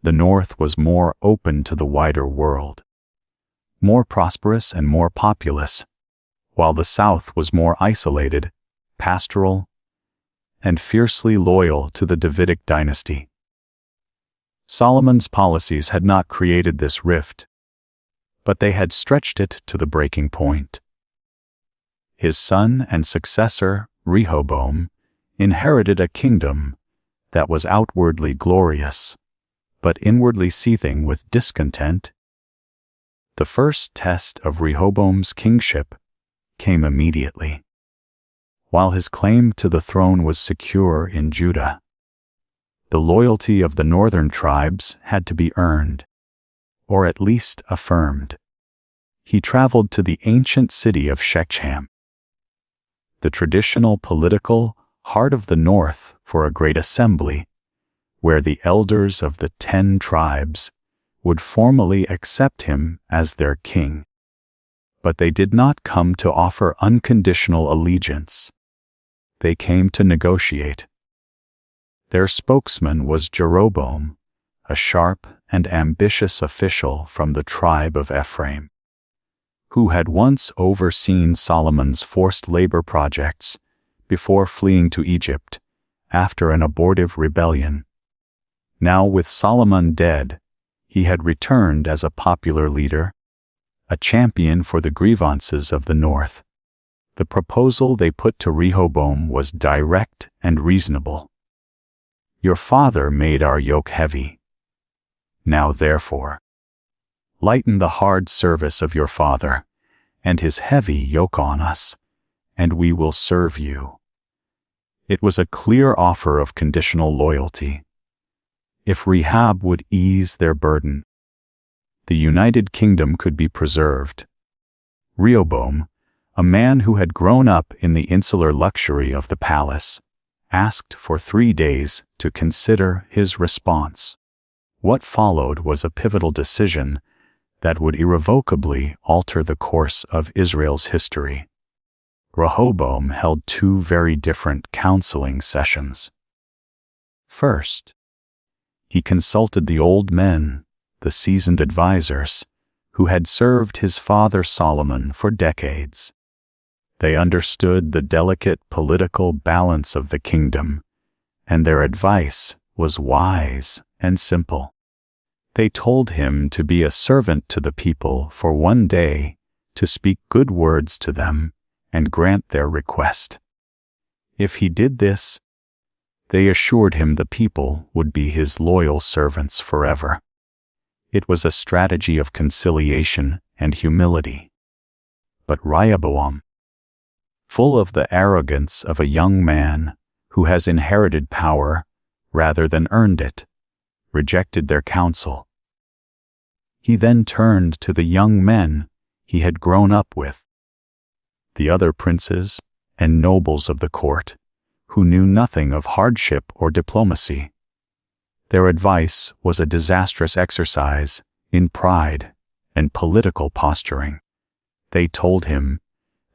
The North was more open to the wider world, more prosperous and more populous, while the South was more isolated, pastoral, and fiercely loyal to the Davidic dynasty. Solomon's policies had not created this rift, but they had stretched it to the breaking point. His son and successor, Rehoboam, inherited a kingdom that was outwardly glorious, but inwardly seething with discontent. The first test of Rehoboam's kingship came immediately. While his claim to the throne was secure in Judah, the loyalty of the northern tribes had to be earned, or at least affirmed. He traveled to the ancient city of Shechem, the traditional political heart of the north, for a great assembly, where the elders of the 10 tribes would formally accept him as their king. But they did not come to offer unconditional allegiance. They came to negotiate. Their spokesman was Jeroboam, a sharp and ambitious official from the tribe of Ephraim, who had once overseen Solomon's forced labor projects before fleeing to Egypt after an abortive rebellion. Now, with Solomon dead, he had returned as a popular leader, a champion for the grievances of the north. The proposal they put to Rehoboam was direct and reasonable. Your father made our yoke heavy. Now, therefore, lighten the hard service of your father and his heavy yoke on us, and we will serve you. It was a clear offer of conditional loyalty. If Rehab would ease their burden, the United Kingdom could be preserved. Rehoboam, a man who had grown up in the insular luxury of the palace, asked for 3 days to consider his response. What followed was a pivotal decision that would irrevocably alter the course of Israel's history. Rehoboam held 2 very different counseling sessions. First, he consulted the old men, the seasoned advisors, who had served his father Solomon for decades. They understood the delicate political balance of the kingdom, and their advice was wise and simple. They told him to be a servant to the people for 1 day, to speak good words to them and grant their request. If he did this, they assured him the people would be his loyal servants forever. It was a strategy of conciliation and humility. But Rehoboam, full of the arrogance of a young man who has inherited power rather than earned it, rejected their counsel. He then turned to the young men he had grown up with, the other princes and nobles of the court, who knew nothing of hardship or diplomacy. Their advice was a disastrous exercise in pride and political posturing. They told him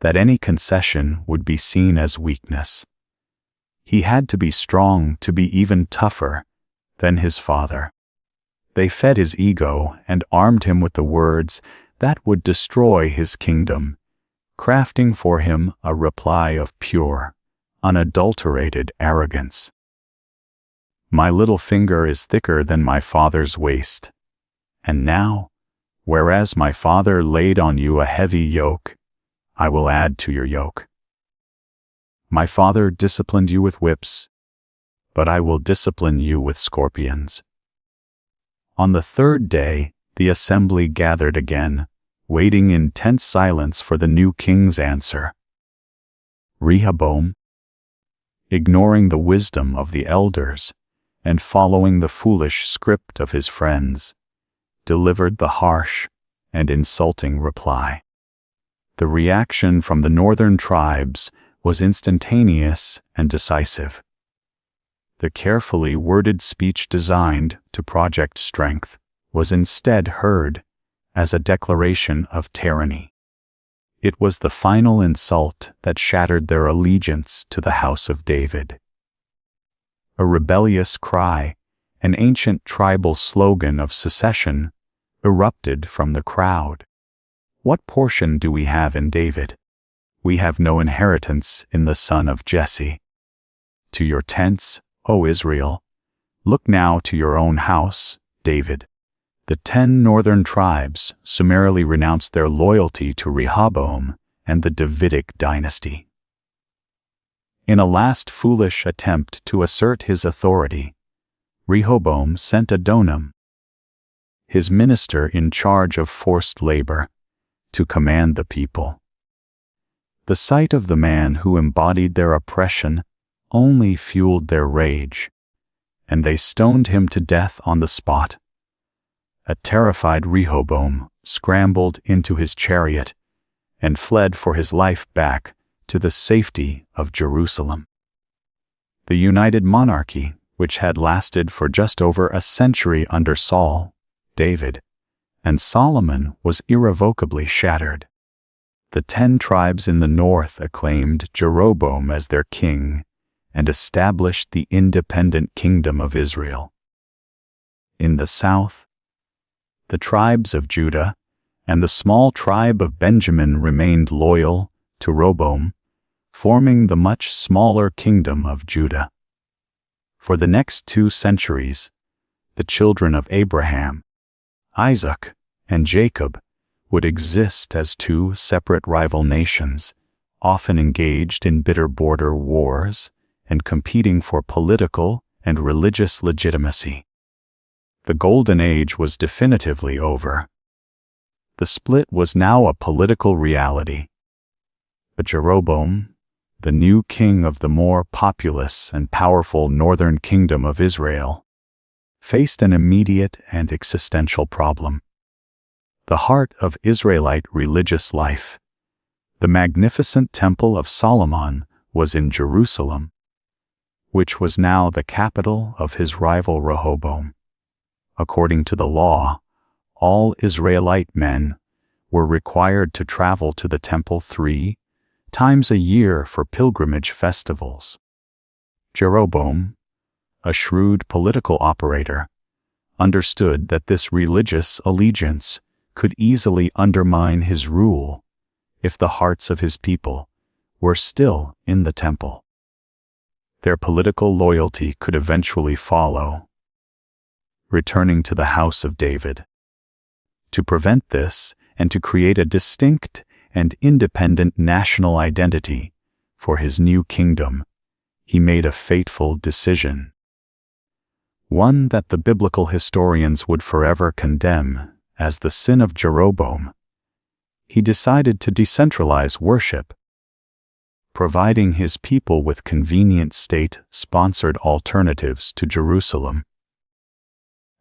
that any concession would be seen as weakness. He had to be strong to be even tougher than his father. They fed his ego and armed him with the words that would destroy his kingdom, crafting for him a reply of pure, unadulterated arrogance. My little finger is thicker than my father's waist, and now, whereas my father laid on you a heavy yoke, I will add to your yoke. My father disciplined you with whips, but I will discipline you with scorpions. On the 3rd day, the assembly gathered again, waiting in tense silence for the new king's answer. Rehoboam, ignoring the wisdom of the elders and following the foolish script of his friends, delivered the harsh and insulting reply. The reaction from the northern tribes was instantaneous and decisive. The carefully worded speech designed to project strength was instead heard as a declaration of tyranny. It was the final insult that shattered their allegiance to the house of David. A rebellious cry, an ancient tribal slogan of secession, erupted from the crowd. What portion do we have in David? We have no inheritance in the son of Jesse. To your tents, O Israel! Look now to your own house, David. The 10 northern tribes summarily renounced their loyalty to Rehoboam and the Davidic dynasty. In a last foolish attempt to assert his authority, Rehoboam sent Adonam, his minister in charge of forced labor, to command the people. The sight of the man who embodied their oppression only fueled their rage, and they stoned him to death on the spot. A terrified Rehoboam scrambled into his chariot and fled for his life back to the safety of Jerusalem. The united monarchy, which had lasted for just over a century under Saul, David, and Solomon, was irrevocably shattered. The 10 tribes in the north acclaimed Jeroboam as their king and established the independent kingdom of Israel. In the south, the tribes of Judah and the small tribe of Benjamin remained loyal to Rehoboam, forming the much smaller kingdom of Judah. For the next 2 centuries, the children of Abraham, Isaac, and Jacob would exist as 2 separate rival nations, often engaged in bitter border wars and competing for political and religious legitimacy. The Golden Age was definitively over. The split was now a political reality. But Jeroboam, the new king of the more populous and powerful northern kingdom of Israel, faced an immediate and existential problem. The heart of Israelite religious life, the magnificent Temple of Solomon, was in Jerusalem, which was now the capital of his rival Rehoboam. According to the law, all Israelite men were required to travel to the temple 3 times a year for pilgrimage festivals. Jeroboam, a shrewd political operator, understood that this religious allegiance could easily undermine his rule if the hearts of his people were still in the temple. Their political loyalty could eventually follow, returning to the house of David. To prevent this and to create a distinct and independent national identity for his new kingdom, he made a fateful decision, one that the biblical historians would forever condemn as the sin of Jeroboam. He decided to decentralize worship, providing his people with convenient state-sponsored alternatives to Jerusalem.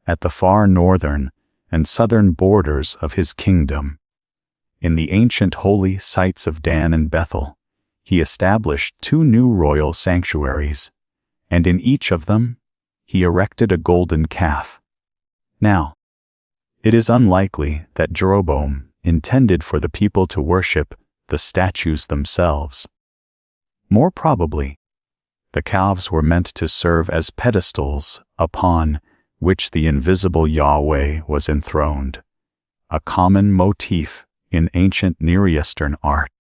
At the far northern and southern borders of his kingdom, in the ancient holy sites of Dan and Bethel, he established 2 new royal sanctuaries, and in each of them he erected a golden calf. Now, it is unlikely that Jeroboam intended for the people to worship the statues themselves. More probably, the calves were meant to serve as pedestals upon which the invisible Yahweh was enthroned, a common motif in ancient Near Eastern art.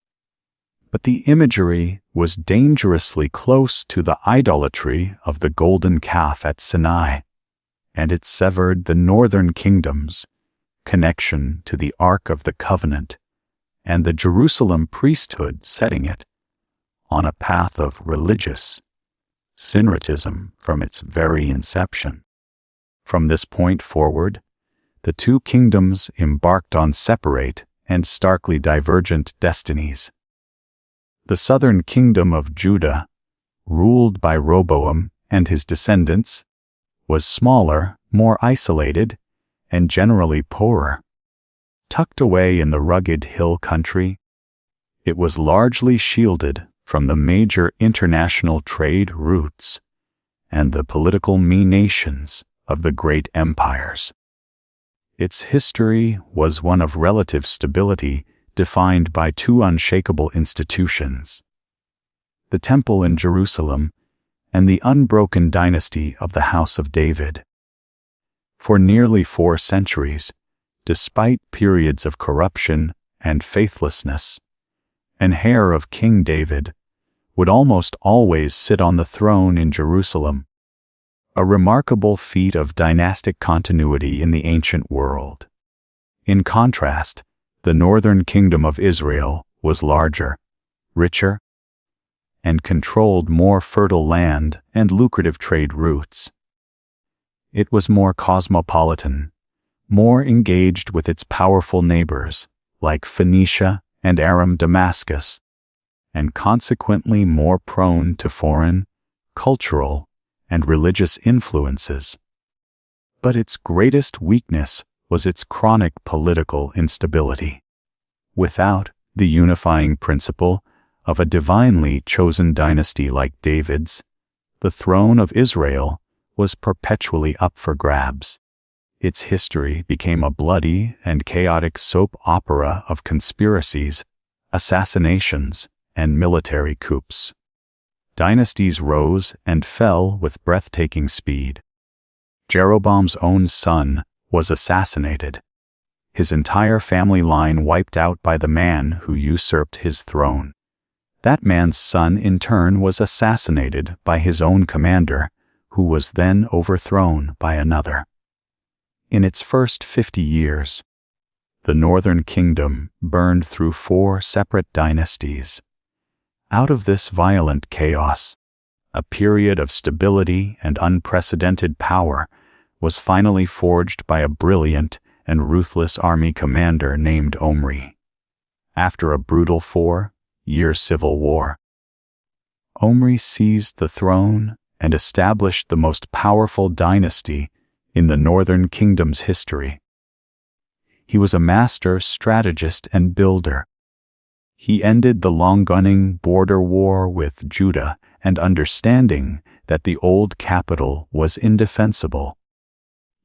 But the imagery was dangerously close to the idolatry of the golden calf at Sinai, and it severed the northern kingdom's connection to the Ark of the Covenant and the Jerusalem priesthood, setting it on a path of religious syncretism from its very inception. From this point forward, the 2 kingdoms embarked on separate and starkly divergent destinies. The southern kingdom of Judah, ruled by Rehoboam and his descendants, was smaller, more isolated, and generally poorer. Tucked away in the rugged hill country, it was largely shielded from the major international trade routes and the political machinations of the great empires. Its history was one of relative stability defined by two unshakable institutions: the Temple in Jerusalem and the unbroken dynasty of the House of David. For nearly 4 centuries, despite periods of corruption and faithlessness, an heir of King David would almost always sit on the throne in Jerusalem, a remarkable feat of dynastic continuity in the ancient world. In contrast, the northern kingdom of Israel was larger, richer, and controlled more fertile land and lucrative trade routes. It was more cosmopolitan, more engaged with its powerful neighbors, like Phoenicia and Aram Damascus, and consequently more prone to foreign, cultural, and religious influences. But its greatest weakness was its chronic political instability. Without the unifying principle of a divinely chosen dynasty like David's, the throne of Israel was perpetually up for grabs. Its history became a bloody and chaotic soap opera of conspiracies, assassinations, and military coups. Dynasties rose and fell with breathtaking speed. Jeroboam's own son was assassinated, his entire family line wiped out by the man who usurped his throne. That man's son in turn was assassinated by his own commander, who was then overthrown by another. In its first 50 years, the northern kingdom burned through 4 separate dynasties. Out of this violent chaos, a period of stability and unprecedented power was finally forged by a brilliant and ruthless army commander named Omri. After a brutal 4-year civil war, Omri seized the throne and established the most powerful dynasty in the northern kingdom's history. He was a master strategist and builder. He ended the long-running border war with Judah, and understanding that the old capital was indefensible,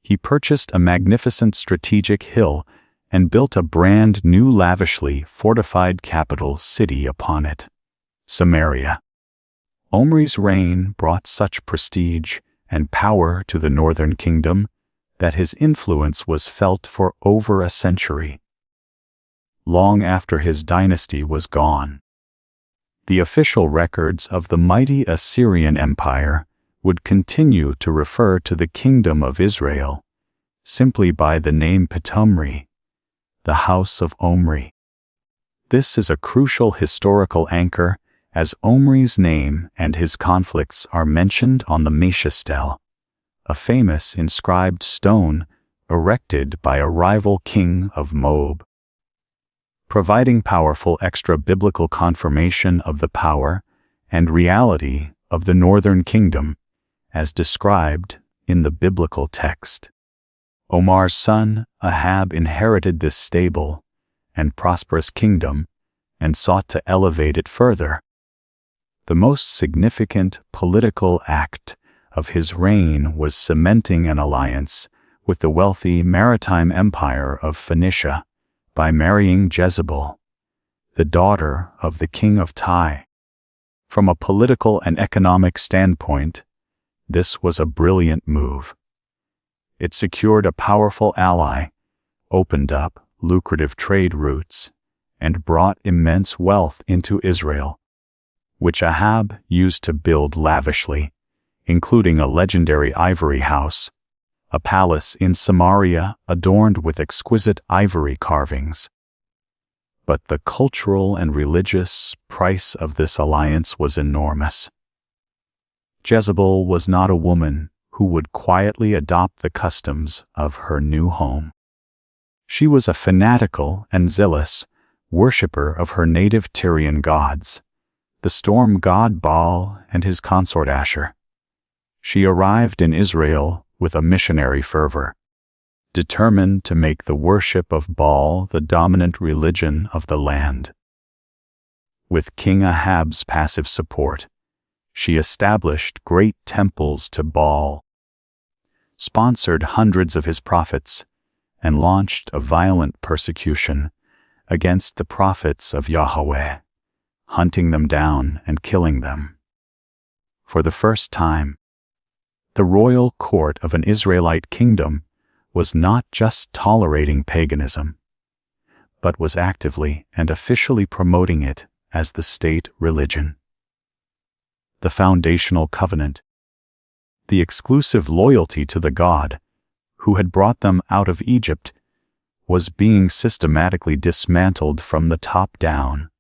he purchased a magnificent strategic hill and built a brand new lavishly fortified capital city upon it, Samaria. Omri's reign brought such prestige and power to the northern kingdom that his influence was felt for over a century. Long after his dynasty was gone, the official records of the mighty Assyrian Empire would continue to refer to the kingdom of Israel simply by the name Ptomri, the house of Omri. This is a crucial historical anchor, as Omri's name and his conflicts are mentioned on the Meshastel, a famous inscribed stone erected by a rival king of Moab, providing powerful extra-biblical confirmation of the power and reality of the northern kingdom as described in the biblical text. Omar's son Ahab inherited this stable and prosperous kingdom and sought to elevate it further. The most significant political act of his reign was cementing an alliance with the wealthy maritime empire of Phoenicia by marrying Jezebel, the daughter of the king of Tyre. From a political and economic standpoint, this was a brilliant move. It secured a powerful ally, opened up lucrative trade routes, and brought immense wealth into Israel, which Ahab used to build lavishly, including a legendary ivory house, a palace in Samaria adorned with exquisite ivory carvings. But the cultural and religious price of this alliance was enormous. Jezebel was not a woman who would quietly adopt the customs of her new home. She was a fanatical and zealous worshipper of her native Tyrian gods, the storm god Baal and his consort Asher. She arrived in Israel with a missionary fervor, determined to make the worship of Baal the dominant religion of the land. With King Ahab's passive support, she established great temples to Baal, sponsored hundreds of his prophets, and launched a violent persecution against the prophets of Yahweh, hunting them down and killing them. For the first time, the royal court of an Israelite kingdom was not just tolerating paganism, but was actively and officially promoting it as the state religion. The foundational covenant, the exclusive loyalty to the God who had brought them out of Egypt, was being systematically dismantled from the top down.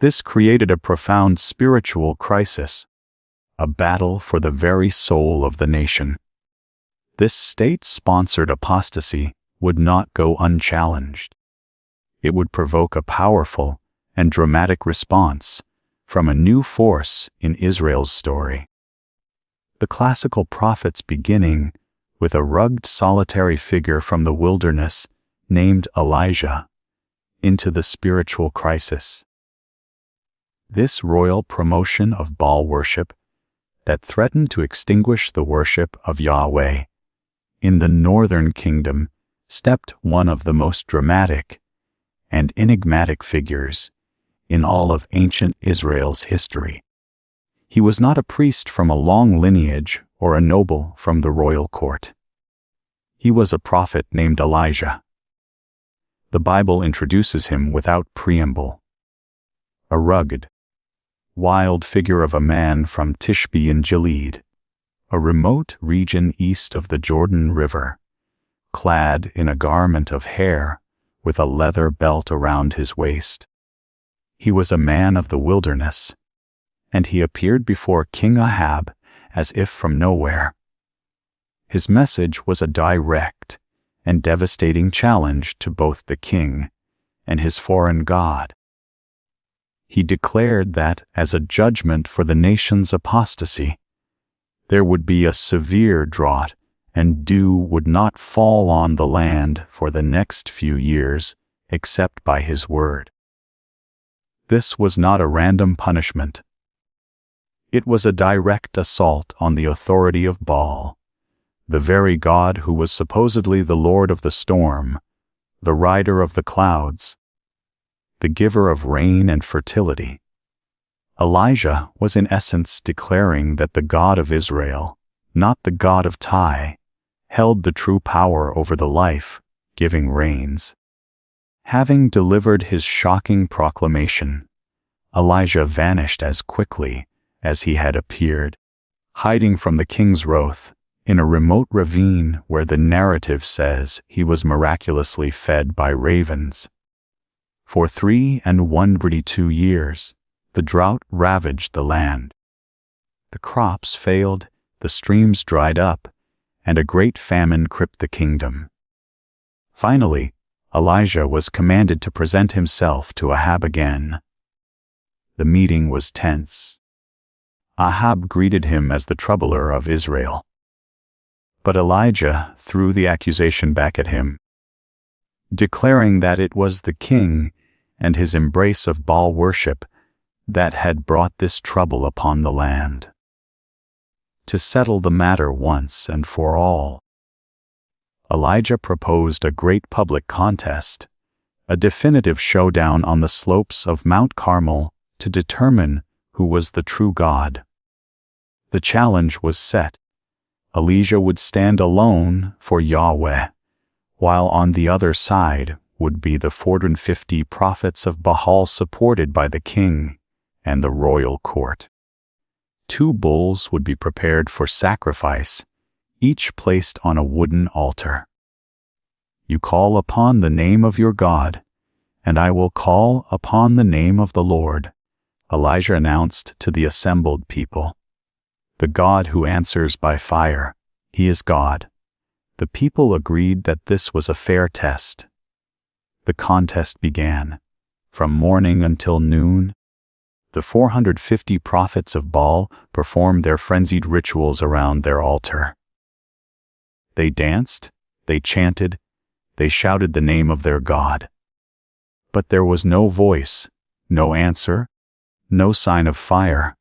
This created a profound spiritual crisis, a battle for the very soul of the nation. This state-sponsored apostasy would not go unchallenged. It would provoke a powerful and dramatic response from a new force in Israel's story. The classical prophets beginning with a rugged solitary figure from the wilderness named Elijah into the spiritual crisis. This royal promotion of Baal worship that threatened to extinguish the worship of Yahweh in the northern kingdom stepped one of the most dramatic and enigmatic figures in all of ancient Israel's history. He was not a priest from a long lineage or a noble from the royal court. He was a prophet named Elijah. The Bible introduces him without preamble. A rugged, wild figure of a man from Tishbe in Gilead, a remote region east of the Jordan River, clad in a garment of hair with a leather belt around his waist. He was a man of the wilderness, and he appeared before King Ahab as if from nowhere. His message was a direct and devastating challenge to both the king and his foreign god. He declared that, as a judgment for the nation's apostasy, there would be a severe drought and dew would not fall on the land for the next few years except by his word. This was not a random punishment. It was a direct assault on the authority of Baal, the very god who was supposedly the lord of the storm, the rider of the clouds, the giver of rain and fertility. Elijah was in essence declaring that the God of Israel, not the God of Tyre, held the true power over the life-giving rains. Having delivered his shocking proclamation, Elijah vanished as quickly as he had appeared, hiding from the king's wrath in a remote ravine where the narrative says he was miraculously fed by ravens. For 312 years, the drought ravaged the land. The crops failed, the streams dried up, and a great famine gripped the kingdom. Finally, Elijah was commanded to present himself to Ahab again. The meeting was tense. Ahab greeted him as the troubler of Israel. But Elijah threw the accusation back at him, declaring that it was the king and his embrace of Baal worship that had brought this trouble upon the land. To settle the matter once and for all, Elijah proposed a great public contest, a definitive showdown on the slopes of Mount Carmel to determine who was the true God. The challenge was set. Elijah would stand alone for Yahweh, while on the other side would be the 450 prophets of Baal supported by the king and the royal court. 2 bulls would be prepared for sacrifice, each placed on a wooden altar. You call upon the name of your God, and I will call upon the name of the Lord, Elijah announced to the assembled people. The God who answers by fire, he is God. The people agreed that this was a fair test. The contest began. From morning until noon, the 450 prophets of Baal performed their frenzied rituals around their altar. They danced, they chanted, they shouted the name of their God. But there was no voice, no answer, no sign of fire,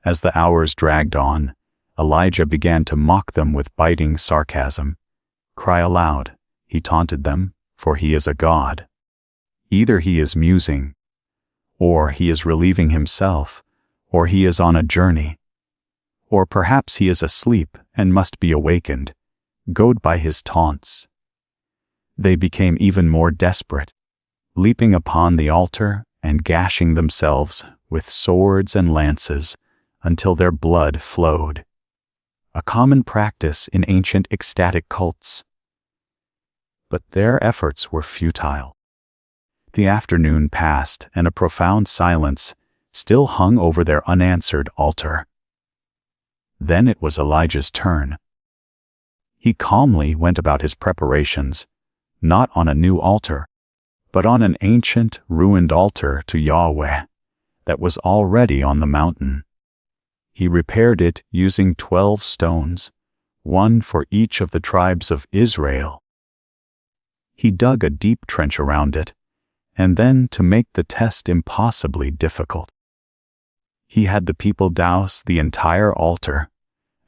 As the hours dragged on, Elijah began to mock them with biting sarcasm. "Cry aloud," he taunted them, "for he is a god. Either he is musing, or he is relieving himself, or he is on a journey, or perhaps he is asleep and must be awakened," goaded by his taunts. They became even more desperate, leaping upon the altar and gashing themselves with swords and lances until their blood flowed, a common practice in ancient ecstatic cults. But their efforts were futile. The afternoon passed, and a profound silence still hung over their unanswered altar. Then it was Elijah's turn. He calmly went about his preparations, not on a new altar, but on an ancient, ruined altar to Yahweh that was already on the mountain. He repaired it using 12 stones, one for each of the tribes of Israel. He dug a deep trench around it, and then, to make the test impossibly difficult, he had the people douse the entire altar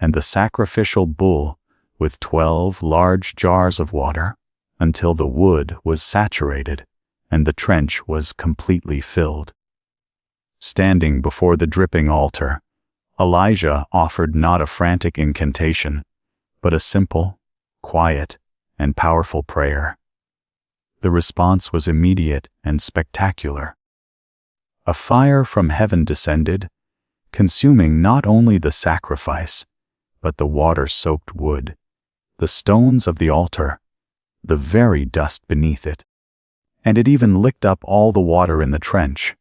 and the sacrificial bull with 12 large jars of water until the wood was saturated and the trench was completely filled. Standing before the dripping altar, Elijah offered not a frantic incantation, but a simple, quiet, and powerful prayer. The response was immediate and spectacular. A fire from heaven descended, consuming not only the sacrifice, but the water-soaked wood, the stones of the altar, the very dust beneath it, and it even licked up all the water in the trench.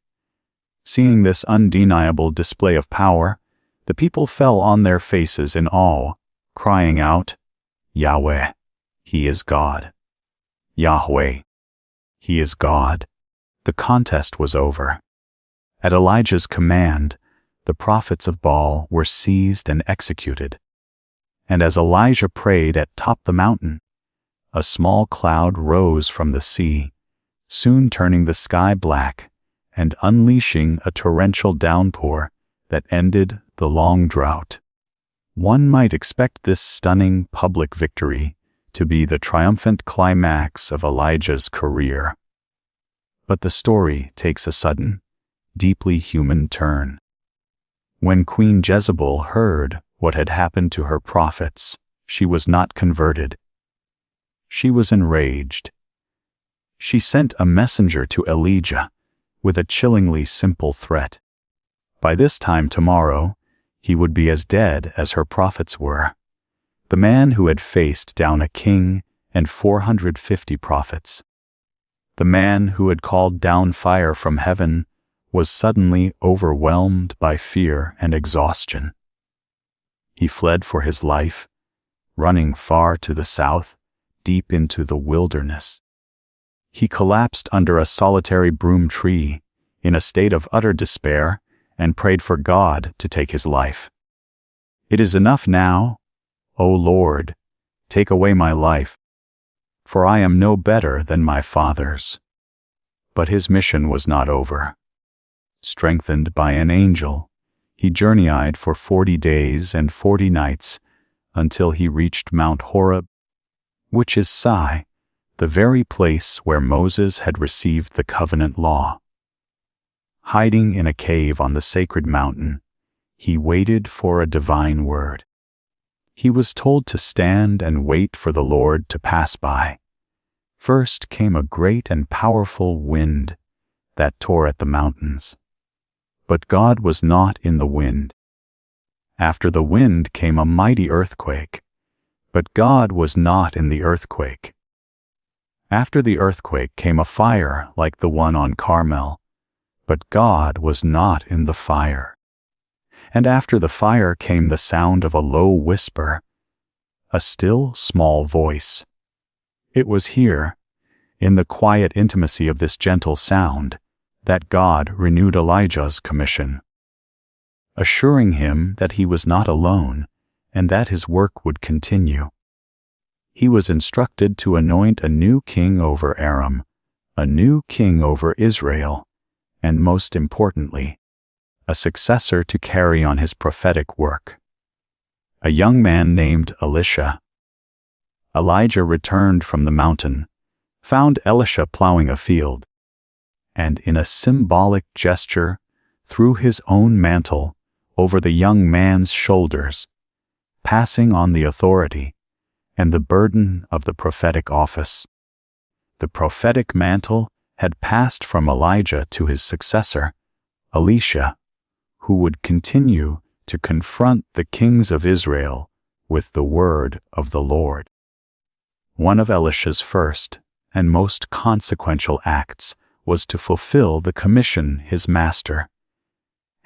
Seeing this undeniable display of power, the people fell on their faces in awe, crying out, "Yahweh, He is God. Yahweh, He is God." The contest was over. At Elijah's command, the prophets of Baal were seized and executed. And as Elijah prayed atop the mountain, a small cloud rose from the sea, soon turning the sky black and unleashing a torrential downpour that ended the long drought. One might expect this stunning public victory to be the triumphant climax of Elijah's career. But the story takes a sudden, deeply human turn. When Queen Jezebel heard what had happened to her prophets, she was not converted. She was enraged. She sent a messenger to Elijah with a chillingly simple threat. By this time tomorrow, he would be as dead as her prophets were. The man who had faced down a king and 450 prophets. The man who had called down fire from heaven was suddenly overwhelmed by fear and exhaustion. He fled for his life, running far to the south, deep into the wilderness. He collapsed under a solitary broom tree in a state of utter despair and prayed for God to take his life. "It is enough now, O Lord, take away my life, for I am no better than my fathers." But his mission was not over. Strengthened by an angel, he journeyed for 40 days and 40 nights until he reached Mount Horeb, which is Sinai, the very place where Moses had received the covenant law. Hiding in a cave on the sacred mountain, he waited for a divine word. He was told to stand and wait for the Lord to pass by. First came a great and powerful wind that tore at the mountains. But God was not in the wind. After the wind came a mighty earthquake, but God was not in the earthquake. After the earthquake came a fire like the one on Carmel, but God was not in the fire. And after the fire came the sound of a low whisper, a still small voice. It was here, in the quiet intimacy of this gentle sound, that God renewed Elijah's commission, assuring him that he was not alone and that his work would continue. He was instructed to anoint a new king over Aram, a new king over Israel, and most importantly, a successor to carry on his prophetic work. A young man named Elisha. Elijah returned from the mountain, found Elisha plowing a field, and in a symbolic gesture threw his own mantle over the young man's shoulders, passing on the authority and the burden of the prophetic office. The prophetic mantle had passed from Elijah to his successor, Elisha, who would continue to confront the kings of Israel with the word of the Lord. One of Elisha's first and most consequential acts was to fulfill the commission his master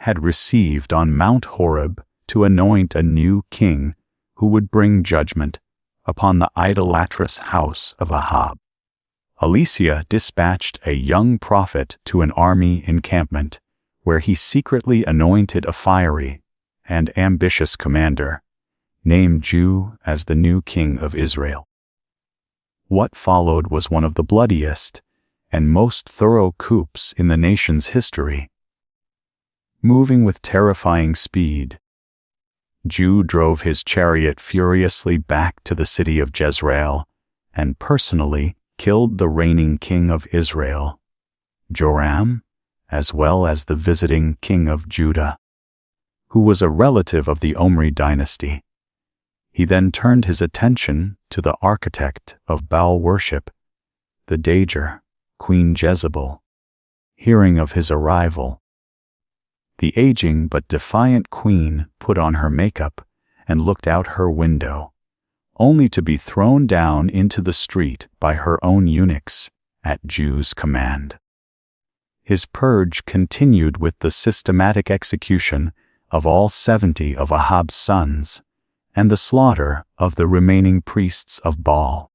had received on Mount Horeb to anoint a new king who would bring judgment upon the idolatrous house of Ahab. Elisha dispatched a young prophet to an army encampment, where he secretly anointed a fiery and ambitious commander, named Jehu as the new king of Israel. What followed was one of the bloodiest and most thorough coups in the nation's history. Moving with terrifying speed, Jehu drove his chariot furiously back to the city of Jezreel and personally killed the reigning king of Israel, Joram, as well as the visiting king of Judah, who was a relative of the Omri dynasty. He then turned his attention to the architect of Baal worship, the Dager, Queen Jezebel. Hearing of his arrival, the aging but defiant queen put on her makeup and looked out her window, only to be thrown down into the street by her own eunuchs at Jehu's command. His purge continued with the systematic execution of all 70 of Ahab's sons and the slaughter of the remaining priests of Baal.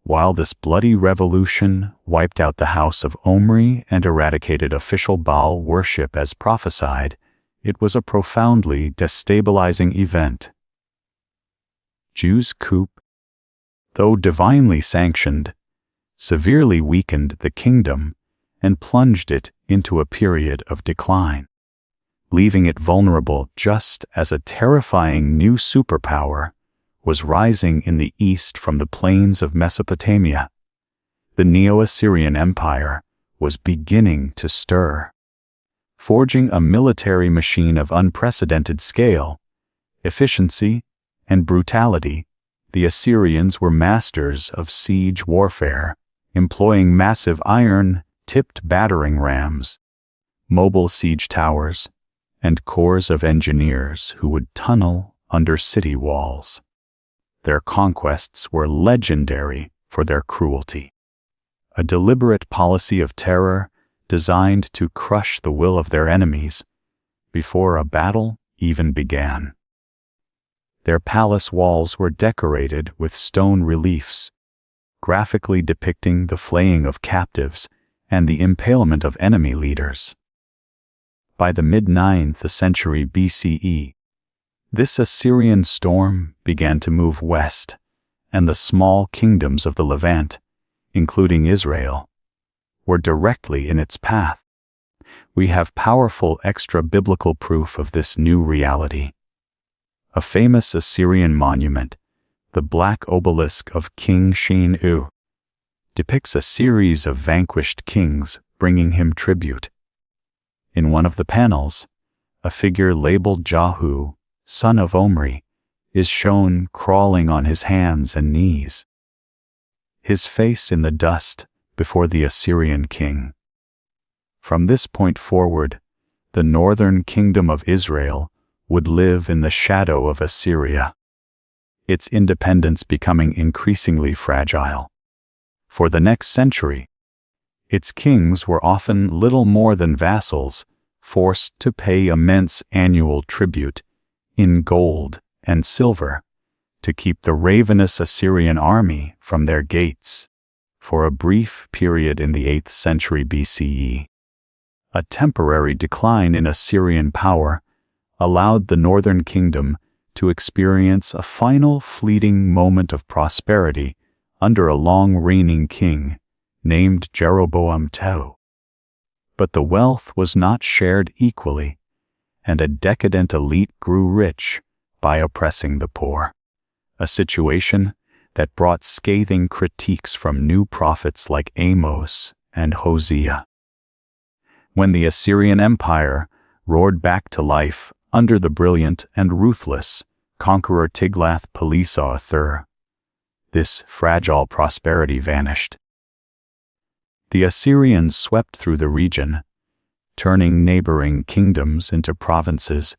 While this bloody revolution wiped out the house of Omri and eradicated official Baal worship as prophesied, it was a profoundly destabilizing event. Jehu's coup, though divinely sanctioned, severely weakened the kingdom and plunged it into a period of decline, leaving it vulnerable just as a terrifying new superpower was rising in the east from the plains of Mesopotamia. The Neo-Assyrian Empire was beginning to stir. Forging a military machine of unprecedented scale, efficiency, and brutality, the Assyrians were masters of siege warfare, employing massive iron-tipped battering rams, mobile siege towers, and corps of engineers who would tunnel under city walls. Their conquests were legendary for their cruelty. A deliberate policy of terror designed to crush the will of their enemies before a battle even began. Their palace walls were decorated with stone reliefs, graphically depicting the flaying of captives and the impalement of enemy leaders. By the mid-9th century BCE, this Assyrian storm began to move west, and the small kingdoms of the Levant, including Israel, were directly in its path. We have powerful extra-biblical proof of this new reality. A famous Assyrian monument, the Black Obelisk of King Shin-U, depicts a series of vanquished kings bringing him tribute. In one of the panels, a figure labeled Jehu, son of Omri, is shown crawling on his hands and knees, his face in the dust before the Assyrian king. From this point forward, the northern kingdom of Israel would live in the shadow of Assyria, its independence becoming increasingly fragile. For the next century, its kings were often little more than vassals, forced to pay immense annual tribute in gold and silver to keep the ravenous Assyrian army from their gates. For a brief period in the 8th century BCE, a temporary decline in Assyrian power allowed the northern kingdom to experience a final fleeting moment of prosperity under a long-reigning king named Jeroboam II. But the wealth was not shared equally and a decadent elite grew rich by oppressing the poor, a situation that brought scathing critiques from new prophets like Amos and Hosea. When the Assyrian Empire roared back to life under the brilliant and ruthless conqueror Tiglath-Pileser, this fragile prosperity vanished. The Assyrians swept through the region, turning neighboring kingdoms into provinces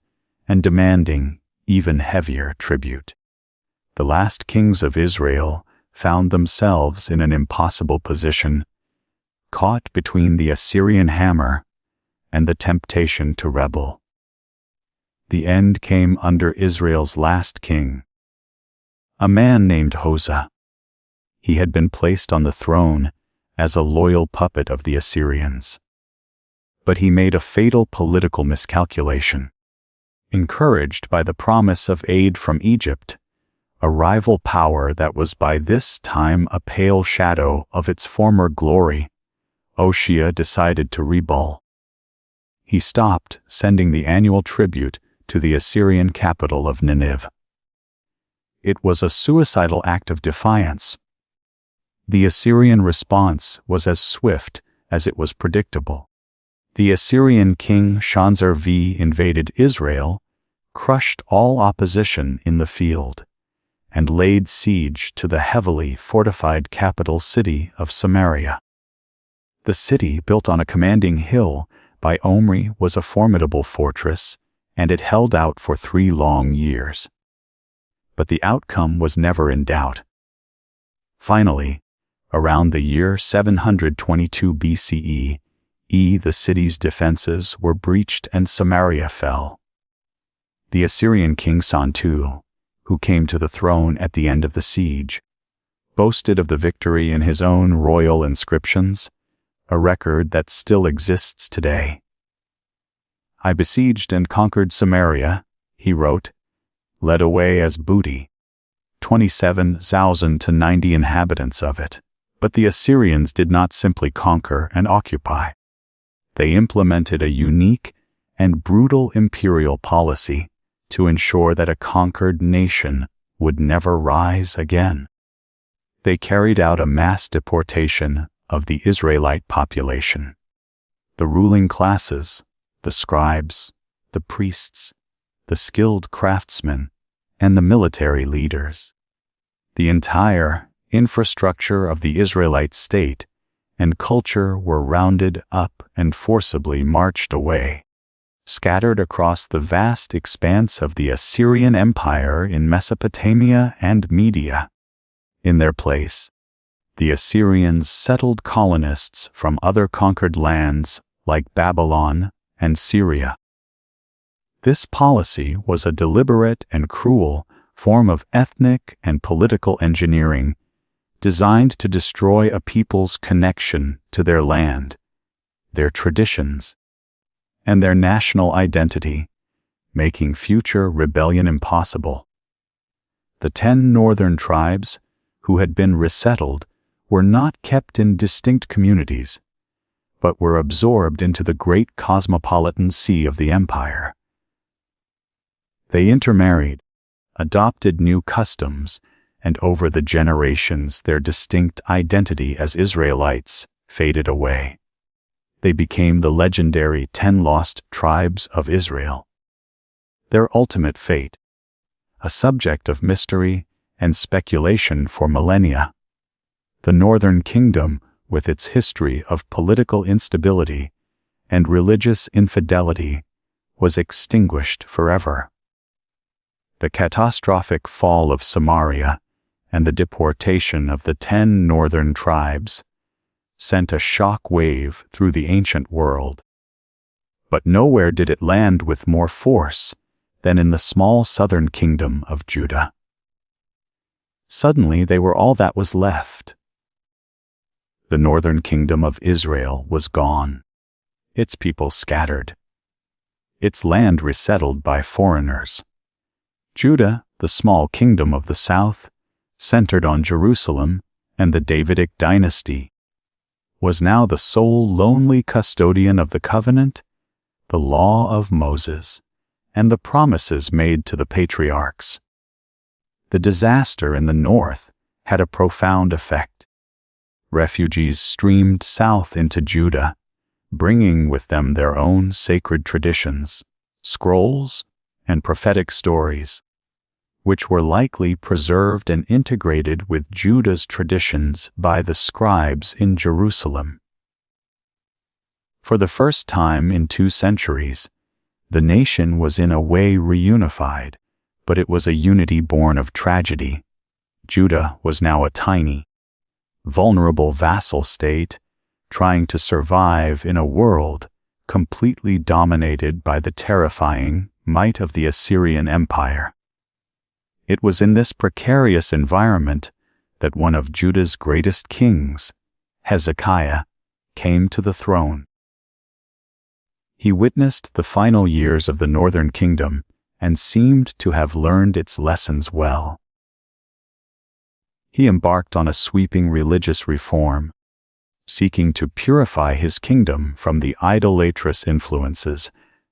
and demanding even heavier tribute. The last kings of Israel found themselves in an impossible position, caught between the Assyrian hammer and the temptation to rebel. The end came under Israel's last king, a man named Hosea. He had been placed on the throne as a loyal puppet of the Assyrians. But he made a fatal political miscalculation. Encouraged by the promise of aid from Egypt, a rival power that was by this time a pale shadow of its former glory, Hosea decided to rebel. He stopped sending the annual tribute to the Assyrian capital of Nineveh. It was a suicidal act of defiance. The Assyrian response was as swift as it was predictable. The Assyrian king Shanzar-V invaded Israel, crushed all opposition in the field, and laid siege to the heavily fortified capital city of Samaria. The city, built on a commanding hill by Omri, was a formidable fortress, and it held out for 3 long years. But the outcome was never in doubt. Finally, around the year 722 BCE, the city's defenses were breached and Samaria fell. The Assyrian king Santu, who came to the throne at the end of the siege, boasted of the victory in his own royal inscriptions, a record that still exists today. "I besieged and conquered Samaria," he wrote, "led away as booty 27,000 to 90 inhabitants of it." But the Assyrians did not simply conquer and occupy. They implemented a unique and brutal imperial policy to ensure that a conquered nation would never rise again. They carried out a mass deportation of the Israelite population. The ruling classes, the scribes, the priests, the skilled craftsmen, and the military leaders. The entire infrastructure of the Israelite state and culture were rounded up and forcibly marched away, scattered across the vast expanse of the Assyrian Empire in Mesopotamia and Media. In their place, the Assyrians settled colonists from other conquered lands like Babylon and Syria. This policy was a deliberate and cruel form of ethnic and political engineering designed to destroy a people's connection to their land, their traditions, and their national identity, making future rebellion impossible. The 10 northern tribes, who had been resettled, were not kept in distinct communities, but were absorbed into the great cosmopolitan sea of the empire. They intermarried, adopted new customs, and over the generations their distinct identity as Israelites faded away. They became the legendary 10 lost tribes of Israel. Their ultimate fate, a subject of mystery and speculation for millennia. The Northern Kingdom, with its history of political instability and religious infidelity, was extinguished forever. The catastrophic fall of Samaria and the deportation of the 10 northern tribes sent a shock wave through the ancient world. But nowhere did it land with more force than in the small southern kingdom of Judah. Suddenly they were all that was left. The northern kingdom of Israel was gone, its people scattered, its land resettled by foreigners. Judah, the small kingdom of the south, centered on Jerusalem and the Davidic dynasty, was now the sole lonely custodian of the covenant, the law of Moses, and the promises made to the patriarchs. The disaster in the north had a profound effect. Refugees streamed south into Judah, bringing with them their own sacred traditions, scrolls, and prophetic stories, which were likely preserved and integrated with Judah's traditions by the scribes in Jerusalem. For the first time in 2 centuries, the nation was in a way reunified, but it was a unity born of tragedy. Judah was now a tiny, vulnerable vassal state, trying to survive in a world completely dominated by the terrifying might of the Assyrian Empire. It was in this precarious environment that one of Judah's greatest kings, Hezekiah, came to the throne. He witnessed the final years of the northern kingdom and seemed to have learned its lessons well. He embarked on a sweeping religious reform, seeking to purify his kingdom from the idolatrous influences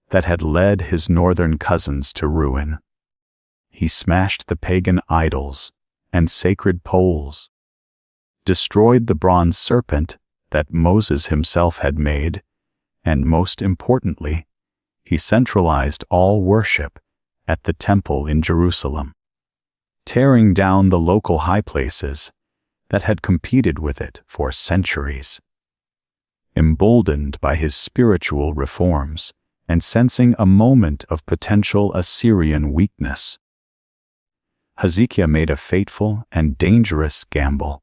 that had led his northern cousins to ruin. He smashed the pagan idols and sacred poles, destroyed the bronze serpent that Moses himself had made, and most importantly, he centralized all worship at the temple in Jerusalem, tearing down the local high places that had competed with it for centuries. Emboldened by his spiritual reforms and sensing a moment of potential Assyrian weakness, Hezekiah made a fateful and dangerous gamble.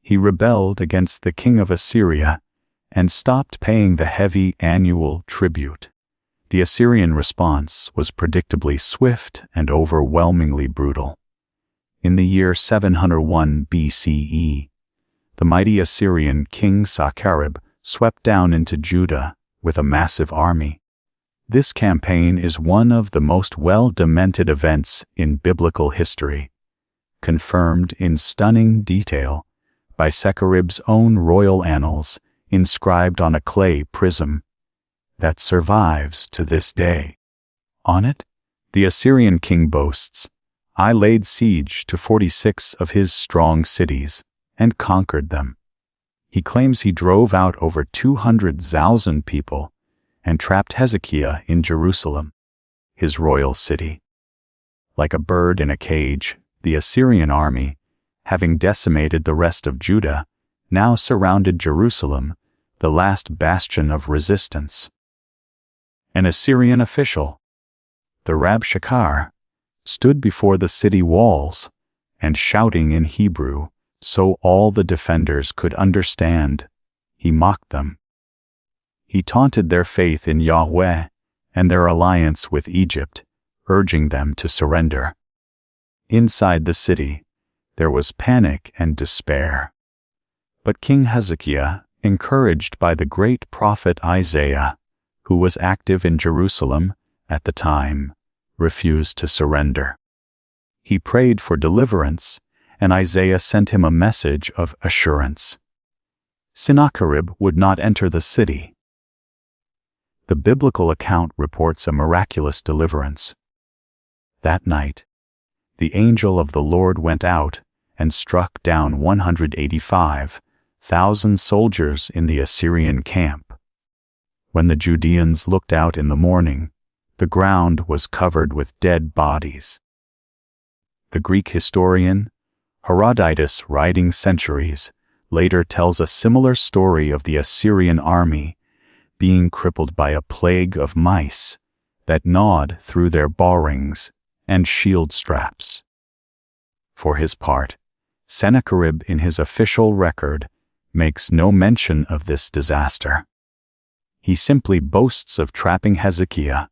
He rebelled against the king of Assyria and stopped paying the heavy annual tribute. The Assyrian response was predictably swift and overwhelmingly brutal. In the year 701 BCE, the mighty Assyrian king Sennacherib swept down into Judah with a massive army. This campaign is one of the most well-documented events in biblical history, confirmed in stunning detail by Sennacherib's own royal annals inscribed on a clay prism that survives to this day. On it, the Assyrian king boasts, "I laid siege to 46 of his strong cities and conquered them." He claims he drove out over 200,000 people and trapped Hezekiah in Jerusalem, his royal city. Like a bird in a cage, the Assyrian army, having decimated the rest of Judah, now surrounded Jerusalem, the last bastion of resistance. An Assyrian official, the Rabshakeh, stood before the city walls and shouting in Hebrew so all the defenders could understand, he mocked them. He taunted their faith in Yahweh and their alliance with Egypt, urging them to surrender. Inside the city, there was panic and despair. But King Hezekiah, encouraged by the great prophet Isaiah, who was active in Jerusalem at the time, refused to surrender. He prayed for deliverance, and Isaiah sent him a message of assurance. Sennacherib would not enter the city. The biblical account reports a miraculous deliverance. That night, the angel of the Lord went out and struck down 185,000 soldiers in the Assyrian camp. When the Judeans looked out in the morning, the ground was covered with dead bodies. The Greek historian Herodotus, writing centuries later, tells a similar story of the Assyrian army being crippled by a plague of mice that gnawed through their bowrings and shield straps. For his part, Sennacherib in his official record makes no mention of this disaster. He simply boasts of trapping Hezekiah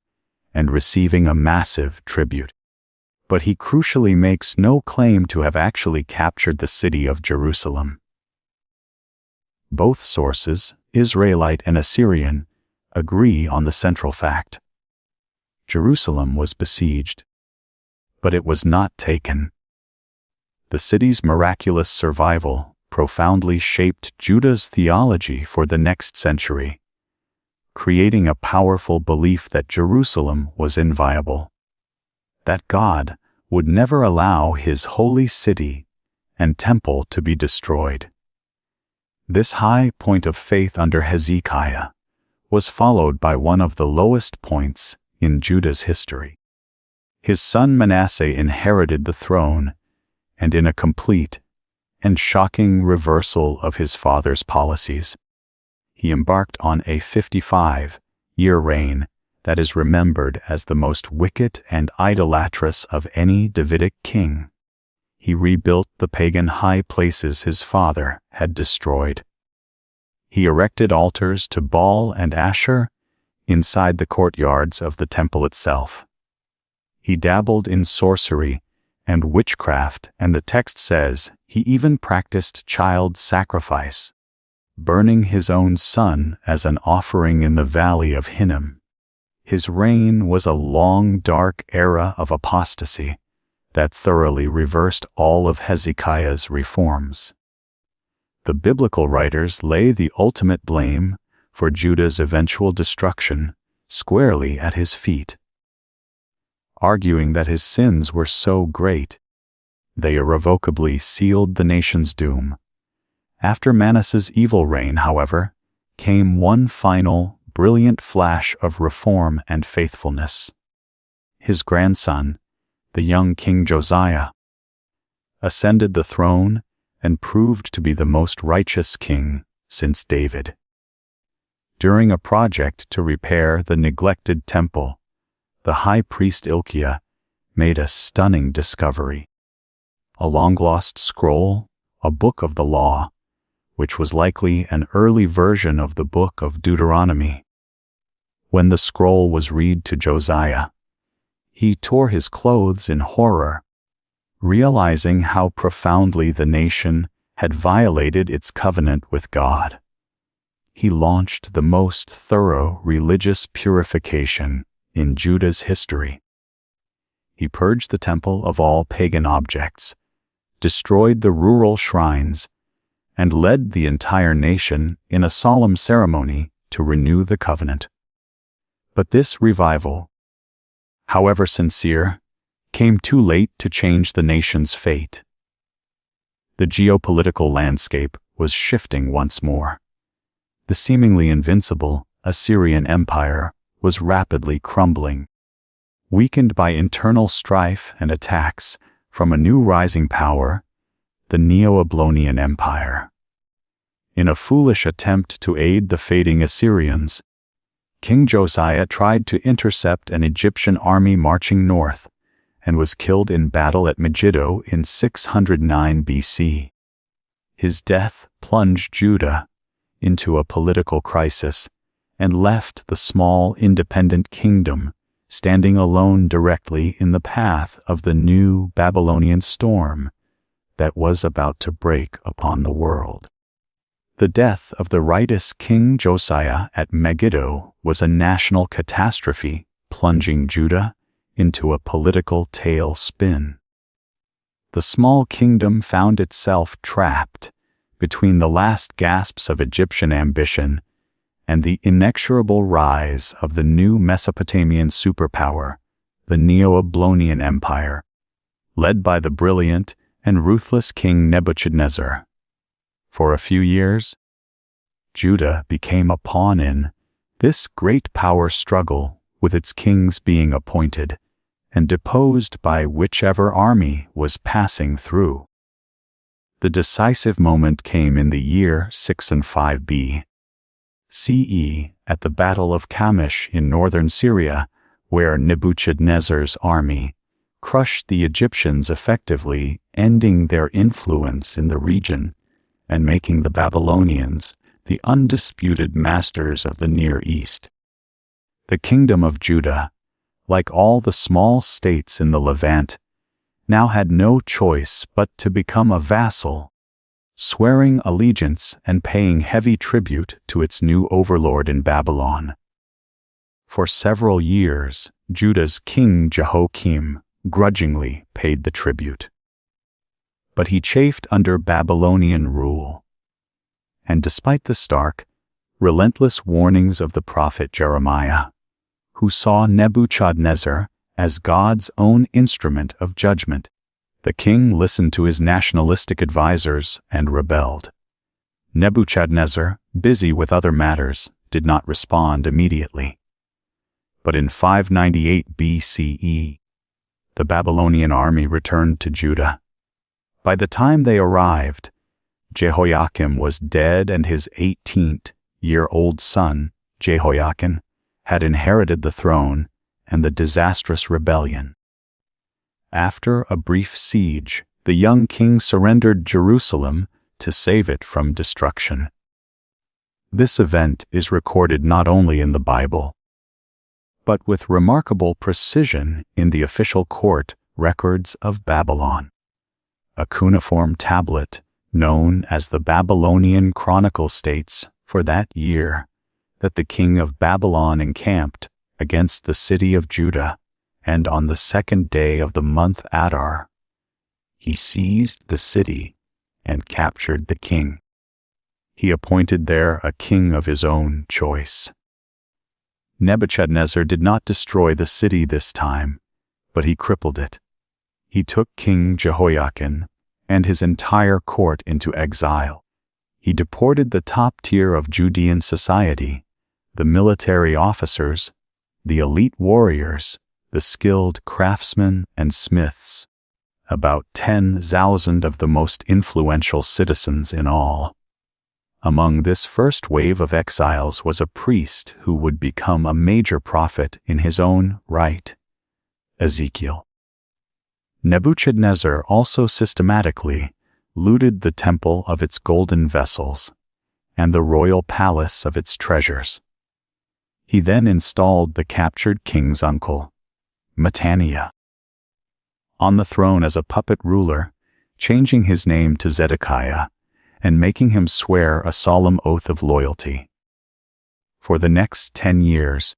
and receiving a massive tribute. But he crucially makes no claim to have actually captured the city of Jerusalem. Both sources, Israelite and Assyrian, agree on the central fact. Jerusalem was besieged, but it was not taken. The city's miraculous survival profoundly shaped Judah's theology for the next century, creating a powerful belief that Jerusalem was inviolable, that God would never allow his holy city and temple to be destroyed. This high point of faith under Hezekiah was followed by one of the lowest points in Judah's history. His son Manasseh inherited the throne, and in a complete and shocking reversal of his father's policies, he embarked on a 55-year reign that is remembered as the most wicked and idolatrous of any Davidic king. He rebuilt the pagan high places his father had destroyed. He erected altars to Baal and Asher inside the courtyards of the temple itself. He dabbled in sorcery and witchcraft, and the text says he even practiced child sacrifice, burning his own son as an offering in the valley of Hinnom. His reign was a long, dark era of apostasy that thoroughly reversed all of Hezekiah's reforms. The biblical writers lay the ultimate blame for Judah's eventual destruction squarely at his feet. Arguing that his sins were so great, they irrevocably sealed the nation's doom. After Manasseh's evil reign, however, came one final, brilliant flash of reform and faithfulness. His grandson, the young King Josiah, ascended the throne and proved to be the most righteous king since David. During a project to repair the neglected temple, the high priest Ilkiah made a stunning discovery: a long-lost scroll, a book of the law, which was likely an early version of the book of Deuteronomy. When the scroll was read to Josiah, he tore his clothes in horror, realizing how profoundly the nation had violated its covenant with God. He launched the most thorough religious purification in Judah's history. He purged the temple of all pagan objects, destroyed the rural shrines, and led the entire nation in a solemn ceremony to renew the covenant. But this revival, however sincere, came too late to change the nation's fate. The geopolitical landscape was shifting once more. The seemingly invincible Assyrian Empire was rapidly crumbling, weakened by internal strife and attacks from a new rising power, the Neo-Babylonian Empire. In a foolish attempt to aid the fading Assyrians, King Josiah tried to intercept an Egyptian army marching north and was killed in battle at Megiddo in 609 BC. His death plunged Judah into a political crisis and left the small independent kingdom standing alone directly in the path of the new Babylonian storm that was about to break upon the world. The death of the righteous King Josiah at Megiddo was a national catastrophe, plunging Judah into a political tailspin. The small kingdom found itself trapped between the last gasps of Egyptian ambition and the inexorable rise of the new Mesopotamian superpower, the Neo-Babylonian Empire, led by the brilliant and ruthless King Nebuchadnezzar. For a few years, Judah became a pawn in this great power struggle, with its kings being appointed and deposed by whichever army was passing through. The decisive moment came in the year 605 CE at the Battle of Kamesh in northern Syria, where Nebuchadnezzar's army crushed the Egyptians, effectively ending their influence in the region and making the Babylonians the undisputed masters of the Near East. The kingdom of Judah, like all the small states in the Levant, now had no choice but to become a vassal, swearing allegiance and paying heavy tribute to its new overlord in Babylon. For several years, Judah's king Jehoiakim grudgingly paid the tribute. But he chafed under Babylonian rule, and despite the stark, relentless warnings of the prophet Jeremiah, who saw Nebuchadnezzar as God's own instrument of judgment. The king listened to his nationalistic advisors and rebelled. Nebuchadnezzar, busy with other matters, did not respond immediately. But in 598 BCE, the Babylonian army returned to Judah. By the time they arrived, Jehoiakim was dead and his 18-year-old son, Jehoiakim, had inherited the throne and the disastrous rebellion. After a brief siege, the young king surrendered Jerusalem to save it from destruction. This event is recorded not only in the Bible, but with remarkable precision in the official court records of Babylon. A cuneiform tablet known as the Babylonian Chronicle states for that year that the king of Babylon encamped against the city of Judah, and on the 2nd day of the month Adar, he seized the city and captured the king. He appointed there a king of his own choice. Nebuchadnezzar did not destroy the city this time, but he crippled it. He took King Jehoiakim and his entire court into exile. He deported the top tier of Judean society, the military officers, the elite warriors, the skilled craftsmen and smiths, about 10,000 of the most influential citizens in all. Among this first wave of exiles was a priest who would become a major prophet in his own right, Ezekiel. Nebuchadnezzar also systematically looted the temple of its golden vessels and the royal palace of its treasures. He then installed the captured king's uncle, Mattaniah, on the throne as a puppet ruler, changing his name to Zedekiah and making him swear a solemn oath of loyalty. For the next 10 years,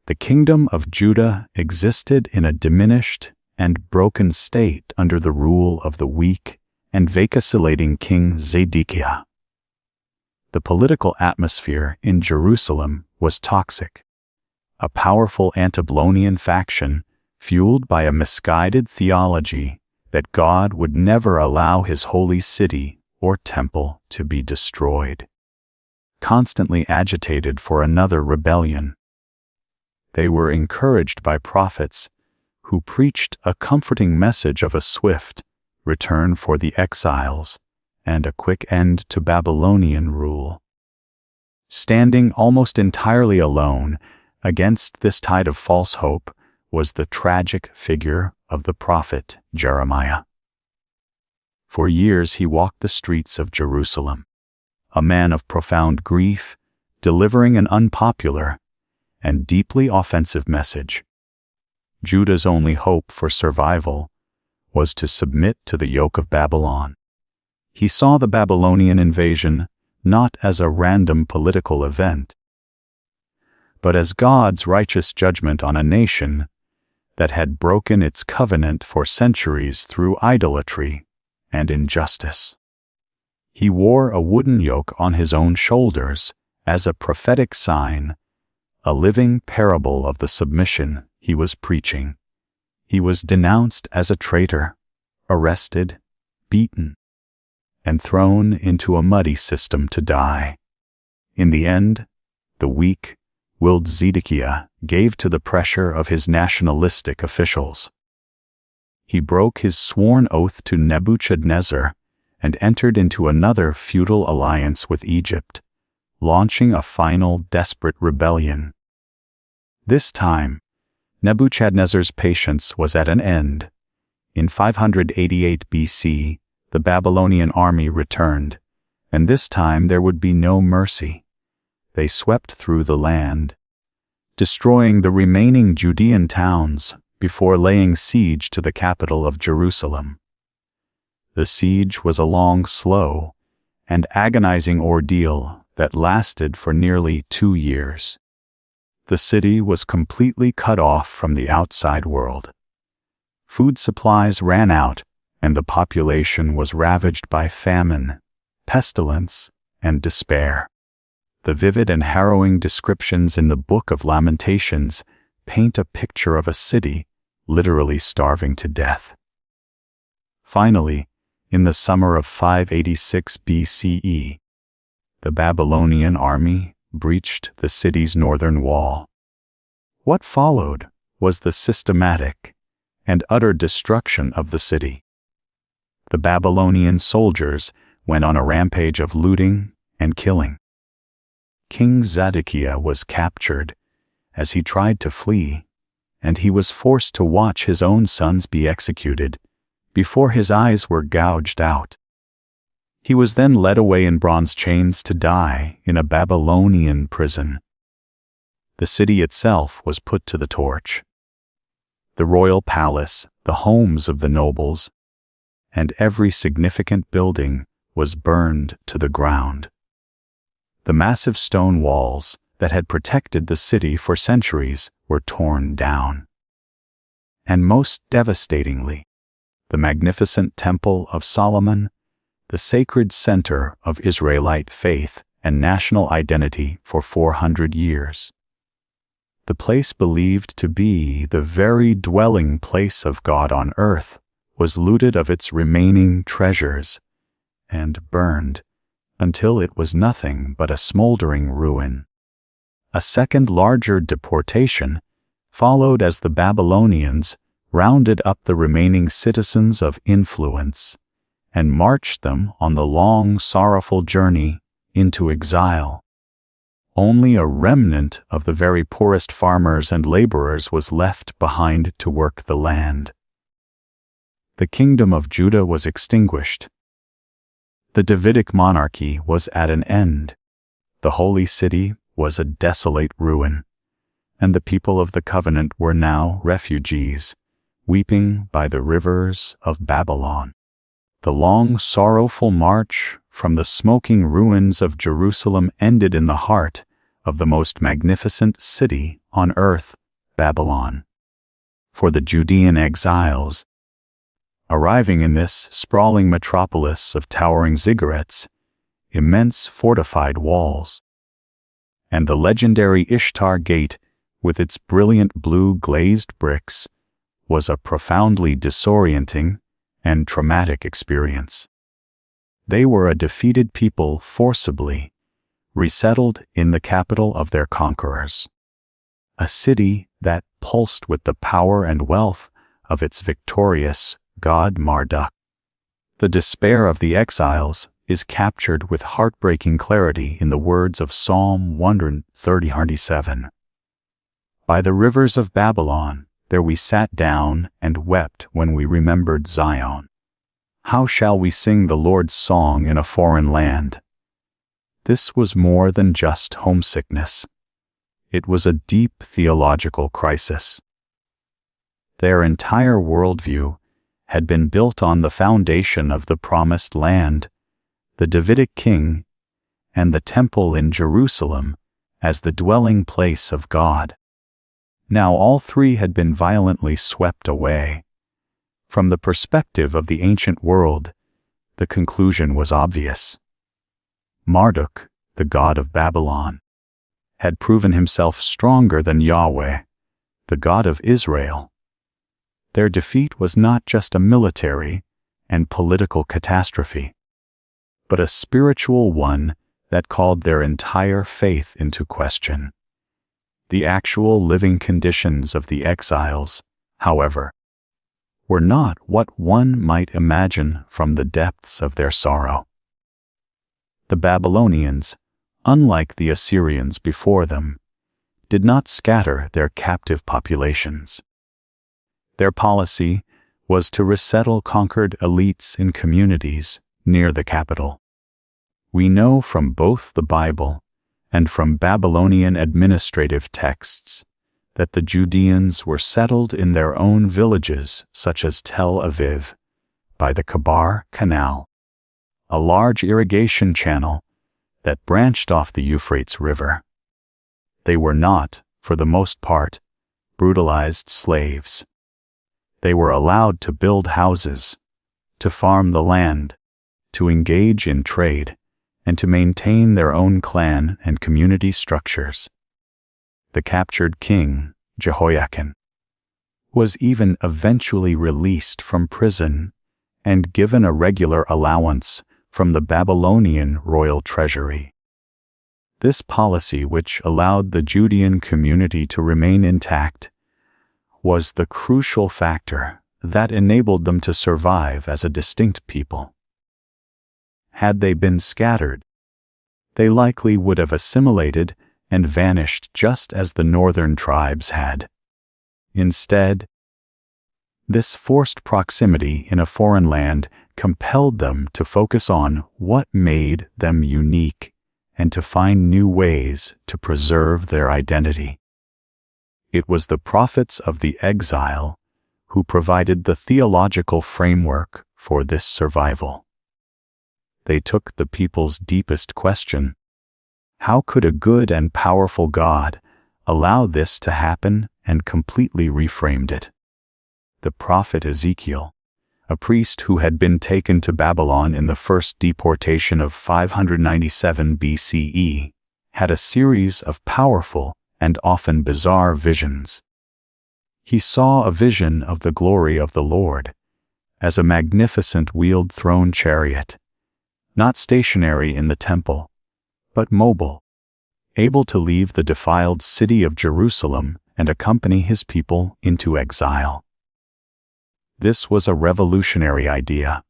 the kingdom of Judah existed in a diminished and broken state under the rule of the weak and vacillating King Zedekiah. The political atmosphere in Jerusalem was toxic. A powerful anti-Babylonian faction fueled by a misguided theology that God would never allow his holy city or temple to be destroyed, constantly agitated for another rebellion. They were encouraged by prophets who preached a comforting message of a swift return for the exiles and a quick end to Babylonian rule. Standing almost entirely alone against this tide of false hope was the tragic figure of the prophet Jeremiah. For years he walked the streets of Jerusalem, a man of profound grief, delivering an unpopular and deeply offensive message. Judah's only hope for survival was to submit to the yoke of Babylon. He saw the Babylonian invasion not as a random political event, but as God's righteous judgment on a nation that had broken its covenant for centuries through idolatry and injustice. He wore a wooden yoke on his own shoulders as a prophetic sign, a living parable of the submission he was preaching. He was denounced as a traitor, arrested, beaten, and thrown into a muddy system to die. In the end, the weak-willed Zedekiah gave to the pressure of his nationalistic officials. He broke his sworn oath to Nebuchadnezzar and entered into another feudal alliance with Egypt, launching a final desperate rebellion. This time, Nebuchadnezzar's patience was at an end. In 588 BC, the Babylonian army returned, and this time there would be no mercy. They swept through the land, destroying the remaining Judean towns before laying siege to the capital of Jerusalem. The siege was a long, slow, and agonizing ordeal that lasted for nearly 2 years. The city was completely cut off from the outside world. Food supplies ran out, and the population was ravaged by famine, pestilence, and despair. The vivid and harrowing descriptions in the Book of Lamentations paint a picture of a city literally starving to death. Finally, in the summer of 586 BCE, the Babylonian army breached the city's northern wall. What followed was the systematic and utter destruction of the city. The Babylonian soldiers went on a rampage of looting and killing. King Zedekiah was captured as he tried to flee, and he was forced to watch his own sons be executed before his eyes were gouged out. He was then led away in bronze chains to die in a Babylonian prison. The city itself was put to the torch. The royal palace, the homes of the nobles, and every significant building was burned to the ground. The massive stone walls that had protected the city for centuries were torn down. And most devastatingly, the magnificent Temple of Solomon, the sacred center of Israelite faith and national identity for 400 years. The place believed to be the very dwelling place of God on earth was looted of its remaining treasures and burned until it was nothing but a smoldering ruin. A second larger deportation followed as the Babylonians rounded up the remaining citizens of influence and marched them on the long, sorrowful journey into exile. Only a remnant of the very poorest farmers and laborers was left behind to work the land. The kingdom of Judah was extinguished. The Davidic monarchy was at an end. The holy city was a desolate ruin, and the people of the covenant were now refugees, weeping by the rivers of Babylon. The long, sorrowful march from the smoking ruins of Jerusalem ended in the heart of the most magnificent city on earth, Babylon. For the Judean exiles, arriving in this sprawling metropolis of towering ziggurats, immense fortified walls, and the legendary Ishtar Gate with its brilliant blue glazed bricks was a profoundly disorienting and traumatic experience. They were a defeated people forcibly resettled in the capital of their conquerors, a city that pulsed with the power and wealth of its victorious god Marduk. The despair of the exiles is captured with heartbreaking clarity in the words of Psalm 137. By the rivers of Babylon, there we sat down and wept when we remembered Zion. How shall we sing the Lord's song in a foreign land? This was more than just homesickness. It was a deep theological crisis. Their entire worldview had been built on the foundation of the Promised Land, the Davidic king, and the temple in Jerusalem as the dwelling place of God. Now all three had been violently swept away. From the perspective of the ancient world, the conclusion was obvious. Marduk, the god of Babylon, had proven himself stronger than Yahweh, the God of Israel. Their defeat was not just a military and political catastrophe, but a spiritual one that called their entire faith into question. The actual living conditions of the exiles, however, were not what one might imagine from the depths of their sorrow. The Babylonians, unlike the Assyrians before them, did not scatter their captive populations. Their policy was to resettle conquered elites in communities near the capital. We know from both the Bible and from Babylonian administrative texts that the Judeans were settled in their own villages such as Tel Aviv, by the Kabar Canal, a large irrigation channel that branched off the Euphrates River. They were not, for the most part, brutalized slaves. They were allowed to build houses, to farm the land, to engage in trade, and to maintain their own clan and community structures. The captured king, Jehoiakim, was even eventually released from prison and given a regular allowance from the Babylonian royal treasury. This policy, which allowed the Judean community to remain intact, was the crucial factor that enabled them to survive as a distinct people. Had they been scattered, they likely would have assimilated and vanished just as the northern tribes had. Instead, this forced proximity in a foreign land compelled them to focus on what made them unique and to find new ways to preserve their identity. It was the prophets of the exile who provided the theological framework for this survival. They took the people's deepest question: how could a good and powerful God allow this to happen, and completely reframed it. The prophet Ezekiel, a priest who had been taken to Babylon in the first deportation of 597 BCE, had a series of powerful and often bizarre visions. He saw a vision of the glory of the Lord as a magnificent wheeled throne chariot, not stationary in the temple, but mobile, able to leave the defiled city of Jerusalem and accompany his people into exile. This was a revolutionary idea.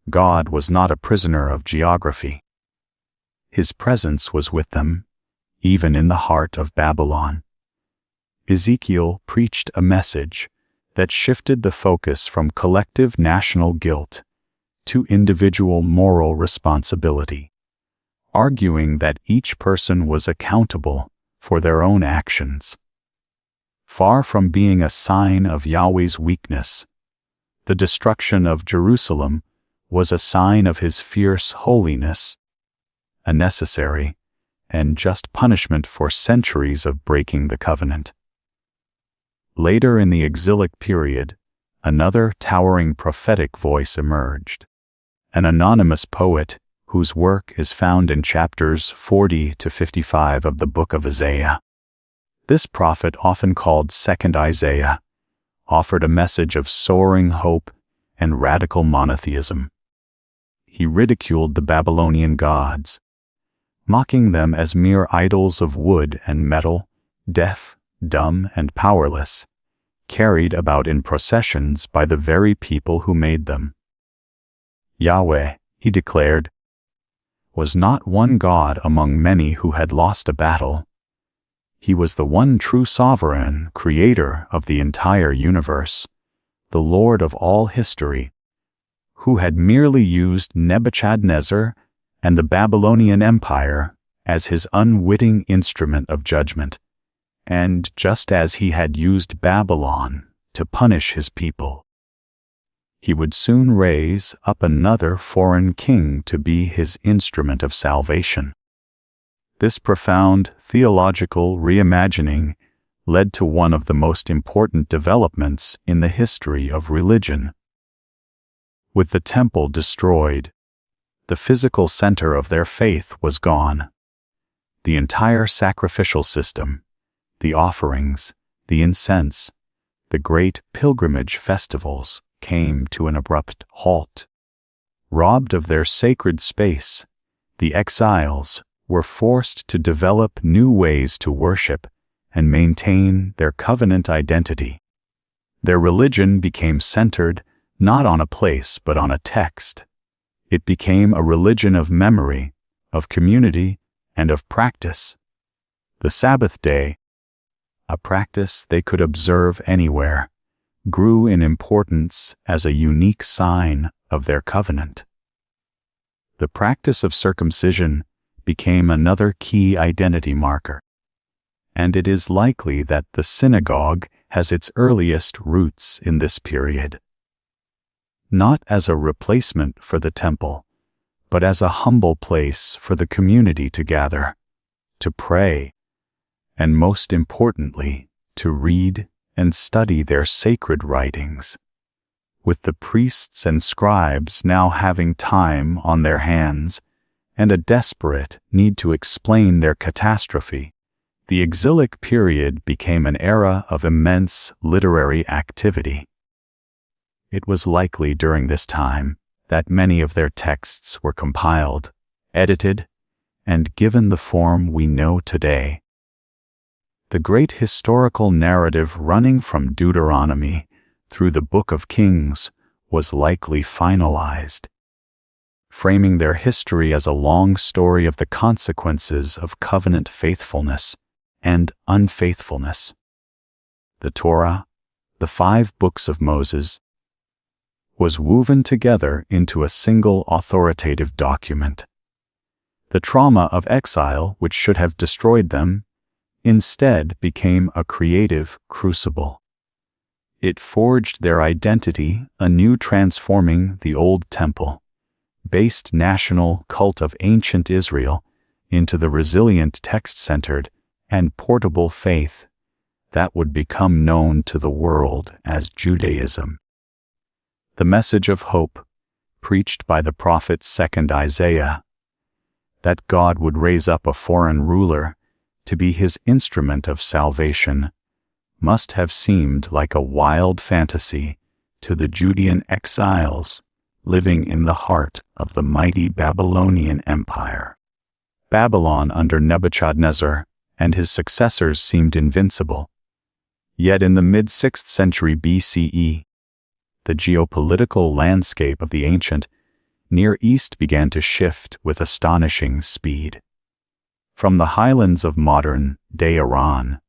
God was not a prisoner of geography. His presence was with them, even in the heart of Babylon. Ezekiel preached a message that shifted the focus from collective national guilt to individual moral responsibility, arguing that each person was accountable for their own actions. Far from being a sign of Yahweh's weakness, the destruction of Jerusalem was a sign of his fierce holiness, a necessary and just punishment for centuries of breaking the covenant. Later in the exilic period, another towering prophetic voice emerged, an anonymous poet whose work is found in chapters 40 to 55 of the book of Isaiah. This prophet, often called Second Isaiah, offered a message of soaring hope and radical monotheism. He ridiculed the Babylonian gods, mocking them as mere idols of wood and metal, deaf, dumb, and powerless, carried about in processions by the very people who made them. Yahweh, he declared, was not one God among many who had lost a battle. He was the one true sovereign, creator of the entire universe, the Lord of all history, who had merely used Nebuchadnezzar and the Babylonian Empire as his unwitting instrument of judgment, and just as he had used Babylon to punish his people, he would soon raise up another foreign king to be his instrument of salvation. This profound theological reimagining led to one of the most important developments in the history of religion. With the temple destroyed, the physical center of their faith was gone. The entire sacrificial system, the offerings, the incense, the great pilgrimage festivals came to an abrupt halt. Robbed of their sacred space, the exiles were forced to develop new ways to worship and maintain their covenant identity. Their religion became centered not on a place but on a text. It became a religion of memory, of community, and of practice. The Sabbath day, a practice they could observe anywhere, grew in importance as a unique sign of their covenant. The practice of circumcision became another key identity marker, and it is likely that the synagogue has its earliest roots in this period. Not as a replacement for the temple, but as a humble place for the community to gather, to pray, and most importantly, to read and study their sacred writings, with the priests and scribes now having time on their hands and a desperate need to explain their catastrophe, the exilic period became an era of immense literary activity. It was likely during this time that many of their texts were compiled, edited, and given the form we know today. The great historical narrative running from Deuteronomy through the Book of Kings was likely finalized, framing their history as a long story of the consequences of covenant faithfulness and unfaithfulness. The Torah, the 5 books of Moses, was woven together into a single authoritative document. The trauma of exile, which should have destroyed them, instead became a creative crucible. It forged their identity anew, transforming the old temple-based national cult of ancient Israel into the resilient text-centered and portable faith that would become known to the world as Judaism. The message of hope, preached by the prophet second Isaiah, that God would raise up a foreign ruler to be his instrument of salvation, must have seemed like a wild fantasy to the Judean exiles living in the heart of the mighty Babylonian Empire. Babylon under Nebuchadnezzar and his successors seemed invincible. Yet in the mid-6th century BCE, the geopolitical landscape of the ancient Near East began to shift with astonishing speed. From the highlands of modern-day Iran,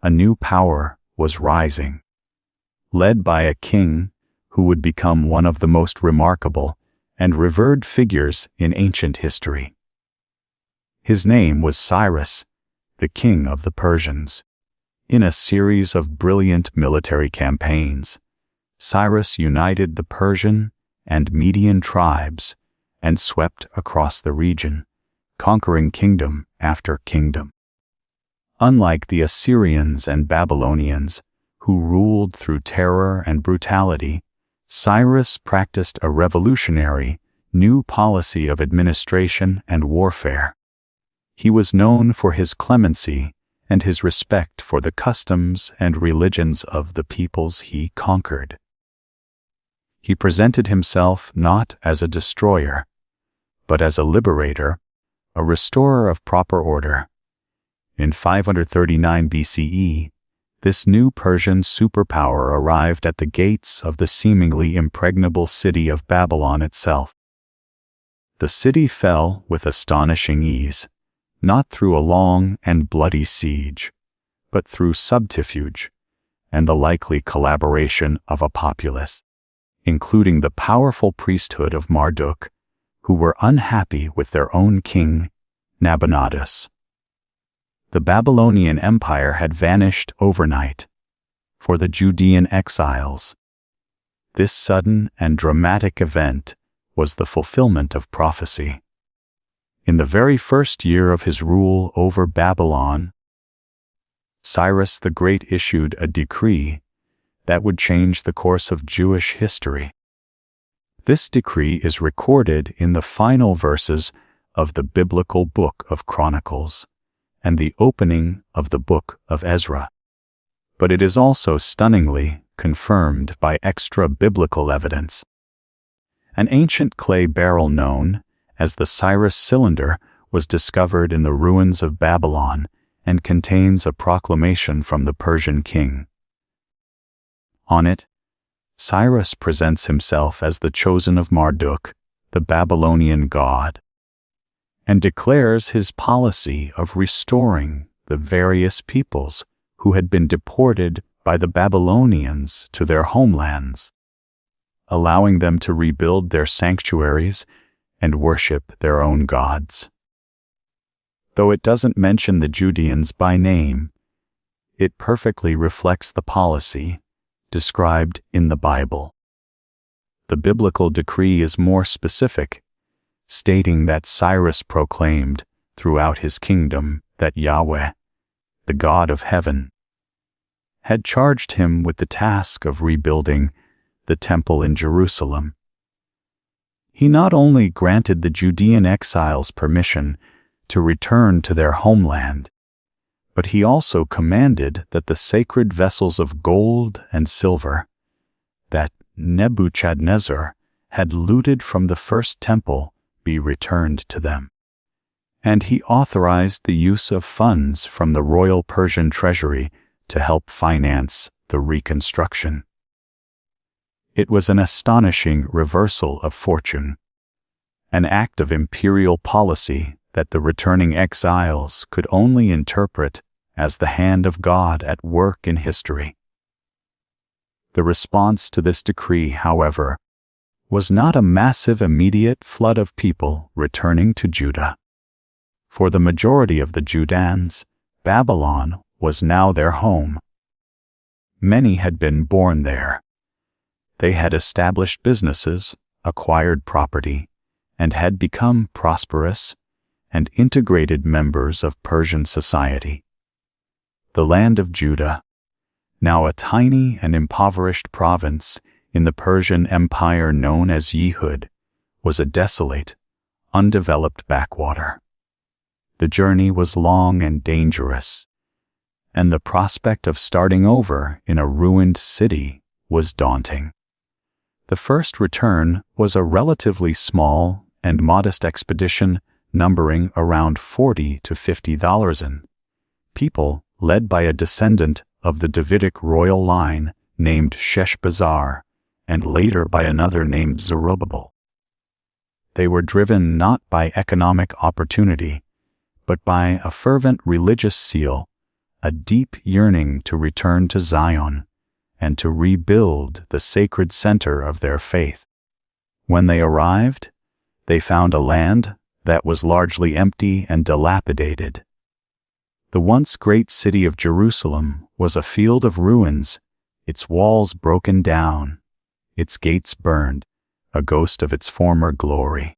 a new power was rising, led by a king who would become one of the most remarkable and revered figures in ancient history. His name was Cyrus, the king of the Persians. In a series of brilliant military campaigns, Cyrus united the Persian and Median tribes and swept across the region, conquering kingdom after kingdom. Unlike the Assyrians and Babylonians, who ruled through terror and brutality, Cyrus practiced a revolutionary, new policy of administration and warfare. He was known for his clemency and his respect for the customs and religions of the peoples he conquered. He presented himself not as a destroyer, but as a liberator, a restorer of proper order. In 539 BCE, this new Persian superpower arrived at the gates of the seemingly impregnable city of Babylon itself. The city fell with astonishing ease, not through a long and bloody siege, but through subterfuge and the likely collaboration of a populace, including the powerful priesthood of Marduk, who were unhappy with their own king, Nabonidus. The Babylonian Empire had vanished overnight. For the Judean exiles, this sudden and dramatic event was the fulfillment of prophecy. In the very first year of his rule over Babylon, Cyrus the Great issued a decree that would change the course of Jewish history. This decree is recorded in the final verses of the biblical book of Chronicles and the opening of the book of Ezra. But it is also stunningly confirmed by extra-biblical evidence. An ancient clay barrel known as the Cyrus cylinder was discovered in the ruins of Babylon and contains a proclamation from the Persian king. On it, Cyrus presents himself as the chosen of Marduk, the Babylonian god, and declares his policy of restoring the various peoples who had been deported by the Babylonians to their homelands, allowing them to rebuild their sanctuaries and worship their own gods. Though it doesn't mention the Judeans by name, it perfectly reflects the policy described in the Bible. The biblical decree is more specific, stating that Cyrus proclaimed throughout his kingdom that Yahweh, the God of heaven, had charged him with the task of rebuilding the temple in Jerusalem. He not only granted the Judean exiles permission to return to their homeland, but he also commanded that the sacred vessels of gold and silver that Nebuchadnezzar had looted from the first temple be returned to them. And he authorized the use of funds from the royal Persian treasury to help finance the reconstruction. It was an astonishing reversal of fortune, an act of imperial policy that the returning exiles could only interpret as the hand of God at work in history. The response to this decree, however, was not a massive immediate flood of people returning to Judah. For the majority of the Judans, Babylon was now their home. Many had been born there. They had established businesses, acquired property, and had become prosperous and integrated members of Persian society. The land of Judah, now a tiny and impoverished province in the Persian Empire known as Yehud, was a desolate, undeveloped backwater. The journey was long and dangerous, and the prospect of starting over in a ruined city was daunting. The first return was a relatively small and modest expedition numbering around 40 to 50,000 people, led by a descendant of the Davidic royal line named Sheshbazzar, and later by another named Zerubbabel. They were driven not by economic opportunity, but by a fervent religious zeal, a deep yearning to return to Zion and to rebuild the sacred center of their faith. When they arrived, they found a land that was largely empty and dilapidated. The once great city of Jerusalem was a field of ruins, its walls broken down, its gates burned, a ghost of its former glory.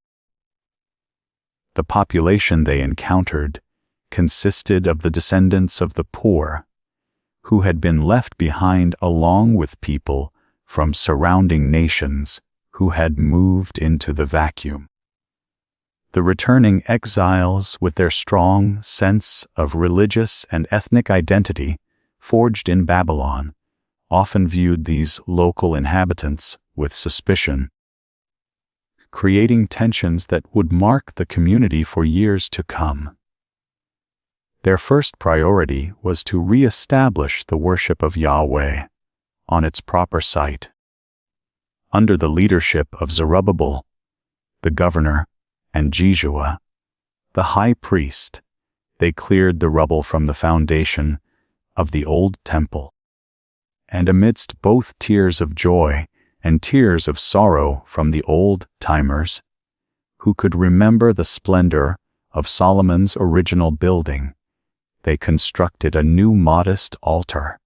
The population they encountered consisted of the descendants of the poor, who had been left behind along with people from surrounding nations who had moved into the vacuum. The returning exiles, with their strong sense of religious and ethnic identity forged in Babylon, often viewed these local inhabitants with suspicion, creating tensions that would mark the community for years to come. Their first priority was to re-establish the worship of Yahweh on its proper site. Under the leadership of Zerubbabel, the governor, and Jeshua, the high priest, they cleared the rubble from the foundation of the old temple. And amidst both tears of joy and tears of sorrow from the old-timers, who could remember the splendor of Solomon's original building, they constructed a new modest altar.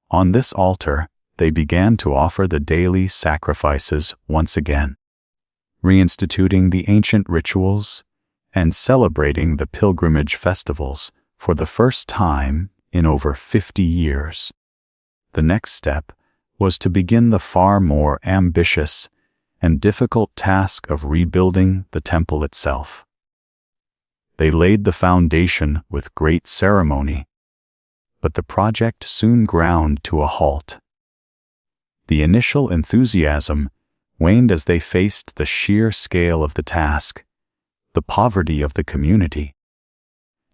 On this altar, they began to offer the daily sacrifices once again, reinstituting the ancient rituals and celebrating the pilgrimage festivals for the first time in over 50 years. The next step was to begin the far more ambitious and difficult task of rebuilding the temple itself. They laid the foundation with great ceremony, but the project soon ground to a halt. The initial enthusiasm waned as they faced the sheer scale of the task, the poverty of the community,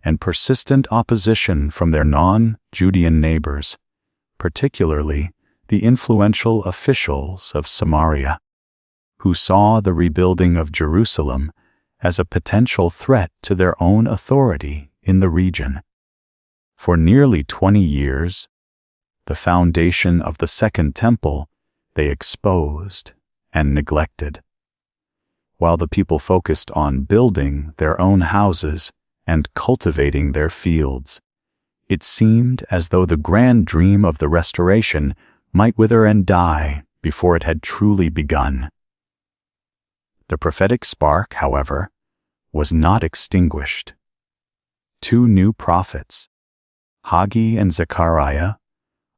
and persistent opposition from their non-Judean neighbors, particularly the influential officials of Samaria, who saw the rebuilding of Jerusalem as a potential threat to their own authority in the region. For nearly 20 years, the foundation of the Second Temple they exposed and neglected, while the people focused on building their own houses and cultivating their fields. It seemed as though the grand dream of the restoration might wither and die before it had truly begun. The prophetic spark, however, was not extinguished. Two new prophets, Haggai and Zechariah,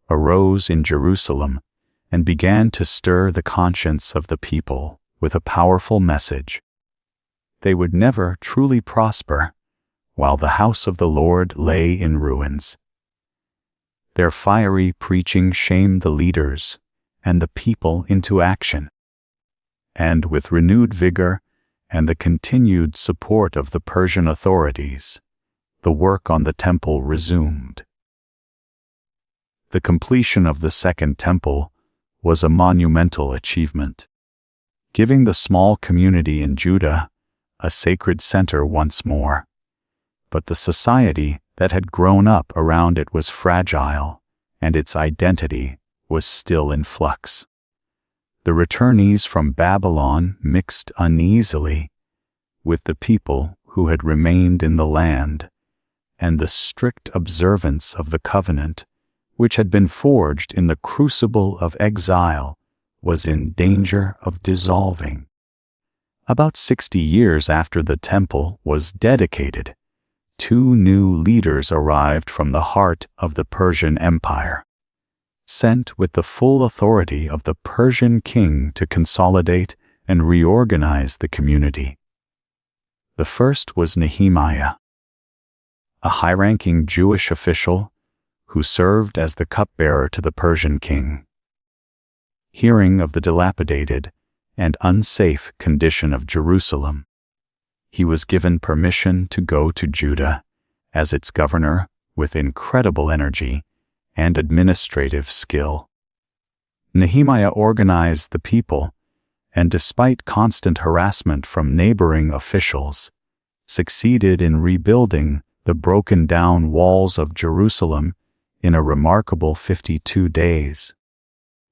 arose in Jerusalem and began to stir the conscience of the people with a powerful message. They would never truly prosper while the house of the Lord lay in ruins. Their fiery preaching shamed the leaders and the people into action. And with renewed vigor and the continued support of the Persian authorities, the work on the temple resumed. The completion of the Second Temple was a monumental achievement, giving the small community in Judah a sacred center once more. But the society that had grown up around it was fragile, and its identity was still in flux. The returnees from Babylon mixed uneasily with the people who had remained in the land, and the strict observance of the covenant, which had been forged in the crucible of exile, was in danger of dissolving. About 60 years after the temple was dedicated, 2 new leaders arrived from the heart of the Persian Empire, sent with the full authority of the Persian king to consolidate and reorganize the community. The first was Nehemiah, a high-ranking Jewish official who served as the cupbearer to the Persian king. Hearing of the dilapidated and unsafe condition of Jerusalem, he was given permission to go to Judah as its governor with incredible energy and administrative skill. Nehemiah organized the people, and despite constant harassment from neighboring officials, succeeded in rebuilding the broken-down walls of Jerusalem in a remarkable 52 days.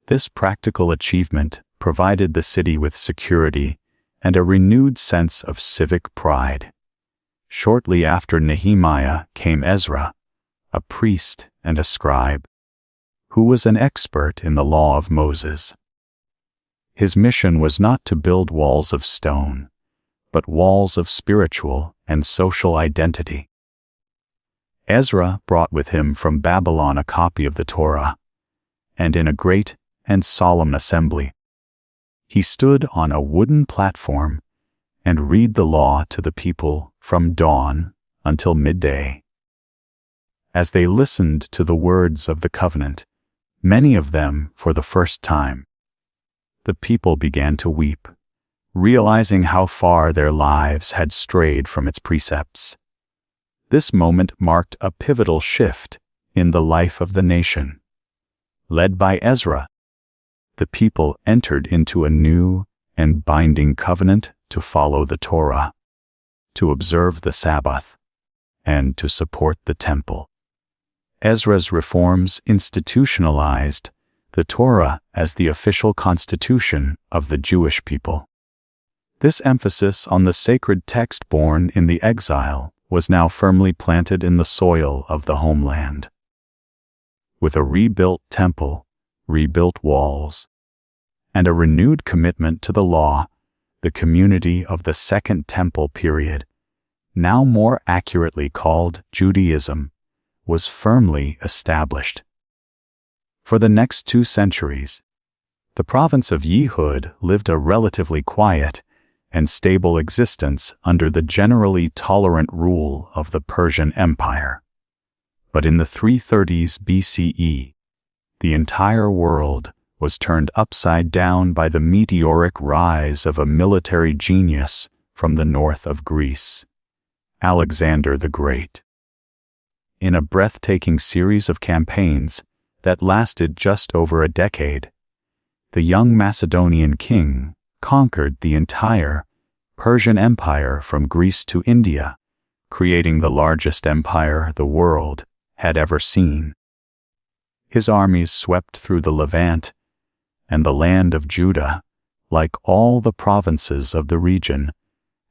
This practical achievement provided the city with security and a renewed sense of civic pride. Shortly after Nehemiah came Ezra, a priest and a scribe, who was an expert in the law of Moses. His mission was not to build walls of stone, but walls of spiritual and social identity. Ezra brought with him from Babylon a copy of the Torah, and in a great and solemn assembly, he stood on a wooden platform and read the law to the people from dawn until midday. As they listened to the words of the covenant, many of them for the first time, the people began to weep, realizing how far their lives had strayed from its precepts. This moment marked a pivotal shift in the life of the nation. Led by Ezra, the people entered into a new and binding covenant to follow the Torah, to observe the Sabbath, and to support the temple. Ezra's reforms institutionalized the Torah as the official constitution of the Jewish people. This emphasis on the sacred text born in the exile was now firmly planted in the soil of the homeland. With a rebuilt temple, rebuilt walls, and a renewed commitment to the law, the community of the Second Temple period, now more accurately called Judaism, was firmly established. For the next 2 centuries, the province of Yehud lived a relatively quiet and stable existence under the generally tolerant rule of the Persian Empire. But in the 330s BCE, the entire world was turned upside down by the meteoric rise of a military genius from the north of Greece, Alexander the Great. In a breathtaking series of campaigns that lasted just over a decade, the young Macedonian king conquered the entire Persian Empire from Greece to India, creating the largest empire the world had ever seen. His armies swept through the Levant, and the land of Judah, like all the provinces of the region,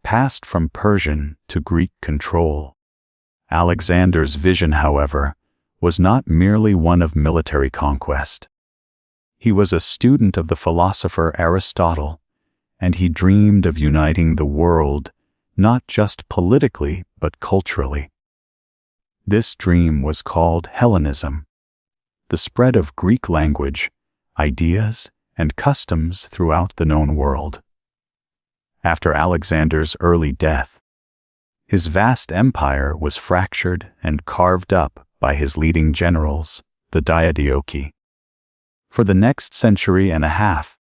passed from Persian to Greek control. Alexander's vision, however, was not merely one of military conquest. He was a student of the philosopher Aristotle, and he dreamed of uniting the world not just politically but culturally. This dream was called Hellenism, the spread of Greek language, ideas, and customs throughout the known world. after Alexander's early death. His vast empire was fractured and carved up by his leading generals, the Diadochi. For the next century and a half,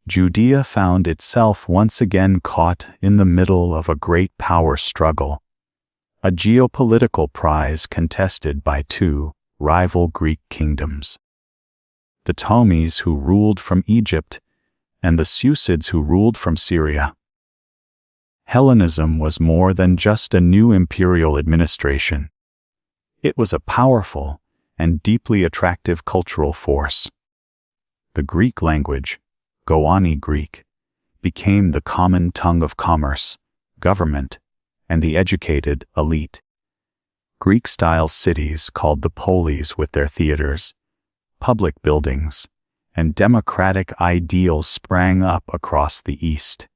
Judea found itself once again caught in the middle of a great power struggle, a geopolitical prize contested by two rival Greek kingdoms. The Ptolemies, who ruled from Egypt, and the Seleucids, who ruled from Syria. Hellenism was more than just a new imperial administration. It was a powerful and deeply attractive cultural force. The Greek language, Goani Greek, became the common tongue of commerce, government, and the educated elite. Greek-style cities called the polis, with their theaters, public buildings, and democratic ideals sprang up across the East.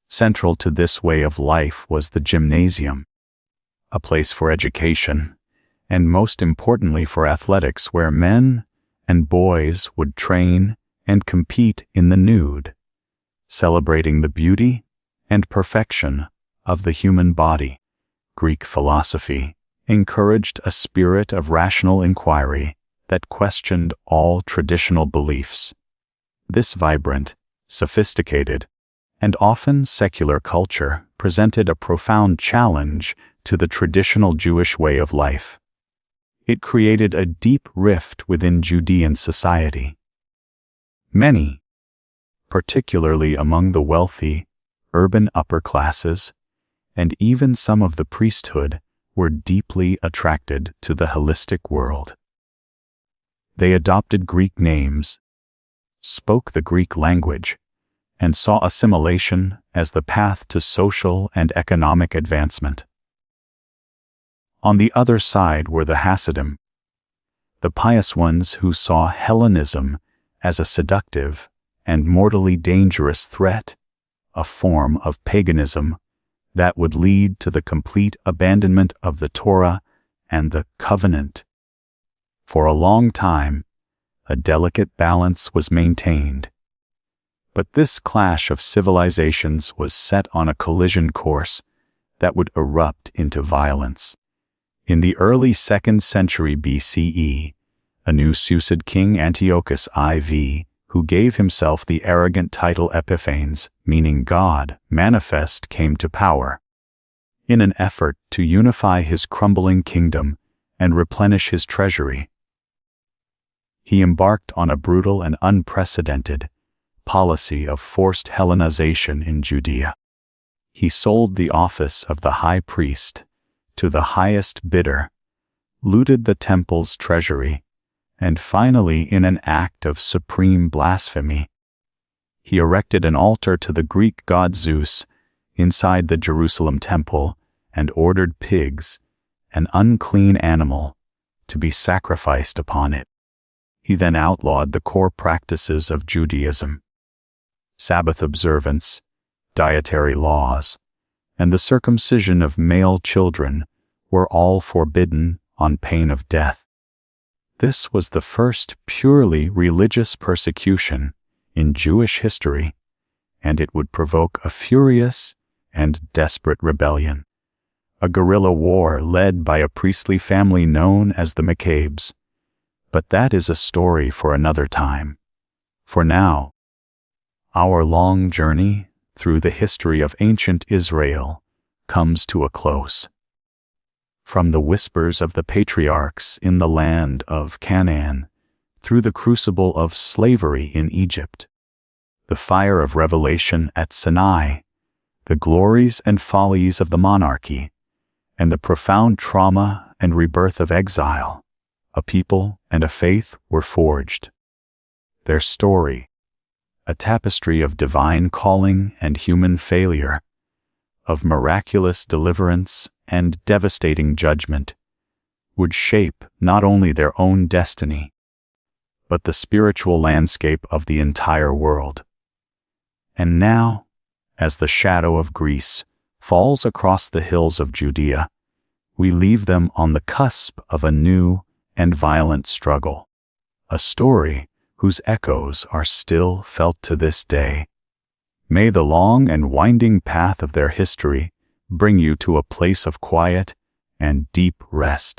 Central to this way of life was the gymnasium, a place for education, and most importantly for athletics, where men and boys would train and compete in the nude, celebrating the beauty and perfection of the human body. Greek philosophy encouraged a spirit of rational inquiry that questioned all traditional beliefs. This vibrant, sophisticated, and often secular culture presented a profound challenge to the traditional Jewish way of life. It created a deep rift within Judean society. Many, particularly among the wealthy, urban upper classes, and even some of the priesthood, were deeply attracted to the Hellenistic world. They adopted Greek names, spoke the Greek language, and saw assimilation as the path to social and economic advancement. On the other side were the Hasidim, the pious ones who saw Hellenism as a seductive and mortally dangerous threat, a form of paganism that would lead to the complete abandonment of the Torah and the covenant. For a long time, a delicate balance was maintained. But this clash of civilizations was set on a collision course that would erupt into violence. In the early 2nd century BCE, a new Seleucid king, Antiochus IV, who gave himself the arrogant title Epiphanes, meaning God manifest, came to power. In an effort to unify his crumbling kingdom and replenish his treasury, he embarked on a brutal and unprecedented policy of forced Hellenization in Judea. He sold the office of the high priest to the highest bidder, looted the temple's treasury, and finally, in an act of supreme blasphemy, he erected an altar to the Greek god Zeus inside the Jerusalem temple and ordered pigs, an unclean animal, to be sacrificed upon it. He then outlawed the core practices of Judaism. Sabbath observance, dietary laws, and the circumcision of male children were all forbidden on pain of death. This was the first purely religious persecution in Jewish history, and it would provoke a furious and desperate rebellion, a guerrilla war led by a priestly family known as the Maccabes. But that is a story for another time. For now, our long journey through the history of ancient Israel comes to a close. From the whispers of the patriarchs in the land of Canaan, through the crucible of slavery in Egypt, the fire of revelation at Sinai, the glories and follies of the monarchy, and the profound trauma and rebirth of exile, a people and a faith were forged. Their story, a tapestry of divine calling and human failure, of miraculous deliverance and devastating judgment, would shape not only their own destiny, but the spiritual landscape of the entire world. And now, as the shadow of Greece falls across the hills of Judea, we leave them on the cusp of a new and violent struggle, a story whose echoes are still felt to this day. May the long and winding path of their history bring you to a place of quiet and deep rest.